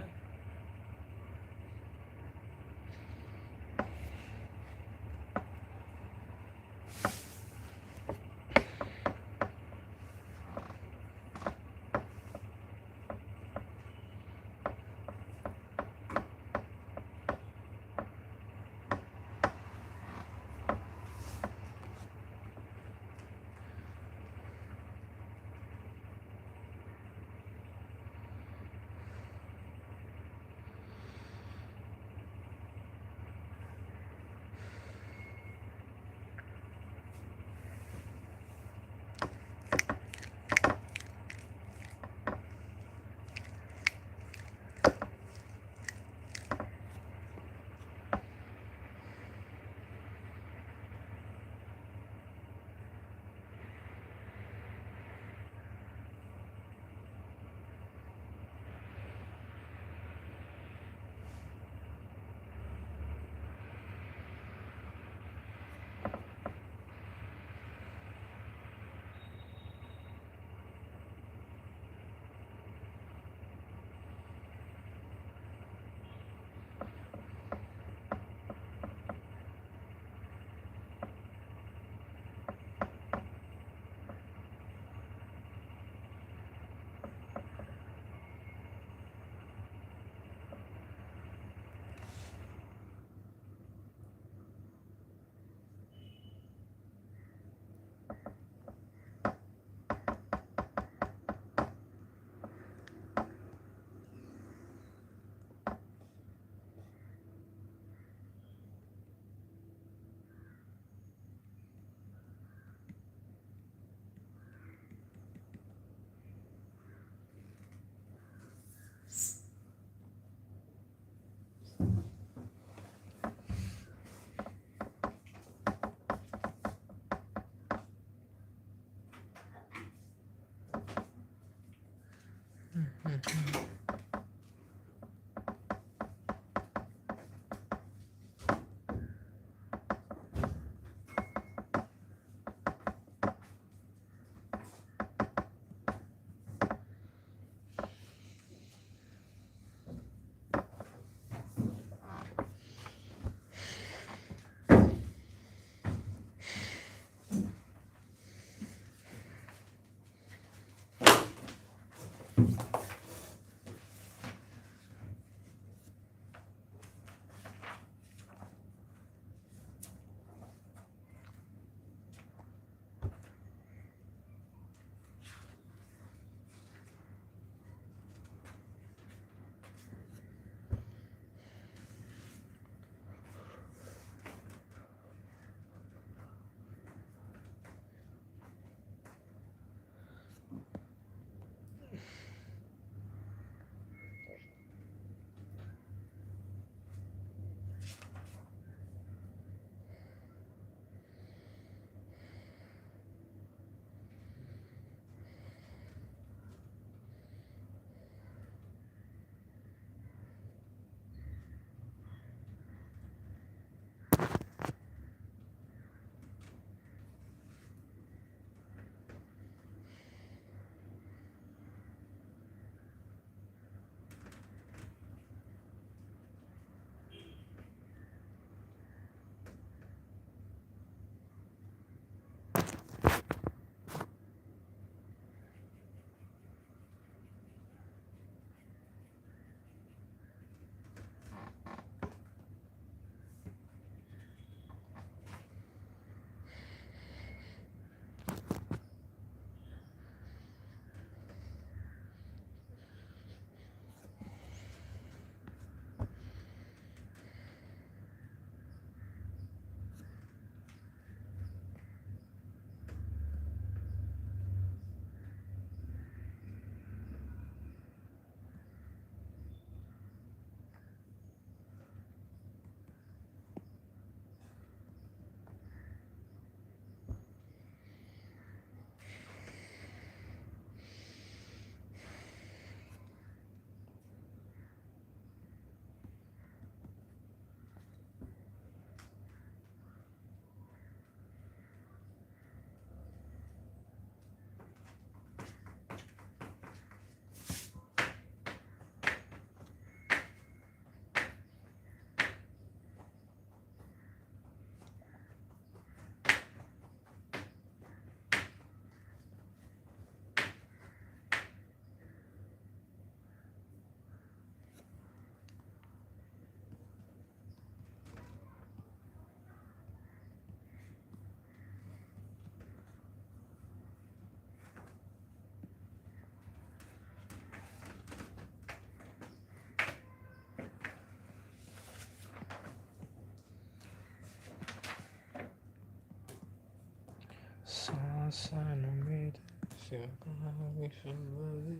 ஆசனமேது சிவகாமி சொல்வது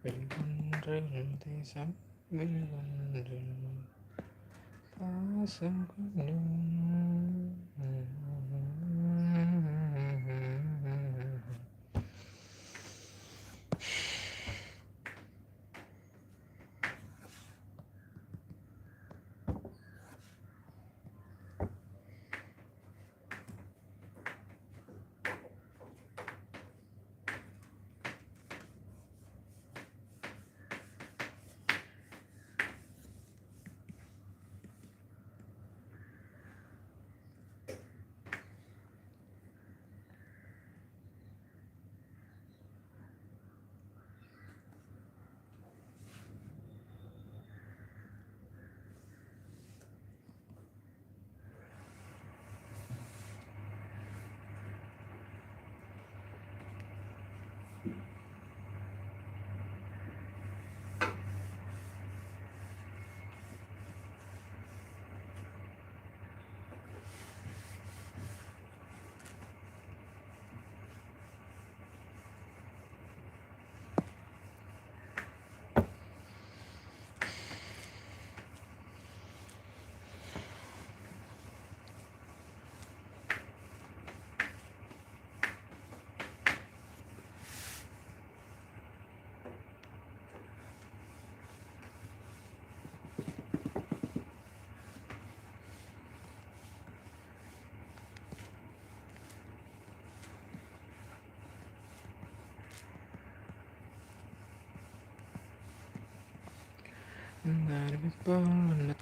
வெல்வொன்றில் தேசம் வெல்வொன்றில் பாசம் கொண்டும்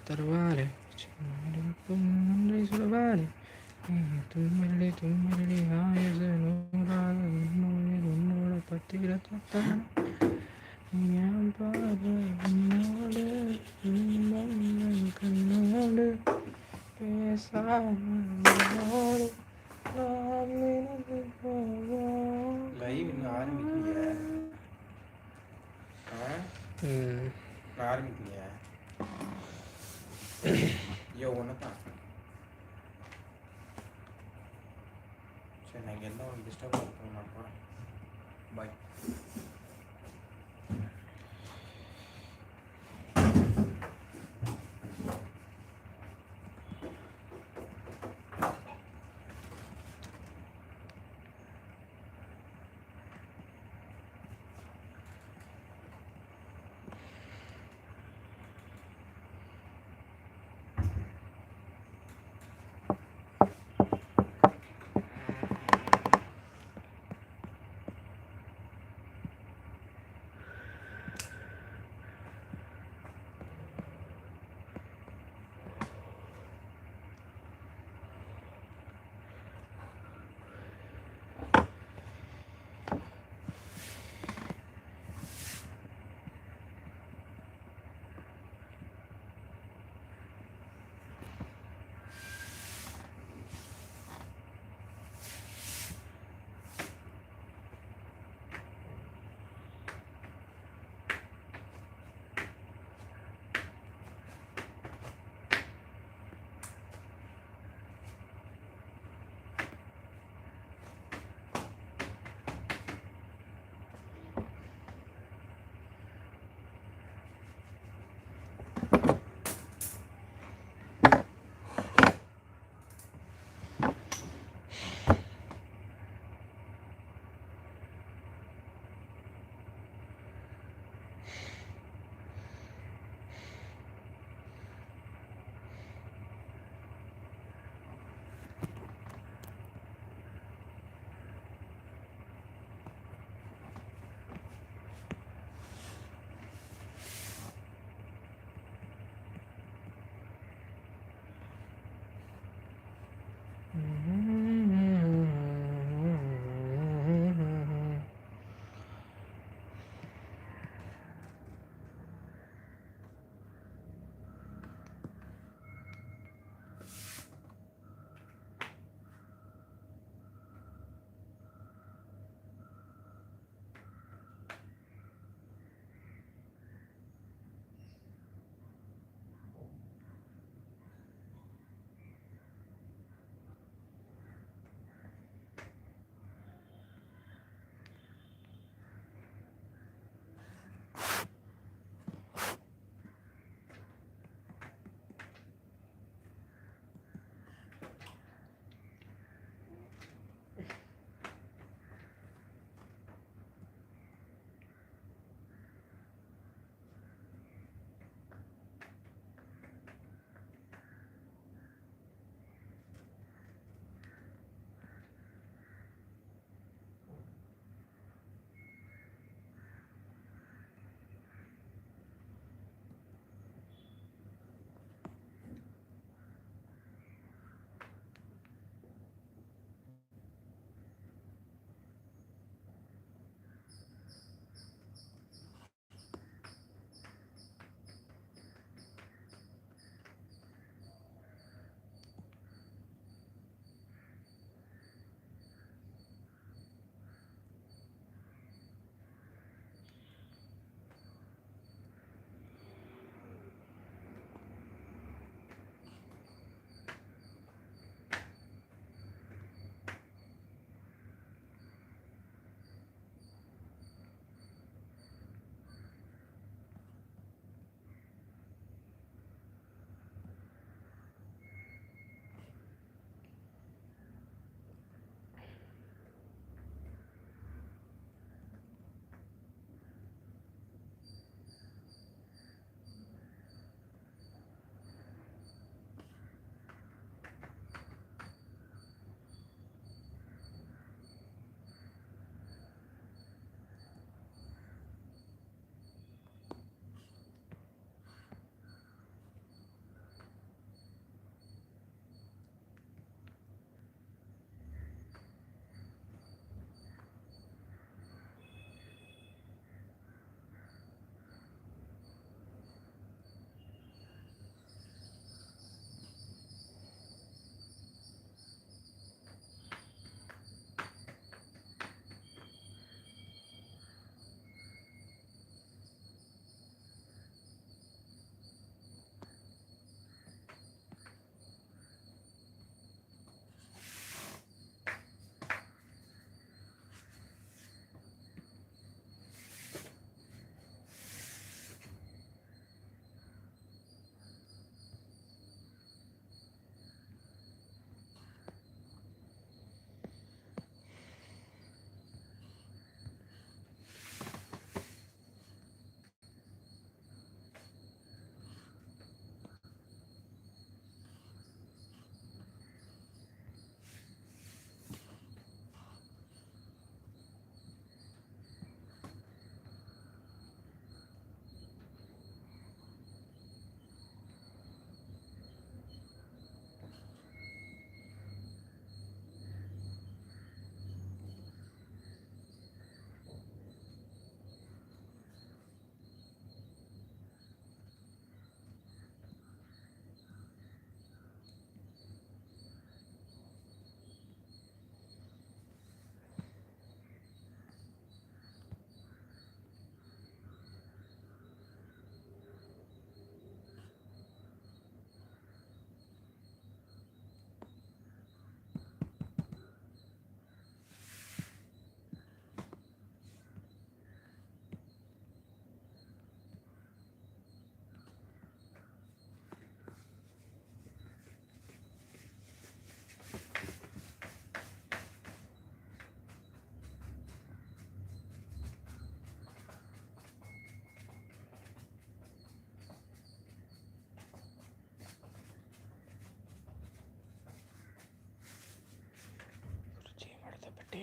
தருவாரே சொல்வாரே தும்மரடி தும்மரடி ஆயுச நூறாக உன்னோட பத்திர தொட்டான ஞான் பாரு உன்னோடு கண்ணோடு பேசாமோடு லைவ் இன்னும் ஆரம்பிக்கலையா? ஆரம்பிக்கலையா? ஐயோ ஒன்றுதான். சரி, நான் எல்லாம் ஒன்று டிஸ்டர்ப் பண்ண மாட்டேன். பாய்.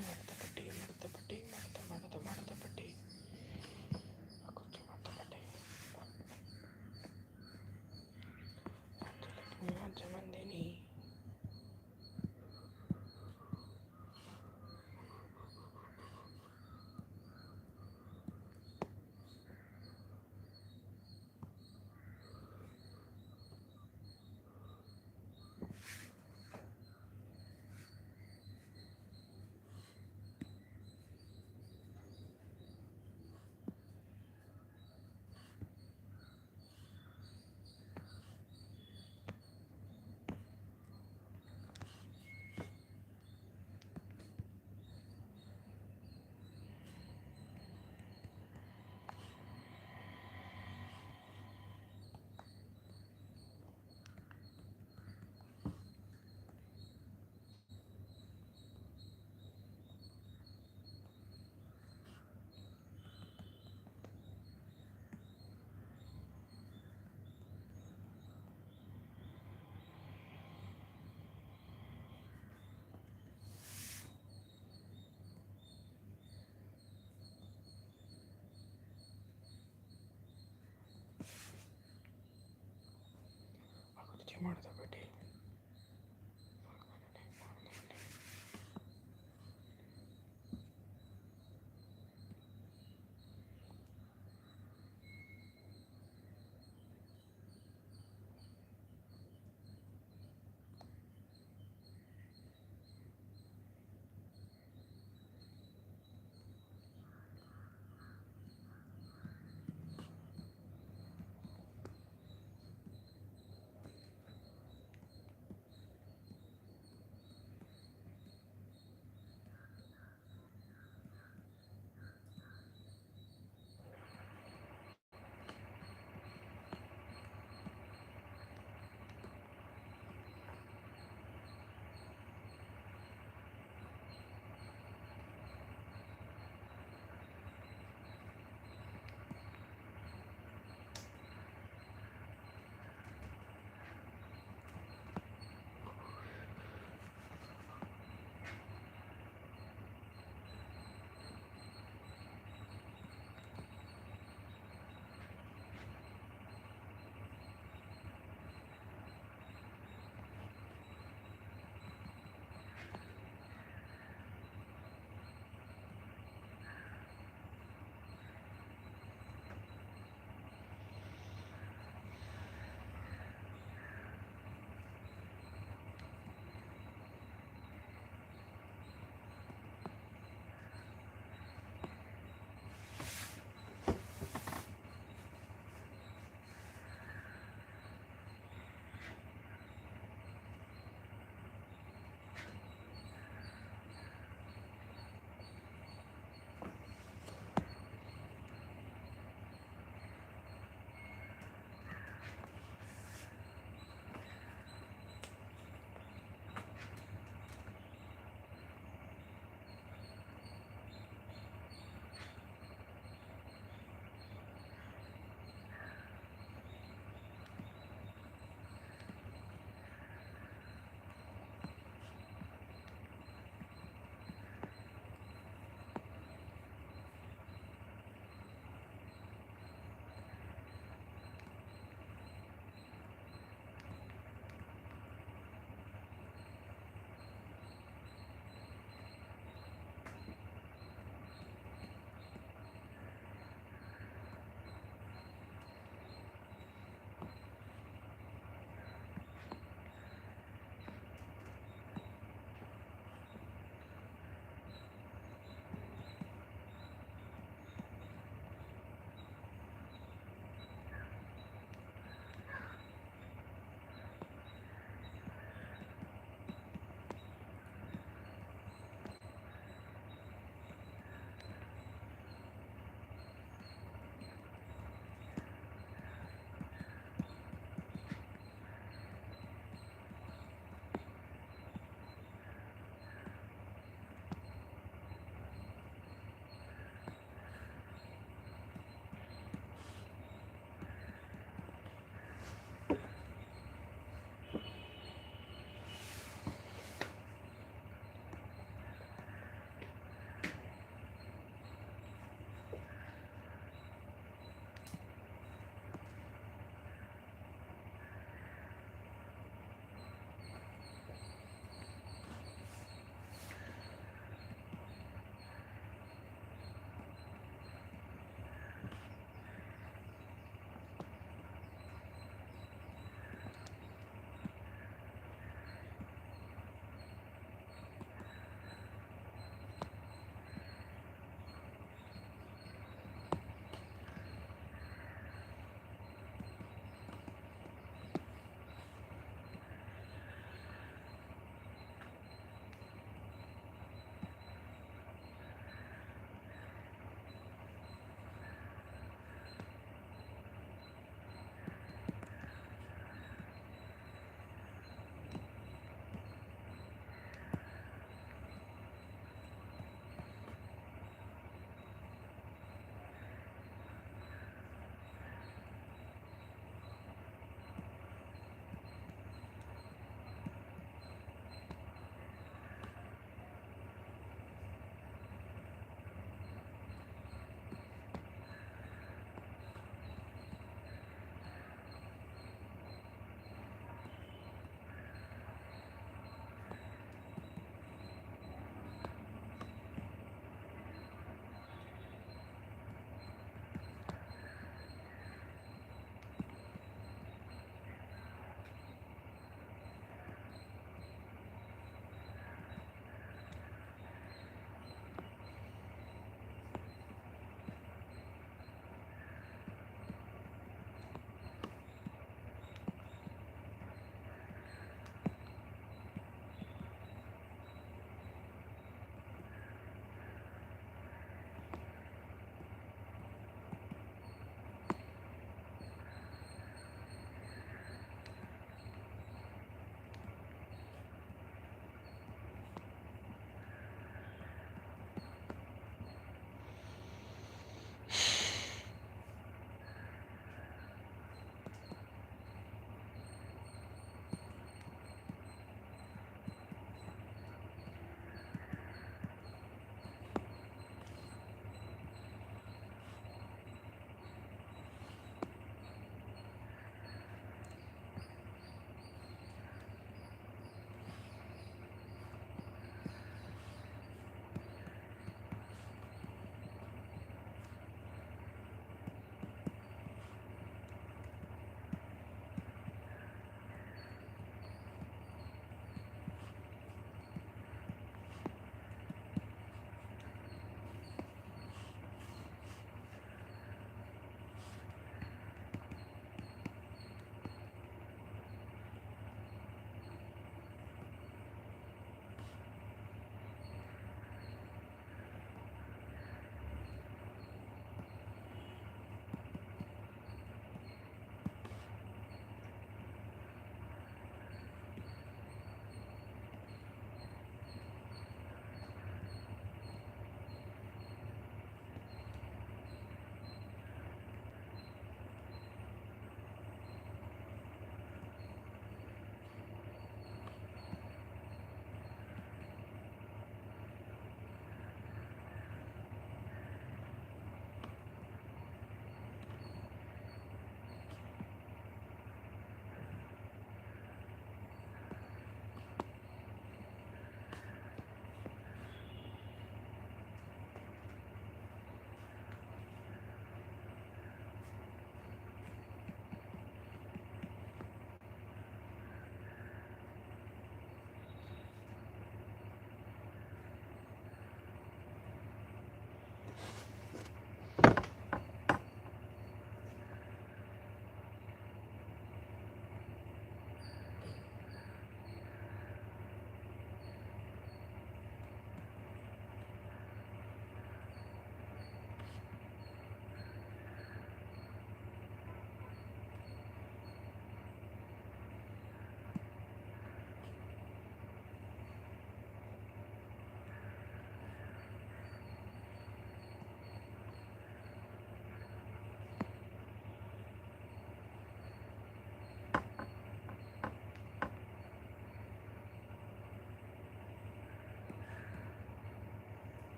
ಮಡತಪಟ್ಟಿ ಮಡತಪಟ್ಟಿ ಮಡತ ಮಡತ ಮಡತಪಟ್ಟಿ ಕುರ್ಚಿ ಮಡತಪಟ್ಟಿ ಮಂದಿನಿ ಕುರ್ಚಿ ಮಡತಪಟ್ಟಿ